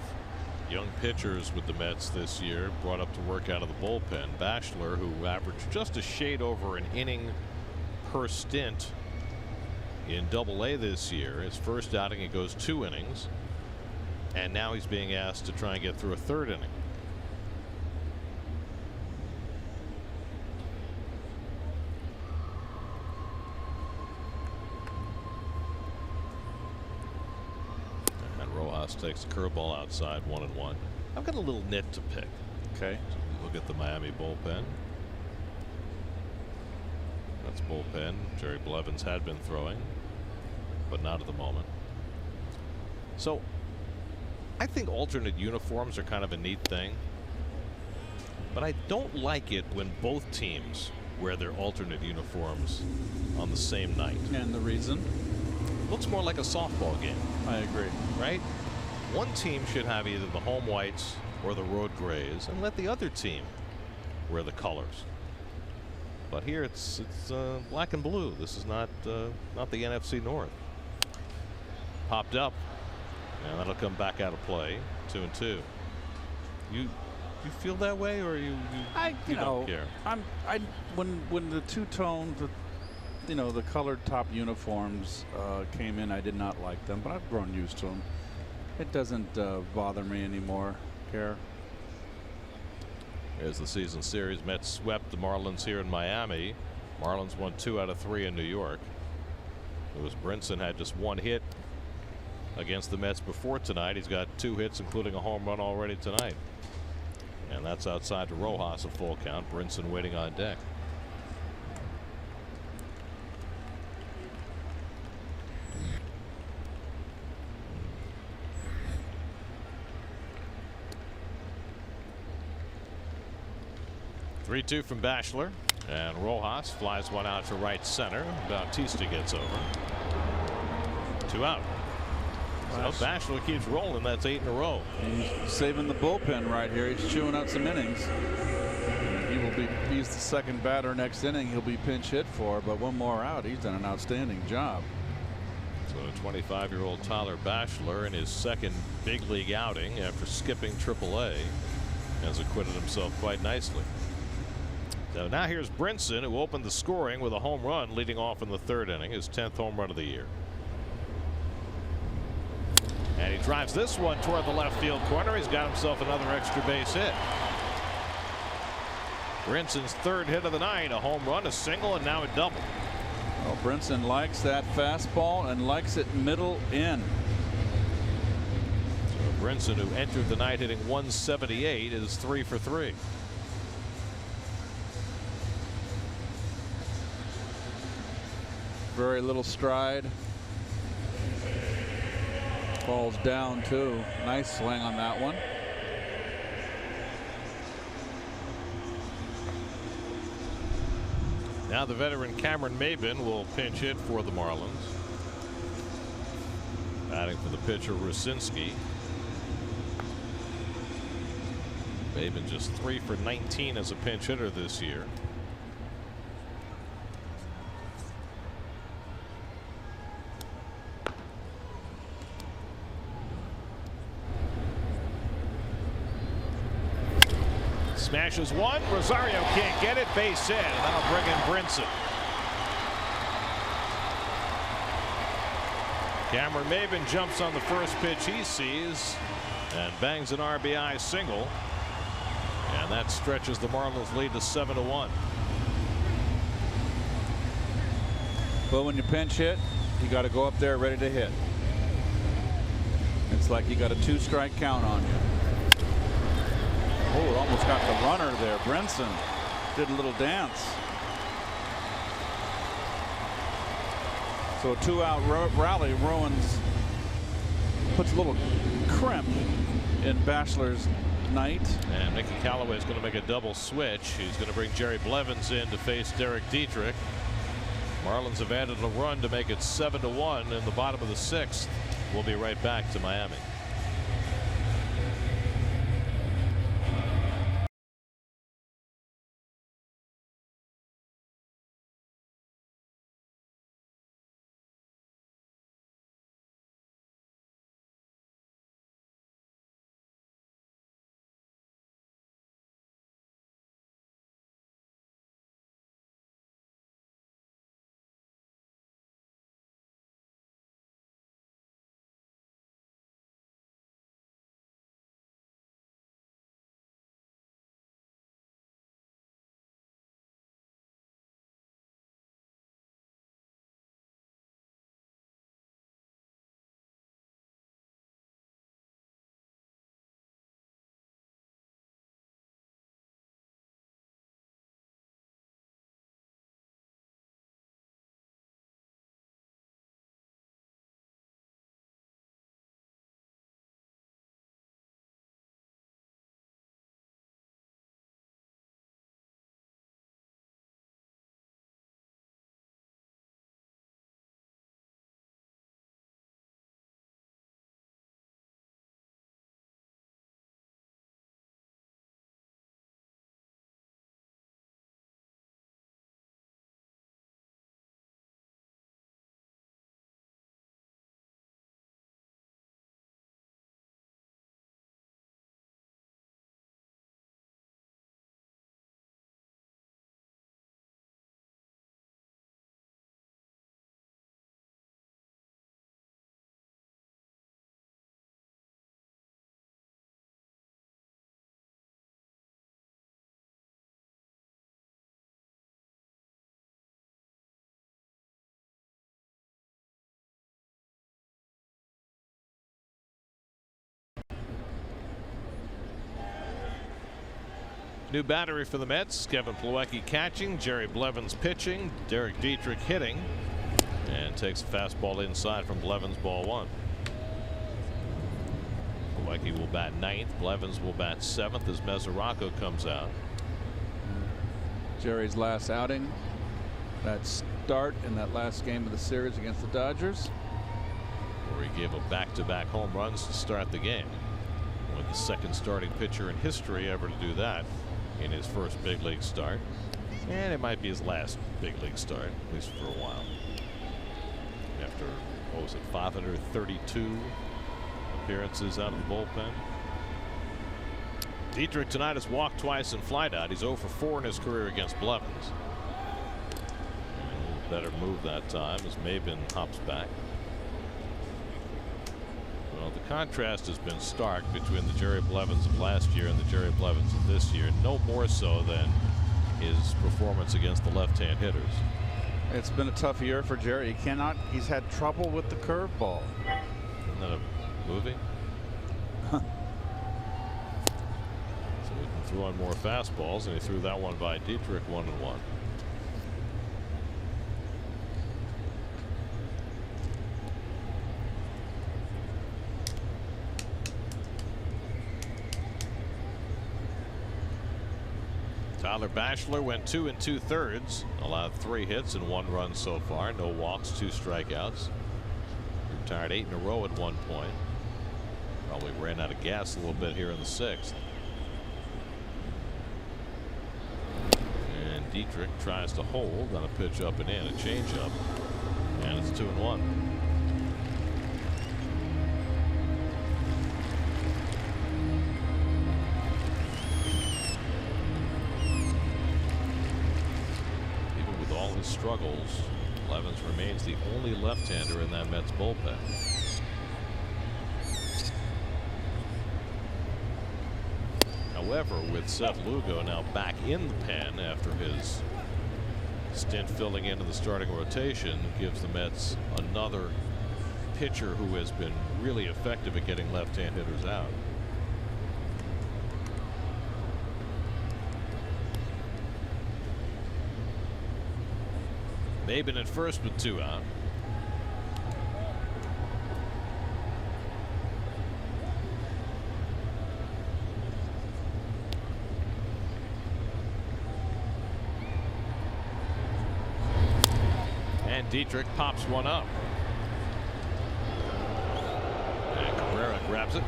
Speaker 1: young pitchers with the Mets this year, brought up to work out of the bullpen. Bachelor, who averaged just a shade over an inning per stint in Double-A this year. His first outing, he goes 2 innings, and now he's being asked to try and get through a 3rd inning. Rojas takes the curveball outside, 1-1. I've got a little nit to pick.
Speaker 3: Okay.
Speaker 1: So look at the Miami bullpen. That's bullpen. Jerry Blevins had been throwing, but not at the moment. So I think alternate uniforms are kind of a neat thing, but I don't like it when both teams wear their alternate uniforms on the same night.
Speaker 3: And the reason?
Speaker 1: Looks more like a softball game.
Speaker 3: I agree.
Speaker 1: Right? One team should have either the home whites or the road grays, and let the other team wear the colors. But here it's black and blue. This is not the NFC North. Popped up, and that'll come back out of play. 2-2. You feel that way, or you don't care?
Speaker 3: When the two-tone, the colored top uniforms came in, I did not like them, but I've grown used to them. It doesn't bother me anymore. Care.
Speaker 1: As the season series, Mets swept the Marlins here in Miami. Marlins won 2 out of 3 in New York. Lewis Brinson had just 1 hit against the Mets before tonight. He's got 2 hits, including a home run already tonight. And that's outside to Rojas, a full count. Brinson waiting on deck. Three-2 from Bachelor, and Rojas flies one out to right center. Bautista gets over. 2 out. So Bachelor keeps rolling. That's 8 in a row.
Speaker 3: He's saving the bullpen right here. He's chewing out some innings. He's the second batter next inning. He'll be pinch hit for, but 1 more out. He's done an outstanding job.
Speaker 1: So 25-year-old Tyler Bachelor in his second big league outing after skipping AAA has acquitted himself quite nicely. So now here's Brinson, who opened the scoring with a home run leading off in the 3rd inning, his 10th home run of the year. And he drives this one toward the left field corner. He's got himself another extra base hit. Brinson's 3rd hit of the night, a home run, a single, and now a double.
Speaker 3: Well, Brinson likes that fastball and likes it middle in.
Speaker 1: So Brinson, who entered the night hitting 178, is 3 for 3.
Speaker 3: Very little stride. Falls down too. Nice swing on that one.
Speaker 1: Now the veteran Cameron Maben will pinch hit for the Marlins. Batting for the pitcher Rucinski. Maben just 3 for 19 as a pinch hitter this year. Smashes one. Rosario can't get it. Base hit. And that'll bring in Brinson. Cameron Maben jumps on the first pitch he sees and bangs an RBI single. And that stretches the Marlins lead to 7-1.
Speaker 3: But when you pinch hit, you got to go up there ready to hit. It's like you got a 2-strike count on you. Oh, almost got the runner there. Brinson did a little dance. So a 2-out rally puts a little crimp in Bachelor's night.
Speaker 1: And Mickey Callaway is going to make a double switch. He's going to bring Jerry Blevins in to face Derek Dietrich. Marlins have added a run to make it 7-1 in the bottom of the 6th. We'll be right back to Miami. New battery for the Mets. Kevin Plawecki catching, Jerry Blevins pitching, Derek Dietrich hitting, and takes a fastball inside from Blevins, ball one. Plawecki will bat ninth. Blevins will bat seventh as Mesoraco comes out.
Speaker 3: Jerry's last outing, that start in that last game of the series against the Dodgers,
Speaker 1: where he gave up back-to-back home runs to start the game. With the second starting pitcher in history ever to do that in his first big league start. And it might be his last big league start, at least for a while. After, what was it, 532 appearances out of the bullpen. Dietrich tonight has walked twice and flied out. He's 0 for 4 in his career against Blevins. Better move that time as Maben hops back. Well, the contrast has been stark between the Jerry Blevins of last year and the Jerry Blevins of this year, no more so than his performance against the left-hand hitters.
Speaker 2: It's been a tough year for Jerry. He's had trouble with the curveball.
Speaker 1: Isn't that a movie? So he can throw on more fastballs, and he threw that one by Dietrich 1-1. Tyler Bachelor went 2 2/3, allowed 3 hits and 1 run so far. No walks, 2 strikeouts. Retired 8 in a row at one point. Probably ran out of gas a little bit here in the 6th. And Dietrich tries to hold on a pitch up and in, a changeup, and it's 2-1. Struggles, Blevins remains the only left-hander in that Mets bullpen. However, with Seth Lugo now back in the pen after his stint filling in the starting rotation, gives the Mets another pitcher who has been really effective at getting left-hand hitters out. Maben at first with 2 out. And Dietrich pops one up. And Cabrera grabs it.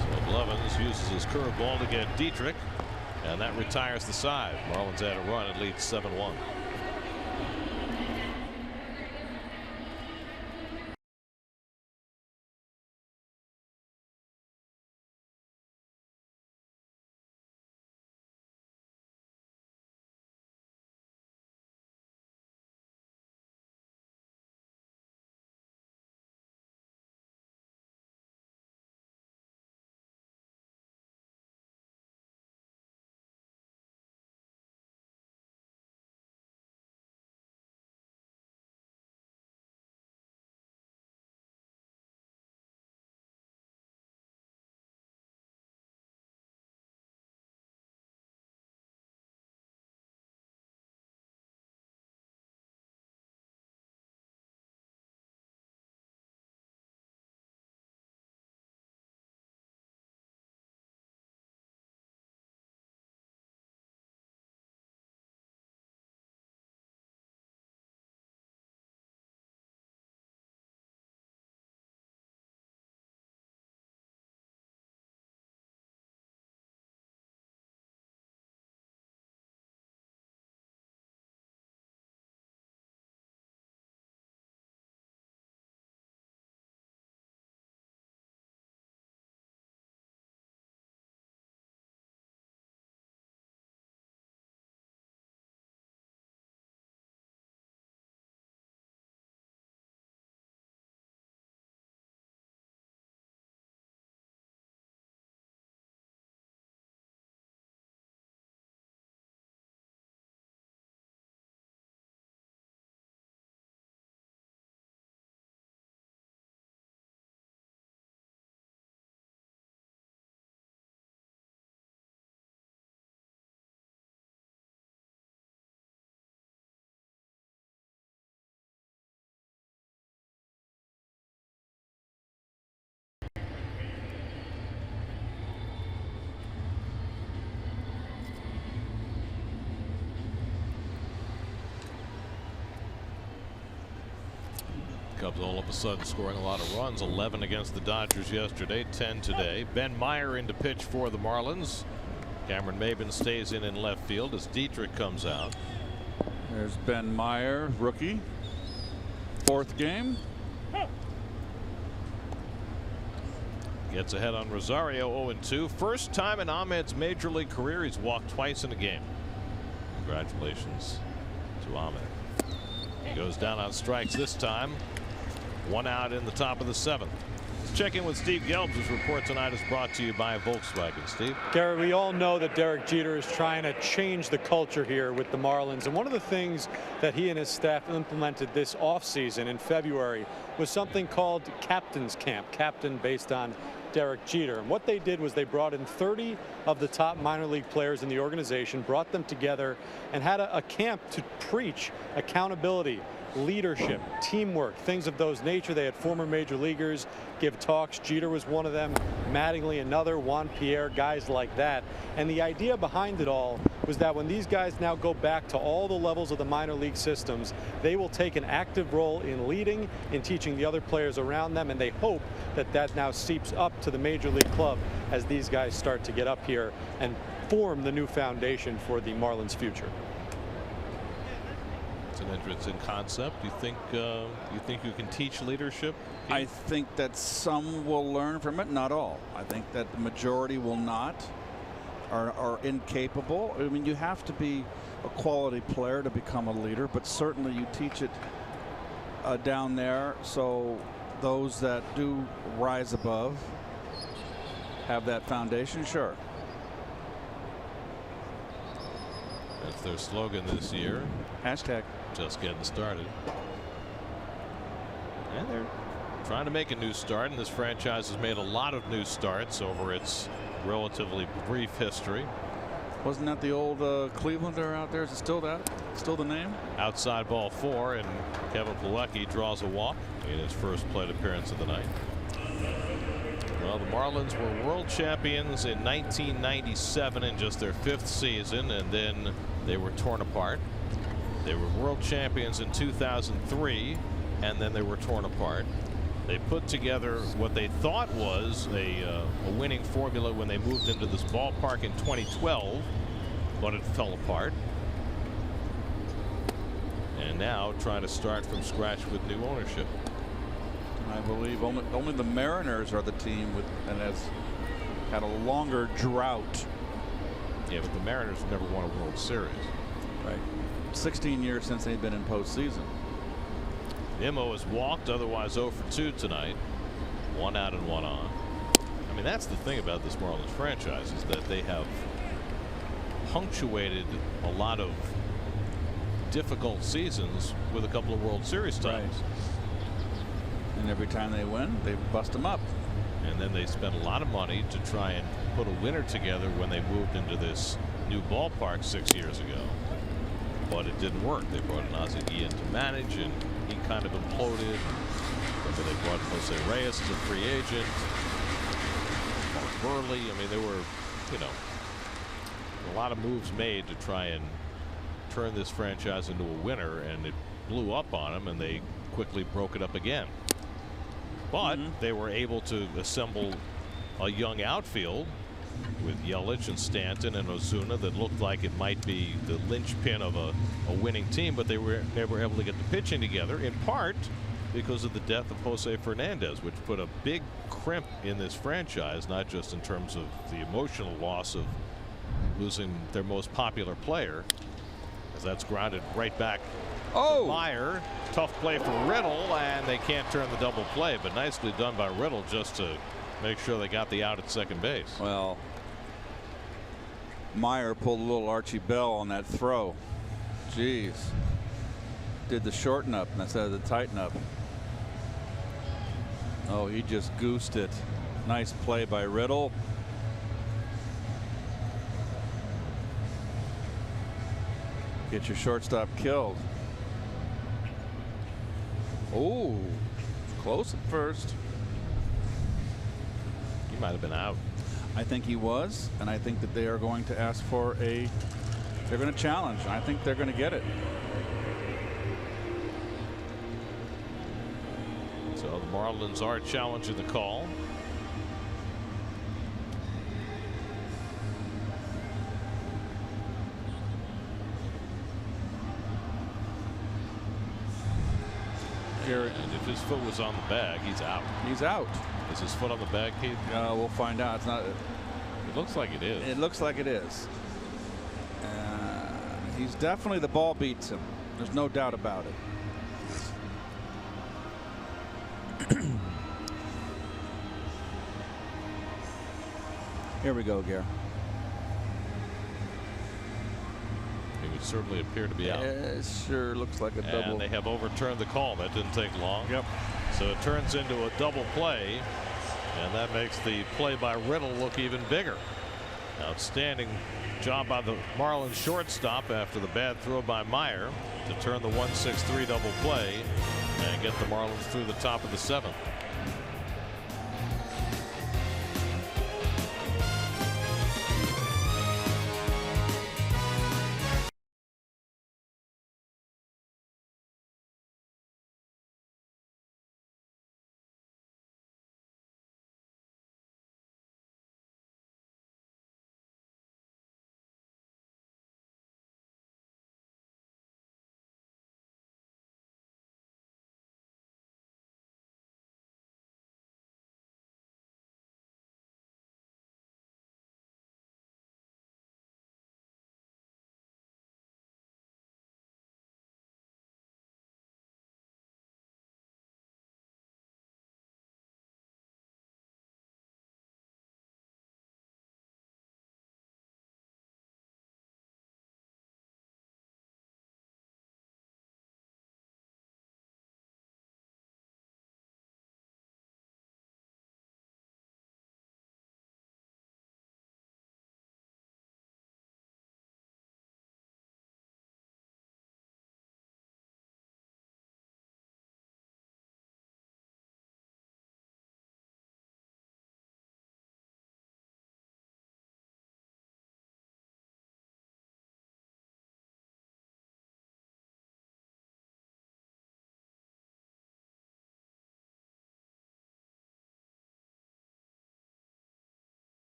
Speaker 1: So Blevins uses his curveball to get Dietrich, and that retires the side. Marlins add a run. It leads 7-1. Cubs all of a sudden scoring a lot of runs. 11 against the Dodgers yesterday, 10 today. Ben Meyer in to pitch for the Marlins. Cameron Maben stays in left field as Dietrich comes out.
Speaker 3: There's Ben Meyer, rookie. 4th game.
Speaker 1: Gets ahead on Rosario, 0-2. First time in Ahmed's major league career he's walked twice in a game. Congratulations to Ahmed. He goes down on strikes this time. 1 out in the top of the 7th. Let's check in with Steve Gelbs, whose report tonight is brought to you by Volkswagen. Steve.
Speaker 4: Gary, we all know that Derek Jeter is trying to change the culture here with the Marlins. And one of the things that he and his staff implemented this offseason in February was something called Captain's Camp. Captain based on Derek Jeter. And what they did was they brought in 30 of the top minor league players in the organization, brought them together, and had a camp to preach accountability, leadership, teamwork, things of those nature. They had former major leaguers give talks. Jeter was one of them, Mattingly another, Juan Pierre, guys like that. And the idea behind it all was that when these guys now go back to all the levels of the minor league systems, they will take an active role in leading, in teaching the other players around them, and they hope that that now seeps up to the major league club as these guys start to get up here and form the new foundation for the Marlins' future.
Speaker 1: It's an interesting concept. You think you can teach leadership?
Speaker 3: I think that some will learn from it, not all. I think that the majority will not, are incapable. I mean, you have to be a quality player to become a leader, but certainly you teach it down there, so those that do rise above have that foundation. Sure.
Speaker 1: That's their slogan this year.
Speaker 3: Hashtag.
Speaker 1: Just getting started. And they're trying to make a new start, and this franchise has made a lot of new starts over its relatively brief history.
Speaker 3: Wasn't that the old Clevelander out there? Is it still that? Still the name?
Speaker 1: Outside ball 4, and Kevin Plawecki draws a walk in his first plate appearance of the night. Well, the Marlins were world champions in 1997 in just their 5th season, and then they were torn apart. They were world champions in 2003, and then they were torn apart. They put together what they thought was a winning formula when they moved into this ballpark in 2012, but it fell apart. And now trying to start from scratch with new ownership.
Speaker 3: I believe only the Mariners are the team that has had a longer drought.
Speaker 1: Yeah, but the Mariners never won a World Series.
Speaker 3: Right. 16 years since they've been in postseason.
Speaker 1: Nimmo has walked, otherwise 0 for 2 tonight. 1 out and 1 on. I mean, that's the thing about this Marlins franchise, is that they have punctuated a lot of difficult seasons with a couple of World Series titles.
Speaker 3: Right. And every time they win, they bust them up.
Speaker 1: And then they spent a lot of money to try and put a winner together when they moved into this new ballpark 6 years ago. But it didn't work. They brought in Ozzie Guillen to manage, and he kind of imploded. Remember, they brought Jose Reyes as a free agent. Mark Burley. I mean, there were, a lot of moves made to try and turn this franchise into a winner, and it blew up on them, and they quickly broke it up again. But they were able to assemble a young outfield with Yelich and Stanton and Ozuna that looked like it might be the linchpin of a winning team, but they were never able to get the pitching together, in part because of the death of Jose Fernandez, which put a big crimp in this franchise, not just in terms of the emotional loss of losing their most popular player, as that's grounded right back to Meyer. Tough play for Riddle, and they can't turn the double play, but nicely done by Riddle just to make sure they got the out at second base.
Speaker 3: Well, Meyer pulled a little Archie Bell on that throw. Jeez. Did the shorten up instead of the tighten up. Oh, he just goosed it. Nice play by Riddle. Get your shortstop killed. Oh, close at first.
Speaker 1: He might have been out.
Speaker 3: I think he was, and I think that they are going to ask for they're going to challenge. I think they're going to get it.
Speaker 1: Marlins are challenging the call. And if his foot was on the bag, he's out.
Speaker 3: He's out.
Speaker 1: Is his foot on the bag, Keith?
Speaker 3: We'll find out. It's not.
Speaker 1: It looks like it is.
Speaker 3: It looks like it is. He's definitely, the ball beats him. There's no doubt about it. Here we go, Gare.
Speaker 1: He would certainly appear to be out.
Speaker 3: It sure looks like a double.
Speaker 1: And they have overturned the call. That didn't take long.
Speaker 3: Yep.
Speaker 1: So it turns into a double play, and that makes the play by Riddle look even bigger. Outstanding job by the Marlins shortstop after the bad throw by Meyer to turn the 1-6-3 double play and get the Marlins through the top of the 7th.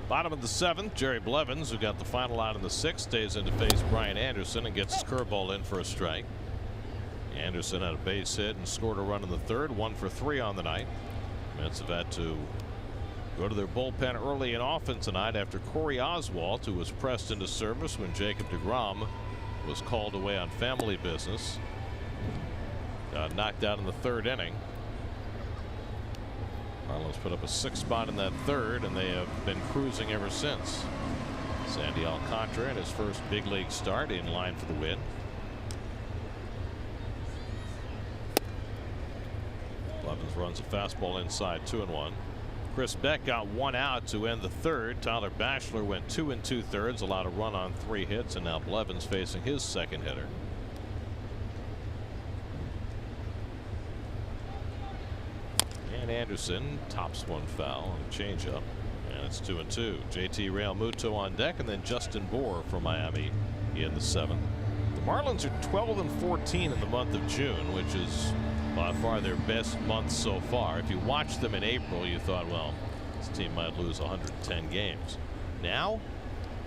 Speaker 1: Bottom of the 7th, Jerry Blevins, who got the final out in the 6th, stays in to face Brian Anderson and gets his curveball in for a strike. Anderson had a base hit and scored a run in the 3rd, 1 for 3 on the night. Mets have had to go to their bullpen early and often tonight after Corey Oswalt, who was pressed into service when Jacob deGrom was called away on family business, knocked out in the 3rd inning. Marlins put up a 6 spot in that 3rd, and they have been cruising ever since. Sandy Alcantara in his first big league start in line for the win. Blevins runs a fastball inside, 2-1. Chris Beck got 1 out to end the 3rd. Tyler Bachelor went 2 2/3, allowed a run on 3 hits, and now Blevins facing his 2nd hitter. And Anderson tops one foul on a changeup, and it's 2-2. JT Realmuto on deck, and then Justin Bour from Miami in the 7th. The Marlins are 12-14 in the month of June, which is by far their best month so far. If you watched them in April, you thought, well, this team might lose 110 games. Now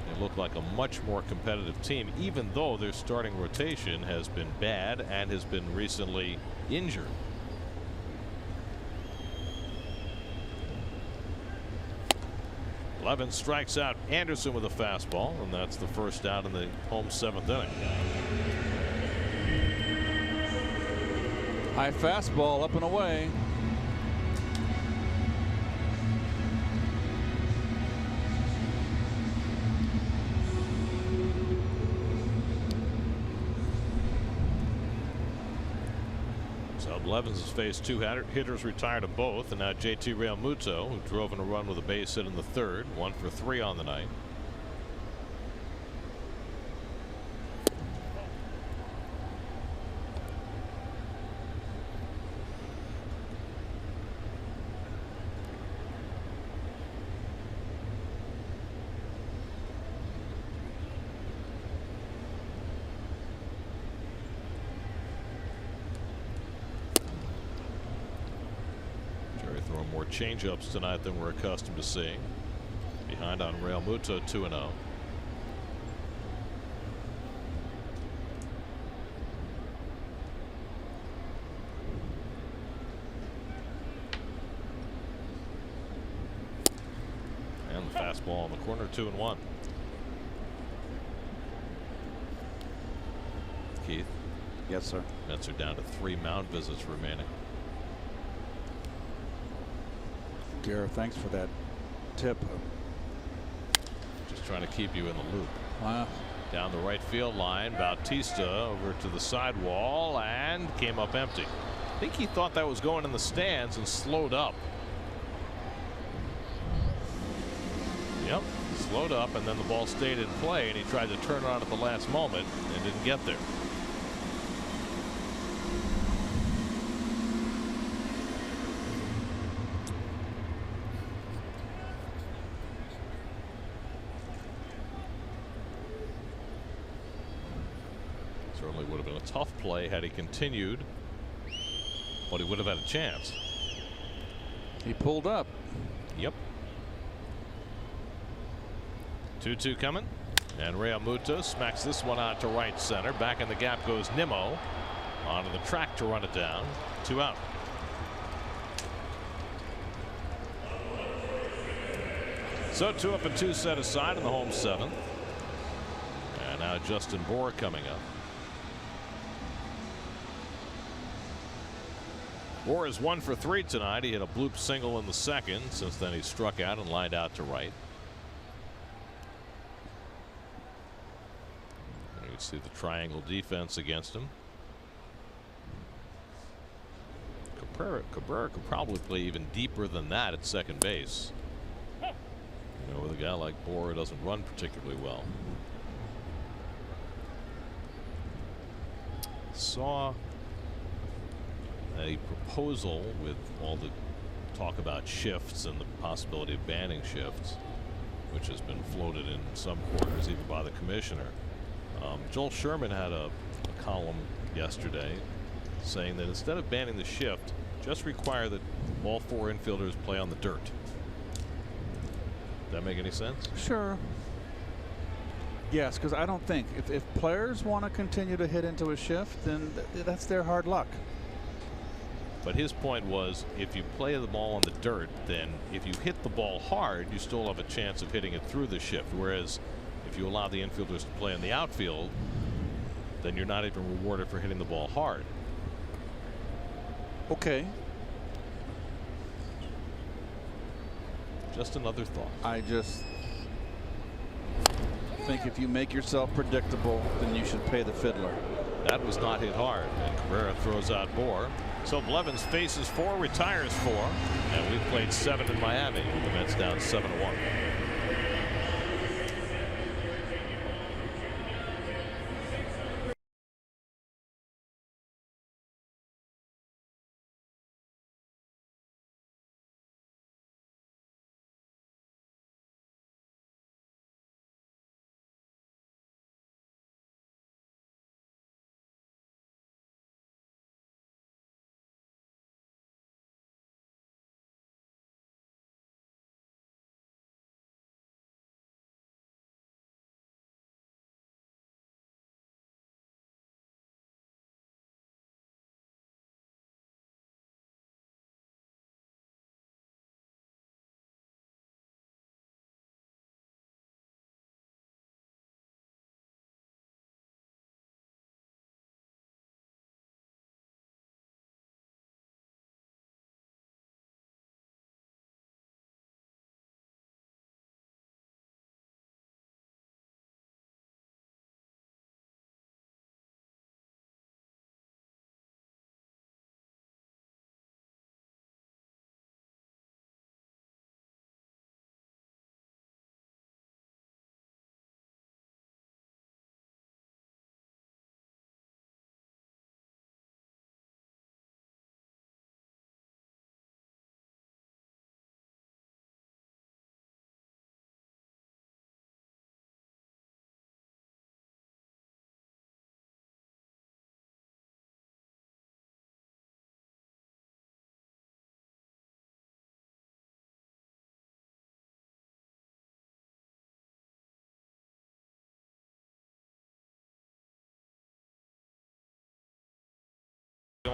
Speaker 1: they look like a much more competitive team, even though their starting rotation has been bad and has been recently injured. Blevins strikes out Anderson with a fastball, and that's the first out in the home 7th inning.
Speaker 3: High fastball up and away.
Speaker 1: So Blevins has faced 2 hitters, retired of both, and now JT Realmuto, who drove in a run with a base hit in the 3rd, 1 for 3 on the night. Throwing more changeups tonight than we're accustomed to seeing. Behind on Realmuto, 2-0. And the fastball in the corner, 2-1. Keith.
Speaker 2: Yes, sir.
Speaker 1: Mets are down to 3 mound visits remaining.
Speaker 3: Garrett, thanks for that tip.
Speaker 1: Just trying to keep you in the loop.
Speaker 3: Wow.
Speaker 1: Down the right field line, Bautista over to the sidewall and came up empty. I think he thought that was going in the stands and slowed up. Yep, slowed up, and then the ball stayed in play, and he tried to turn it on at the last moment and didn't get there. Certainly would have been a tough play had he continued, but he would have had a chance.
Speaker 3: He pulled up.
Speaker 1: Yep. 2-2 coming, and Realmuto smacks this one out to right center. Back in the gap goes Nimmo onto the track to run it down. 2 out. So 2 up and 2 set aside in the home 7th, and now Justin Bour coming up. Bour is 1 for 3 tonight. He hit a bloop single in the 2nd. Since then, he struck out and lined out to right. And you can see the triangle defense against him. Cabrera could probably play even deeper than that at second base. You know, with a guy like Bour who doesn't run particularly well. Saw a proposal with all the talk about shifts and the possibility of banning shifts, which has been floated in some quarters even by the commissioner. Joel Sherman had a column yesterday saying that instead of banning the shift, just require that all 4 infielders play on the dirt. Does that make any sense?
Speaker 3: Sure. Yes, because I don't think if players want to continue to hit into a shift, then that's their hard luck.
Speaker 1: But his point was, if you play the ball on the dirt, then if you hit the ball hard, you still have a chance of hitting it through the shift. Whereas if you allow the infielders to play in the outfield, then you're not even rewarded for hitting the ball hard.
Speaker 3: Okay.
Speaker 1: Just another thought.
Speaker 3: I just think if you make yourself predictable, then you should pay the fiddler.
Speaker 1: That was not hit hard, and Cabrera throws out Bour. So Blevins faces 4, retires 4, and we've played 7 in Miami. The Mets down 7-1.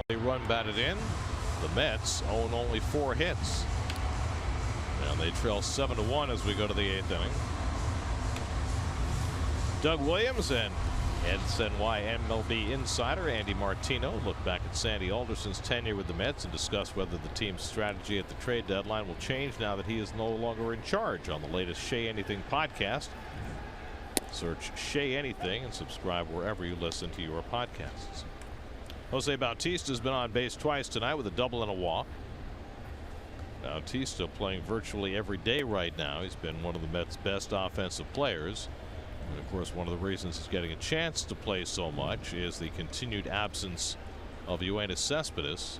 Speaker 1: only run batted in. The Mets own only 4 hits. And they trail 7-1 as we go to the 8th inning. Doug Williams and NY MLB insider Andy Martino look back at Sandy Alderson's tenure with the Mets and discuss whether the team's strategy at the trade deadline will change now that he is no longer in charge. On the latest Shea Anything podcast, search Shea Anything and subscribe wherever you listen to your podcasts. Jose Bautista has been on base twice tonight with a double and a walk. Bautista playing virtually every day right now. He's been one of the Mets' best offensive players. And of course, one of the reasons he's getting a chance to play so much is the continued absence of Yoenis Cespedes.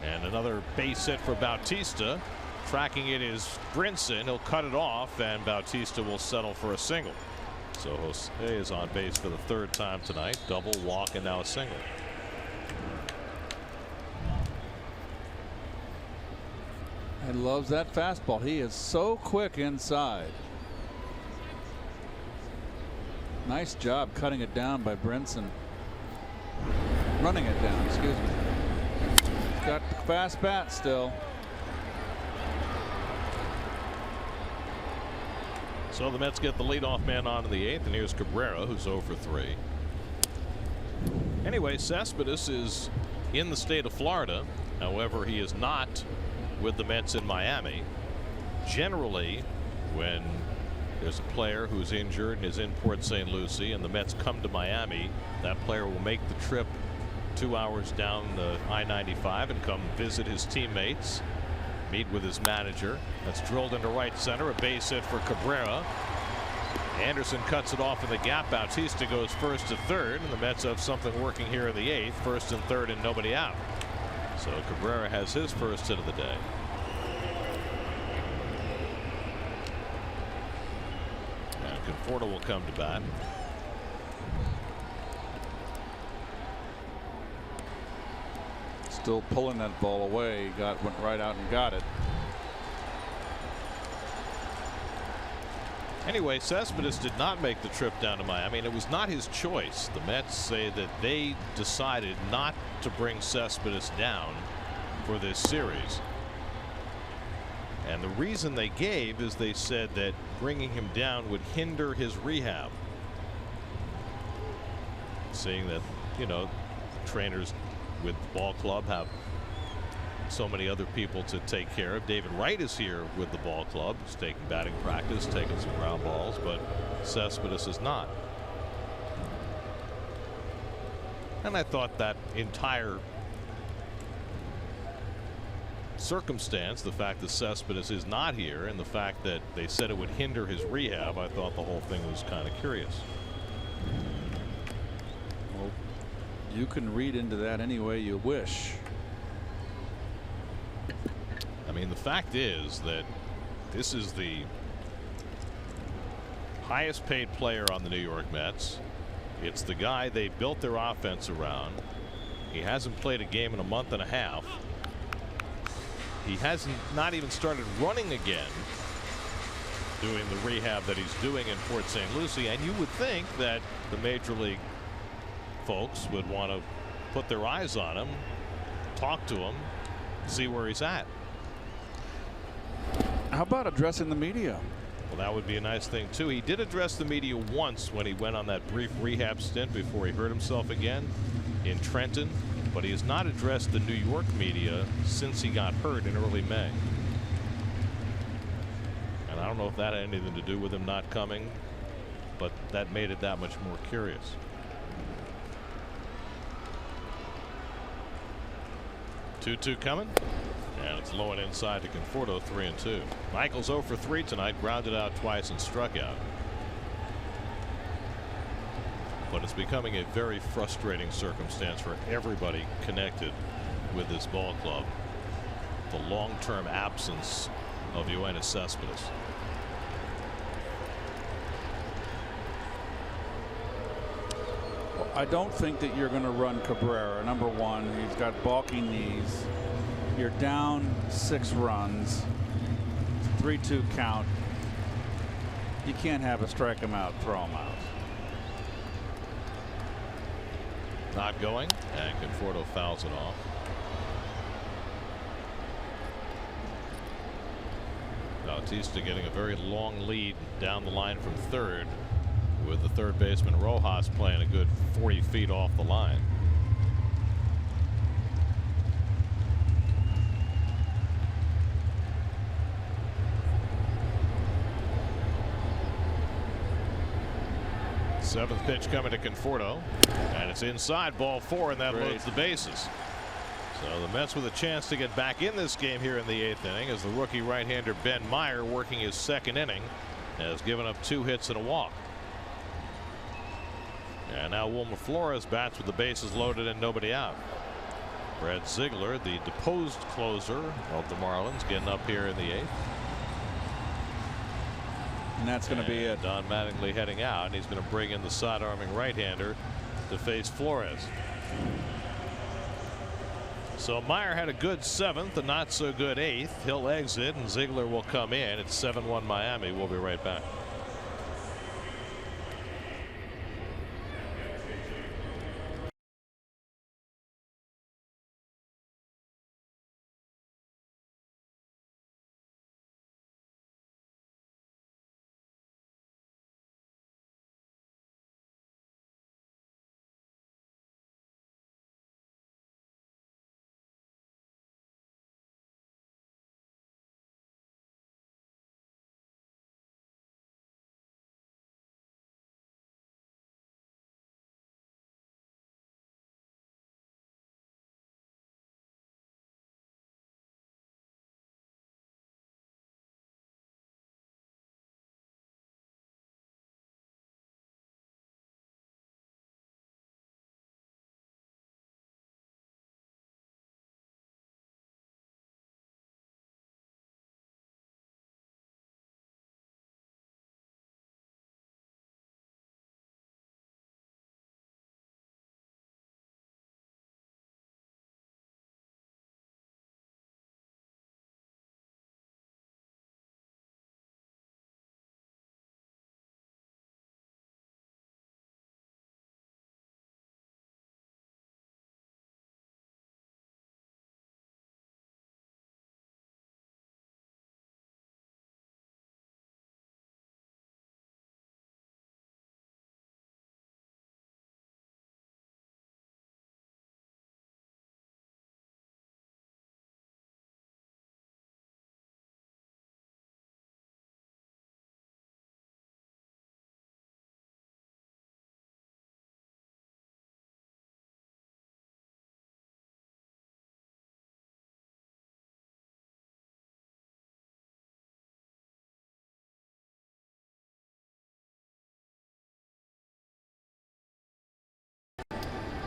Speaker 1: And another base hit for Bautista. Tracking it is Brinson. He'll cut it off, and Bautista will settle for a single. So Jose is on base for the 3rd time tonight. Double, walk, and now a single.
Speaker 3: He loves that fastball. He is so quick inside. Nice job cutting it down by Brinson. Running it down, excuse me. Got the fast bat still.
Speaker 1: So the Mets get the leadoff man on in the 8th, and here's Cabrera, who's 0 for 3. Anyway, Cespedes is in the state of Florida. However, he is not with the Mets in Miami. Generally, when there's a player who's injured and is in Port St. Lucie and the Mets come to Miami, that player will make the trip 2 hours down the I-95 and come visit his teammates, meet with his manager. That's drilled into right center. A base hit for Cabrera. Anderson cuts it off in the gap. Bautista goes first to third, and the Mets have something working here in the 8th. First and third and nobody out. So Cabrera has his first hit of the day. And Conforto will come to bat.
Speaker 3: Still pulling that ball away. Went right out and got it.
Speaker 1: Anyway, Cespedes did not make the trip down to Miami, and it was not his choice. The Mets say that they decided not to bring Cespedes down for this series. And the reason they gave is they said that bringing him down would hinder his rehab. Saying that, you know, trainers with the ball club have so many other people to take care of. David Wright is here with the ball club. He's taking batting practice, taking some ground balls, but Cespedes is not. And I thought that entire circumstance, the fact that Cespedes is not here and the fact that they said it would hinder his rehab, I thought the whole thing was kind of curious.
Speaker 3: Well, you can read into that any way you wish.
Speaker 1: I mean, the fact is that this is the highest paid player on the New York Mets. It's the guy they built their offense around. He hasn't played a game in a month and a half. He hasn't not even started running again, doing the rehab that he's doing in Port St. Lucie. And you would think that the major league folks would want to put their eyes on him, talk to him, see where he's at.
Speaker 3: How about addressing the media?
Speaker 1: Well, that would be a nice thing too. He did address the media once when he went on that brief rehab stint before he hurt himself again in Trenton, but he has not addressed the New York media since he got hurt in early May. And I don't know if that had anything to do with him not coming, but that made it that much more curious. Two coming. And it's low and inside to Conforto, 3-2. Michael's 0 for 3 tonight, grounded out twice and struck out. But it's becoming a very frustrating circumstance for everybody connected with this ball club. The long-term absence of Yoenis Cespedes.
Speaker 3: Well, I don't think that you're going to run Cabrera. Number one, he's got balky knees. You're down 6 runs, 3-2 count. You can't have a strike him out, throw him out.
Speaker 1: Not going, and Conforto fouls it off. Bautista getting a very long lead down the line from third, with the third baseman Rojas playing a good 40 feet off the line. Seventh pitch coming to Conforto, and it's inside, ball 4, and that loads the bases. So the Mets with a chance to get back in this game here in the 8th inning, as the rookie right-hander Ben Meyer, working his second inning, has given up 2 hits and a walk. And now Wilmer Flores bats with the bases loaded and nobody out. Brad Ziegler, the deposed closer of the Marlins, getting up here in the 8th.
Speaker 3: And that's going to be it.
Speaker 1: Don Mattingly heading out, and he's going to bring in the side-arming right-hander to face Flores. So Meyer had a good 7th, a not so good 8th. He'll exit, and Ziegler will come in. It's 7-1 Miami. We'll be right back.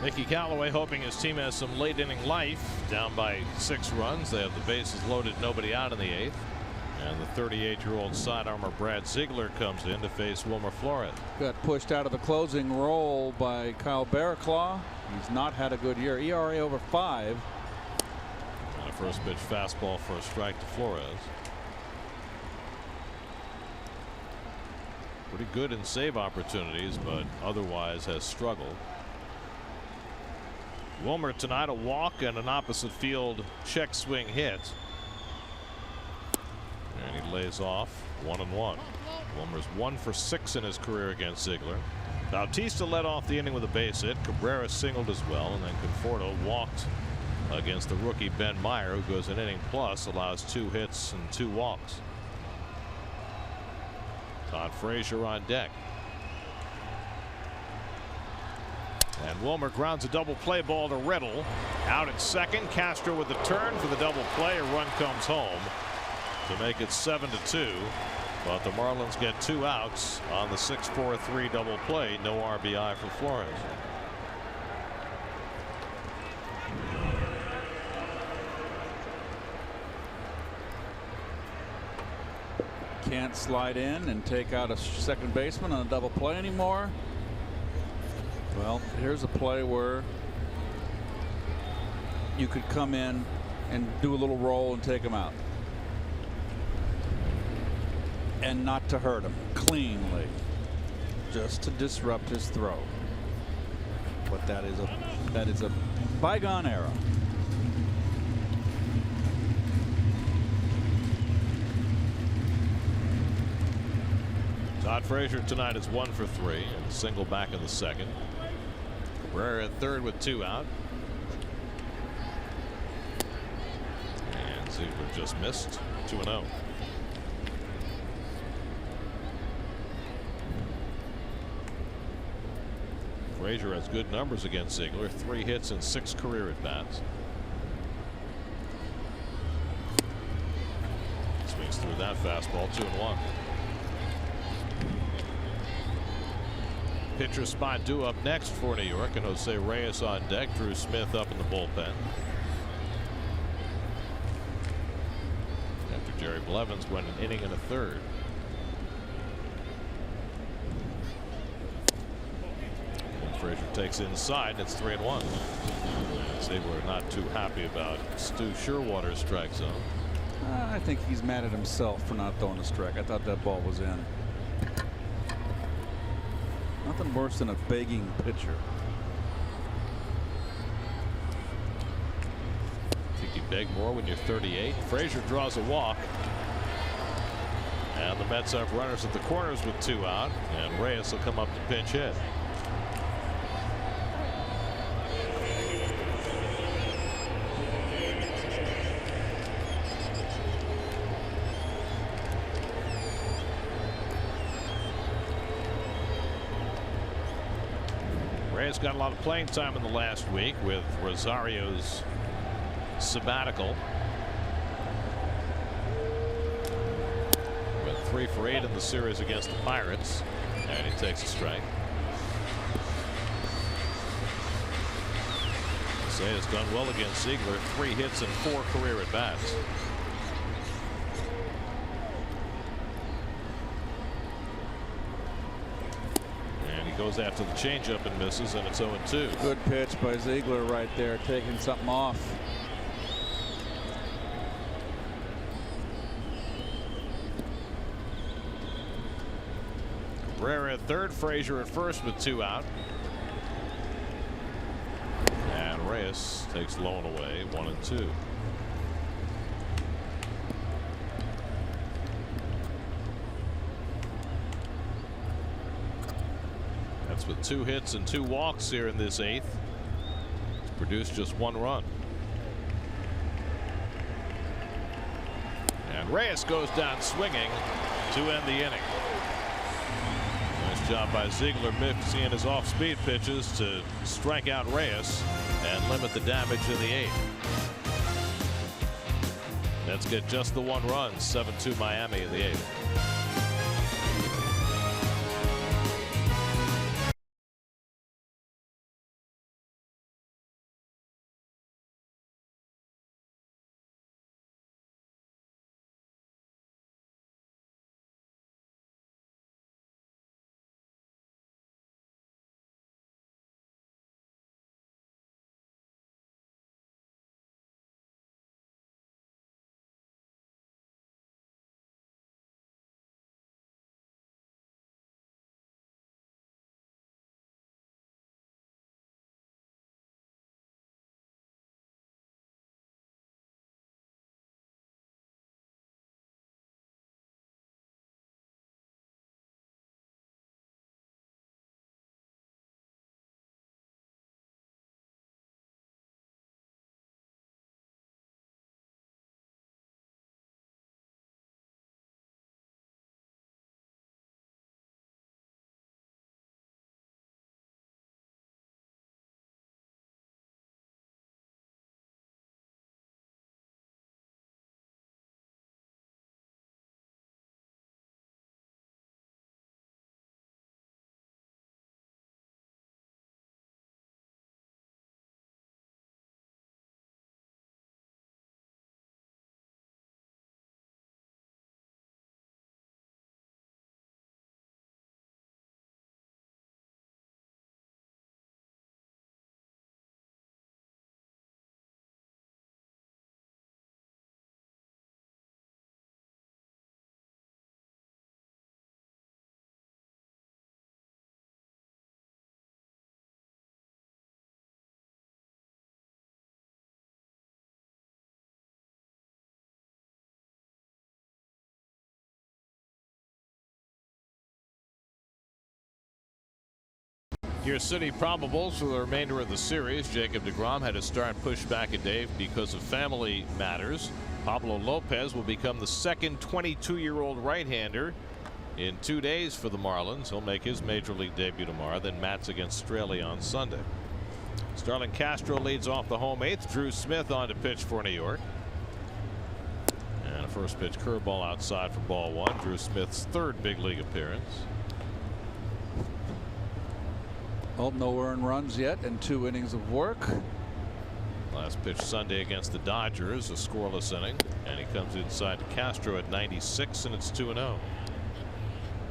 Speaker 1: Mickey Callaway hoping his team has some late inning life. Down by 6 runs. They have the bases loaded, nobody out in the 8th. And the 38-year-old side armor Brad Ziegler comes in to face Wilmer Flores.
Speaker 3: Got pushed out of the closing role by Kyle Barraclough. He's not had a good year. ERA over 5.
Speaker 1: And a first pitch fastball for a strike to Flores. Pretty good in save opportunities, but otherwise has struggled. Wilmer tonight, a walk and an opposite field check swing hit. And he lays off 1-1. Wilmer's 1 for 6 in his career against Ziegler. Bautista led off the inning with a base hit. Cabrera singled as well, and then Conforto walked against the rookie Ben Meyer, who goes an inning plus, allows 2 hits and 2 walks. Todd Frazier on deck. And Wilmer grounds a double play ball to Riddle. Out at second. Castro with the turn for the double play. A run comes home to make it 7-2. But the Marlins get 2 outs on the 6-4-3 double play. No RBI for Flores.
Speaker 3: Can't slide in and take out a second baseman on a double play anymore. Well, here's a play where you could come in and do a little roll and take him out. And not to hurt him, cleanly. Just to disrupt his throw. But that is a That is a bygone era.
Speaker 1: Todd Frazier tonight is 1 for 3 and single back in the second. Cabrera at third with 2 out. And Ziegler just missed 2-0. Frazier has good numbers against Ziegler, 3 hits and 6 career at bats. Swings through that fastball, 2-1. Pitcher spot due up next for New York, and Jose Reyes on deck. Drew Smith up in the bullpen. After Jerry Blevins went an inning and a third. And Frazier takes inside, and it's 3-1. Ziegler not too happy about Stu Sherwater's strike zone.
Speaker 3: I think he's mad at himself for not throwing a strike. I thought that ball was in. Nothing worse than a begging pitcher.
Speaker 1: Think you beg more when you're 38. Frazier draws a walk. And the Mets have runners at the corners with 2 out. And Reyes will come up to pinch hit. Reyes got a lot of playing time in the last week with Rosario's sabbatical. Went 3 for 8 in the series against the Pirates, and he takes a strike. Jose has done well against Ziegler, 3 hits and 4 career at bats. Goes after the changeup and misses, and it's 0-2.
Speaker 3: Good pitch by Ziegler right there, taking something off.
Speaker 1: Cabrera at third, Frazier at first with 2 out. And Reyes takes low and away, 1-2. With 2 hits and 2 walks here in this 8th. He's produced just 1 run. And Reyes goes down swinging to end the inning. Nice job by Ziegler mixing his off-speed pitches to strike out Reyes and limit the damage in the 8th. Let's get just the 1 run, 7-2 Miami in the 8th. Your city probables for the remainder of the series. Jacob deGrom had his start pushed back a day because of family matters. Pablo Lopez will become the second 22-year-old right-hander in 2 days for the Marlins. He'll make his major league debut tomorrow. Then Mats against Australia on Sunday. Starlin Castro leads off the home eighth. Drew Smith on to pitch for New York. And a first pitch curveball outside for ball one. Drew Smith's third big league appearance.
Speaker 3: Well, no earned runs yet in 2 innings of work.
Speaker 1: Last pitch Sunday against the Dodgers, a scoreless inning, and he comes inside to Castro at 96, and it's 2-0.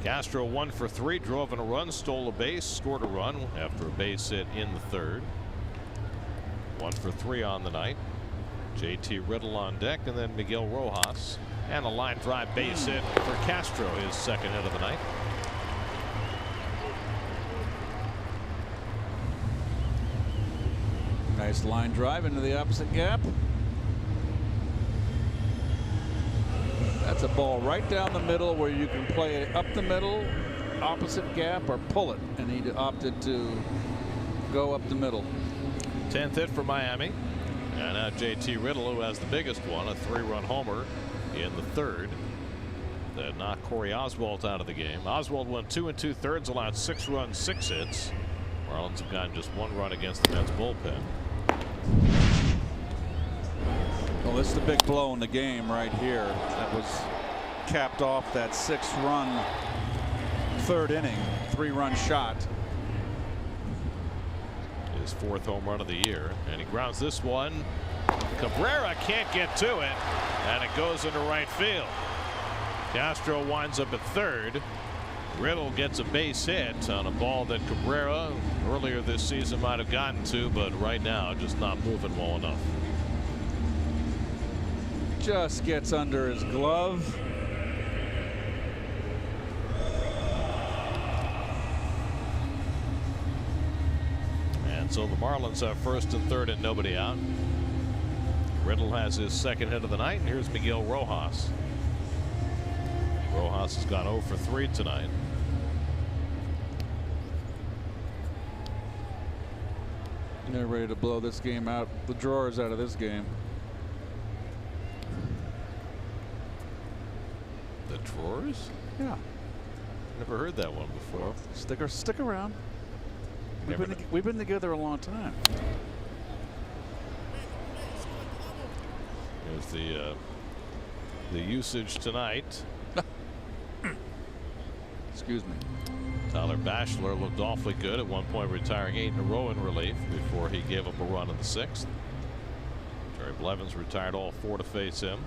Speaker 1: Castro 1 for 3, drove in a run, stole a base, scored a run after a base hit in the third. 1 for 3 on the night. JT Riddle on deck, and then Miguel Rojas, and a line drive base hit for Castro, his second hit of the night.
Speaker 3: Nice line drive into the opposite gap. That's a ball right down the middle where you can play it up the middle, opposite gap, or pull it. And he opted to go up the middle.
Speaker 1: 10th hit for Miami. And now JT Riddle, who has the biggest one, a 3-run homer in the third that knocked Corey Oswalt out of the game. Oswalt went 2 2/3, allowed 6 runs, 6 hits. Marlins have gotten just 1 run against the Mets bullpen.
Speaker 3: Well, this is the big blow in the game right here. That was capped off that 6-run third inning, 3-run shot.
Speaker 1: His 4th home run of the year, and he grounds this one. Cabrera can't get to it, and it goes into right field. Castro winds up at third. Riddle gets a base hit on a ball that Cabrera earlier this season might have gotten to, but right now just not moving well enough.
Speaker 3: Just gets under his glove.
Speaker 1: And so the Marlins have first and third and nobody out. Riddle has his second hit of the night, and here's Miguel Rojas. Rojas has gone 0 for 3 tonight.
Speaker 3: They're ready to blow this game out, the drawers out of this game.
Speaker 1: The drawers?
Speaker 3: Yeah.
Speaker 1: Never heard that one before.
Speaker 3: Stick around. We've been together a long time.
Speaker 1: Here's the usage tonight.
Speaker 3: Excuse me.
Speaker 1: Tyler Bachelor looked awfully good at one point, retiring 8 in a row in relief before he gave up a run in the 6th. Jerry Blevins retired all 4 to face him.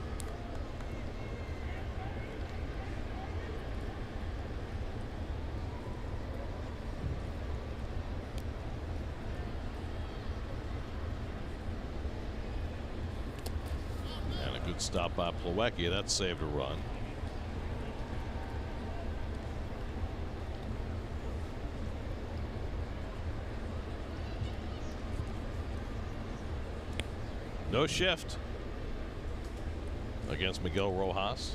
Speaker 1: And a good stop by Plawecki. That saved a run. No shift against Miguel Rojas.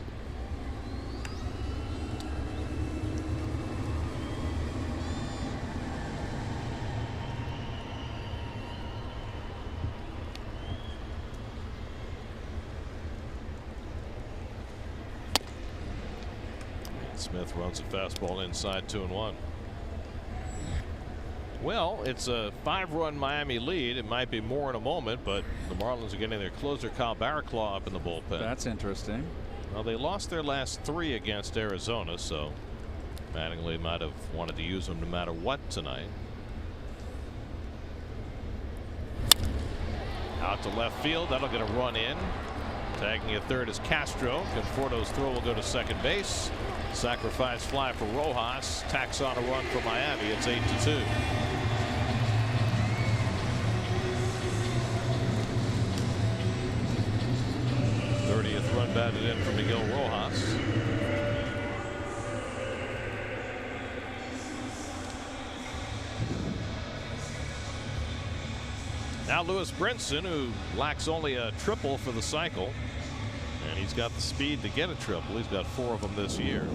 Speaker 1: Smith runs a fastball inside 2-1. Well, it's a 5-run Miami lead. It might be more in a moment, but the Marlins are getting their closer Kyle Barraclough up in the bullpen.
Speaker 3: That's interesting.
Speaker 1: Well, they lost their last 3 against Arizona, so Mattingly might have wanted to use them no matter what tonight. Out to left field. That'll get a run in. Tagging at third is Castro. Conforto's throw will go to second base. Sacrifice fly for Rojas. Tacks on a run for Miami. It's 8-2. 30th run batted in for Miguel Rojas. Now Lewis Brinson, who lacks only a triple for the cycle, and he's got the speed to get a triple. He's got 4 of them this year.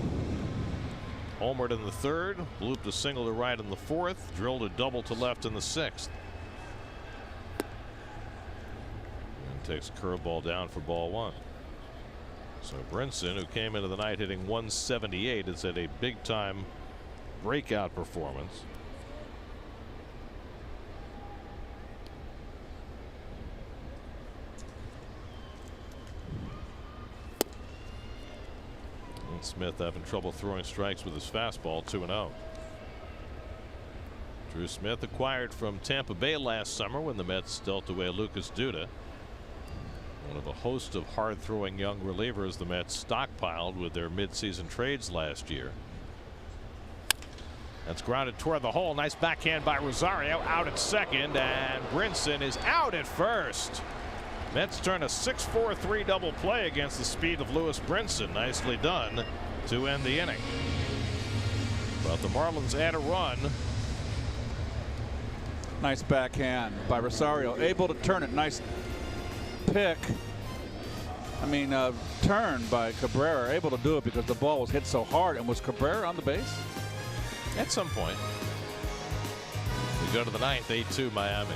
Speaker 1: Homered in the third, looped a single to right in the fourth, drilled a double to left in the sixth. And takes a curveball down for ball one. So Brinson, who came into the night hitting 178, has had a big time breakout performance. And Smith having trouble throwing strikes with his fastball, 2-0. Drew Smith acquired from Tampa Bay last summer when the Mets dealt away Lucas Duda. One of a host of hard throwing young relievers the Mets stockpiled with their midseason trades last year. That's grounded toward the hole. Nice backhand by Rosario, out at second, and Brinson is out at first. Mets turn a 6-4-3 double play against the speed of Lewis Brinson. Nicely done to end the inning. But the Marlins add a run.
Speaker 3: Nice backhand by Rosario, able to turn it. Nice pick. I mean, turn by Cabrera, able to do it because the ball was hit so hard. And was Cabrera on the base?
Speaker 1: At some point. We go to the ninth, 8-2 Miami.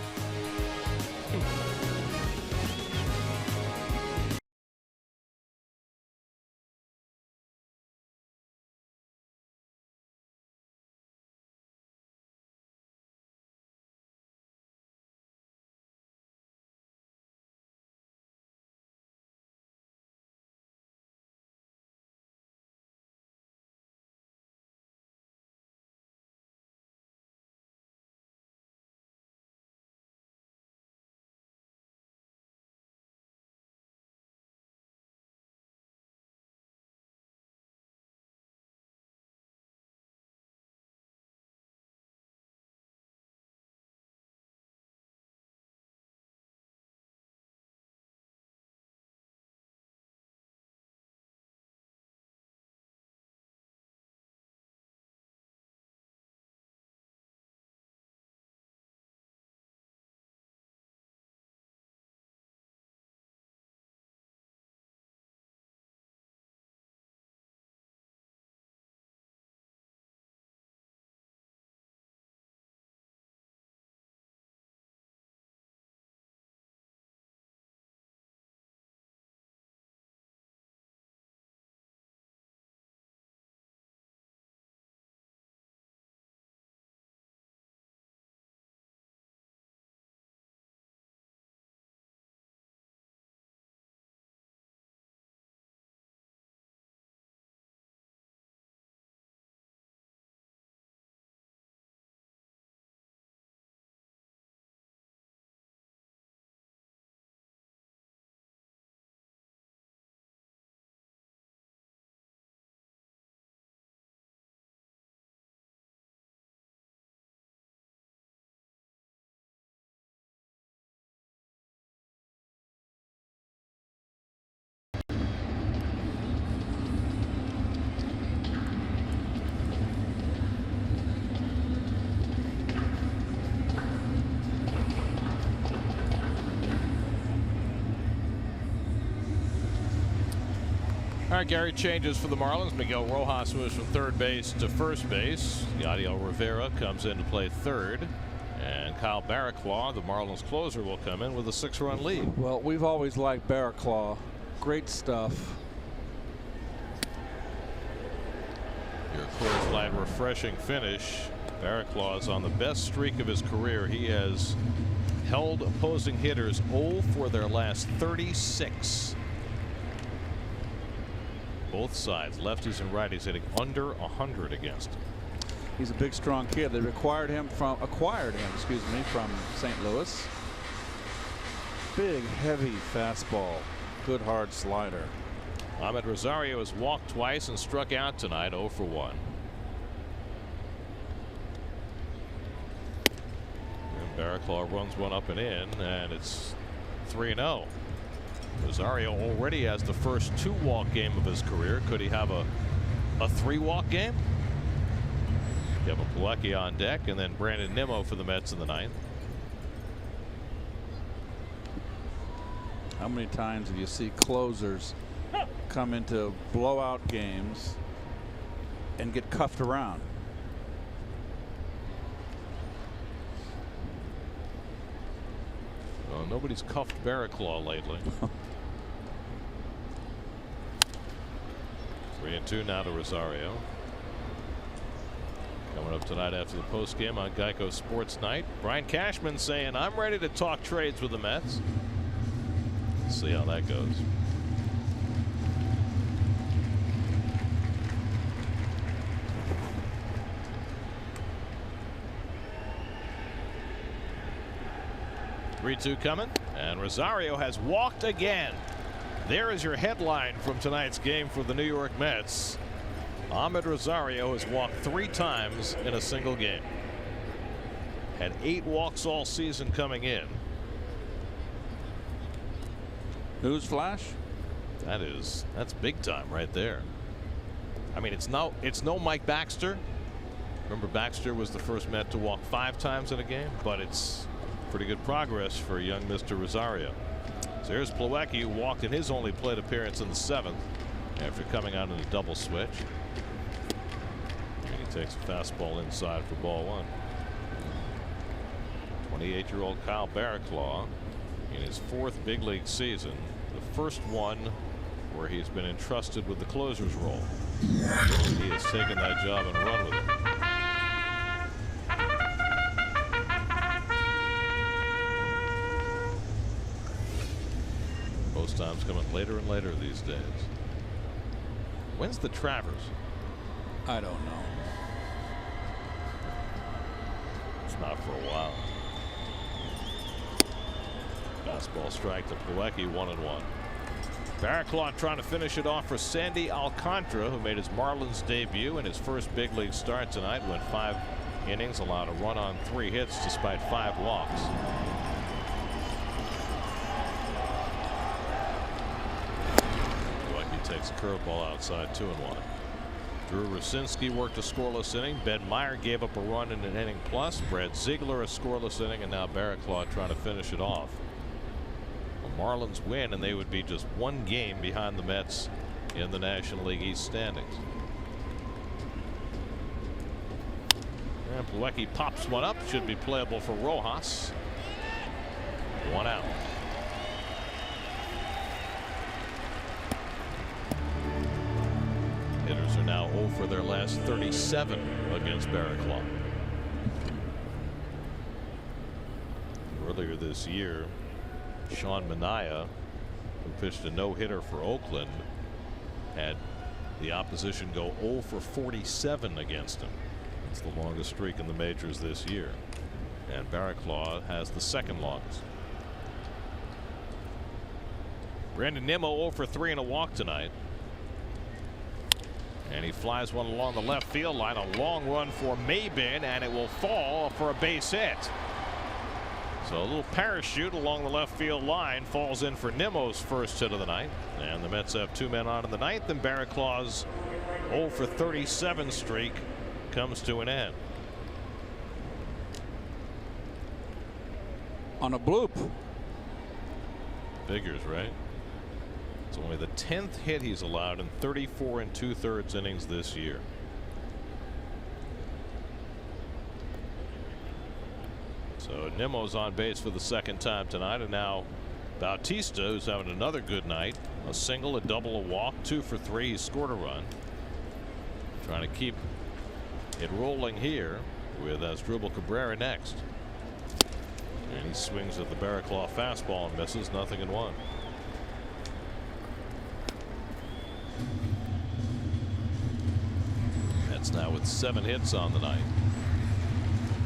Speaker 1: All right, Gary, changes for the Marlins. Miguel Rojas moves from third base to first base. Yadiel Rivera comes in to play third. And Kyle Barraclough, the Marlins closer, will come in with a 6-run lead.
Speaker 3: Well, we've always liked Barraclough. Great stuff.
Speaker 1: Your Coors Light refreshing finish. Barraclough is on the best streak of his career. He has held opposing hitters 0 for their last 36. Both sides, lefties and righties, hitting under 100 against him.
Speaker 3: He's a big, strong kid. They acquired him from St. Louis. Big, heavy fastball. Good, hard slider.
Speaker 1: Ahmed Rosario has walked twice and struck out tonight, 0 for 1. And Barraclough runs one up and in, and it's 3-0. Rosario already has the first 2-walk game of his career. Could he have a 3-walk game? You have a Pilecki on deck, and then Brandon Nimmo for the Mets in the ninth.
Speaker 3: How many times do you see closers come into blowout games and get cuffed around.
Speaker 1: Well, nobody's cuffed Barraclough lately. 3-2 now to Rosario. Coming up tonight after the postgame on Geico Sports Night. Brian Cashman saying, I'm ready to talk trades with the Mets. Let's see how that goes. Three-two coming, and Rosario has walked again. There is your headline from tonight's game for the New York Mets. Ahmed Rosario has walked 3 times in a single game. Had 8 walks all season coming in.
Speaker 3: Newsflash.
Speaker 1: That's big time right there. I mean, it's no Mike Baxter. Remember, Baxter was the first Met to walk 5 times in a game, but it's pretty good progress for young Mr. Rosario. So here's Plawecki, who walked in his only plate appearance in the 7th after coming out in a double switch. And he takes a fastball inside for ball 1. 28-year-old Kyle Barraclough in his 4th big league season, the first one where he's been entrusted with the closer's role. He has taken that job and run with it. Most times coming later and later these days. When's the Travers?
Speaker 3: I don't know.
Speaker 1: It's not for a while. Fastball strike to Plawecki, 1-1. Barraclough trying to finish it off for Sandy Alcantara, who made his Marlins debut in his first big league start tonight. Went 5 innings, allowed a run on 3 hits despite 5 walks. Takes a curveball outside, 2-1. Drew Rucinski worked a scoreless inning. Ben Meyer gave up a run in an inning plus. Brad Ziegler a scoreless inning, and now Barraclough trying to finish it off. The Marlins win, and they would be just 1 game behind the Mets in the National League East standings. And Plawecki pops one up. Should be playable for Rojas. 1 out. Hitters are now 0 for their last 37 against Barraclough. Earlier this year, Sean Manaea, who pitched a no-hitter for Oakland, had the opposition go 0 for 47 against him. It's the longest streak in the majors this year, and Barraclough has the 2nd longest. Brandon Nimmo 0 for 3 and a walk tonight. And he flies one along the left field line. A long run for Maybin, and it will fall for a base hit. So a little parachute along the left field line falls in for Nimmo's first hit of the night. And the Mets have 2 men on in the 9th, and Barraclough's 0 for 37 streak comes to an end.
Speaker 3: On a bloop.
Speaker 1: Figures, right? It's only the 10th hit he's allowed in 34 2/3 innings this year. So Nimmo's on base for the 2nd time tonight, and now Bautista, who's having another good night. A single, a double, a walk, 2 for 3. He scored a run. Trying to keep it rolling here with Asdrubal Cabrera next. And he swings at the Barraclough fastball and misses. 0-1. Mets now with 7 hits on the night.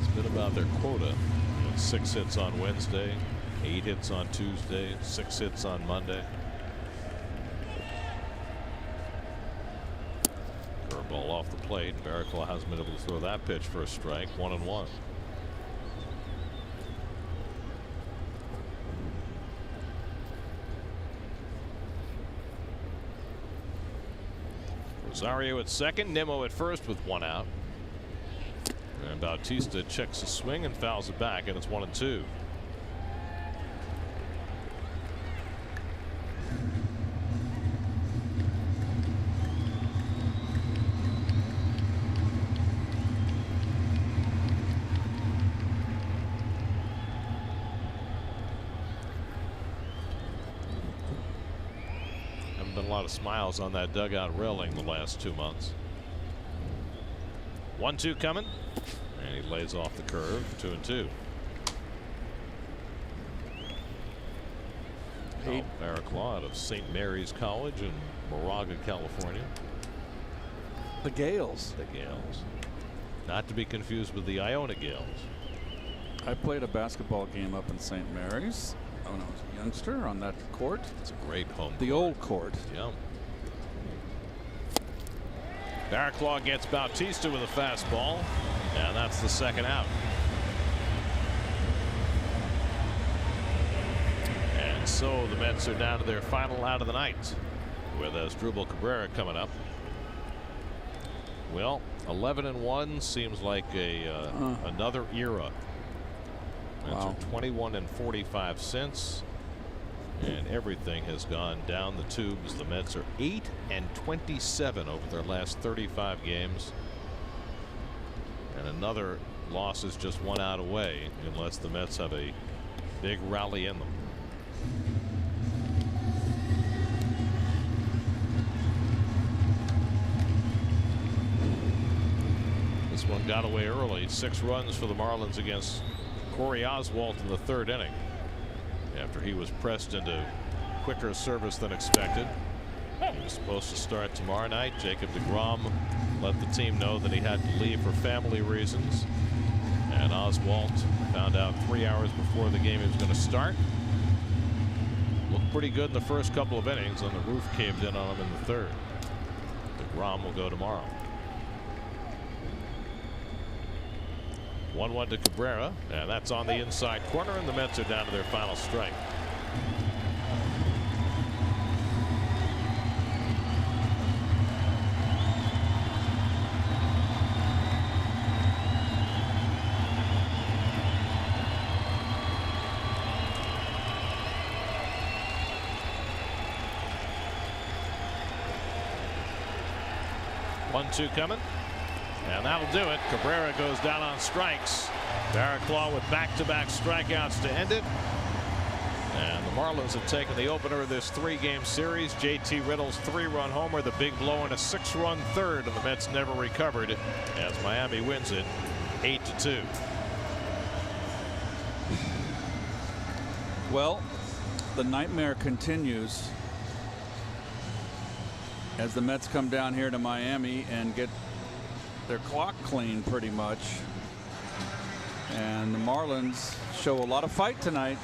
Speaker 1: It's been about their quota. 6 hits on Wednesday, 8 hits on Tuesday, 6 hits on Monday. Curveball off the plate. Barraclough hasn't been able to throw that pitch for a strike. 1-1. Rosario at second, Nimmo at first with 1 out. And Bautista checks the swing and fouls it back, and it's 1-2. lot of smiles on that dugout railing the last 2 months. 1-2 coming, and he lays off the curve. 2-2. Barraclough out of St. Mary's College in Moraga, California.
Speaker 3: The Gales.
Speaker 1: The Gales. Not to be confused with the Iona Gales.
Speaker 3: I played a basketball game up in St. Mary's when I was a youngster on that court.
Speaker 1: It's a great home
Speaker 3: The
Speaker 1: court.
Speaker 3: old court.
Speaker 1: Yeah. Barraclough gets Bautista with a fastball, and that's the second out. And so the Mets are down to their final out of the night, with Asdrubal Cabrera coming up. Well, 11-1 seems like another era. Mets
Speaker 3: Wow.
Speaker 1: are 21-45 since, and everything has gone down the tubes. The Mets are 8-27 over their last 35 games, and another loss is just 1 out away unless the Mets have a big rally in them. This one got away early. 6 runs for the Marlins against Corey Oswalt in the 3rd inning, after he was pressed into quicker service than expected. He was supposed to start tomorrow night. Jacob deGrom let the team know that he had to leave for family reasons, and Oswalt found out 3 hours before the game he was going to start. Looked pretty good in the first couple of innings, and the roof caved in on him in the 3rd. deGrom will go tomorrow. 1-1 to Cabrera, and that's on the inside corner, and the Mets are down to their final strike. One-two coming. And that'll do it. Cabrera goes down on strikes. Barraclough with back-to-back strikeouts to end it. And the Marlins have taken the opener of this 3-game series. J.T. Riddle's 3-run homer, the big blow in a 6-run third, and the Mets never recovered as Miami wins it 8-2.
Speaker 3: Well, the nightmare continues as the Mets come down here to Miami and get their clock clean pretty much, and the Marlins show a lot of fight tonight.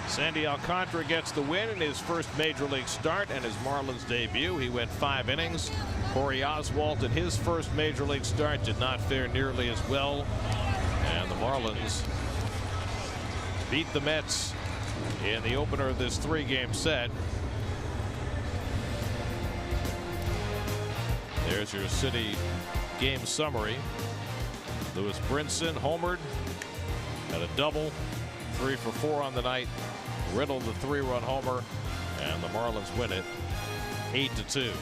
Speaker 1: Sandy Alcantara gets the win in his first major league start and his Marlins debut. He went 5 innings. Corey Oswalt in his first major league start did not fare nearly as well, and the Marlins beat the Mets in the opener of this 3-game set. There's your City game summary. Lewis Brinson homered, had a double, 3 for 4 on the night. Riddle the 3-run homer, and the Marlins win it 8-2.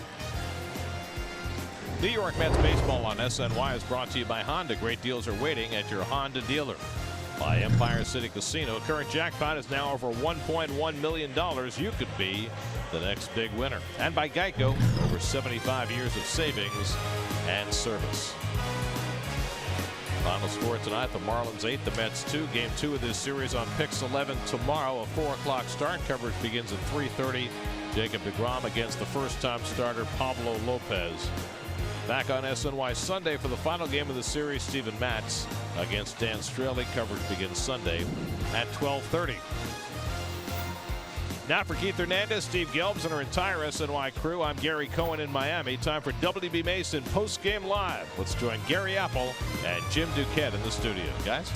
Speaker 1: New York Mets baseball on SNY is brought to you by Honda. Great deals are waiting at your Honda dealer. By Empire City Casino. Current jackpot is now over $1.1 million. You could be the next big winner. And by Geico, over 75 years of savings and service. Final score tonight, the Marlins 8, the Mets 2. Game 2 of this series on Pix 11 tomorrow. A 4 o'clock start. Coverage begins at 3:30. Jacob deGrom against the first-time starter Pablo Lopez. Back on SNY Sunday for the final game of the series, Steven Matz against Dan Straley. Coverage begins Sunday at 12:30. Now for Keith Hernandez, Steve Gelbs, and our entire SNY crew, I'm Gary Cohen in Miami. Time for WB Mason Post Game Live. Let's join Gary Apple and Jim Duquette in the studio. Guys?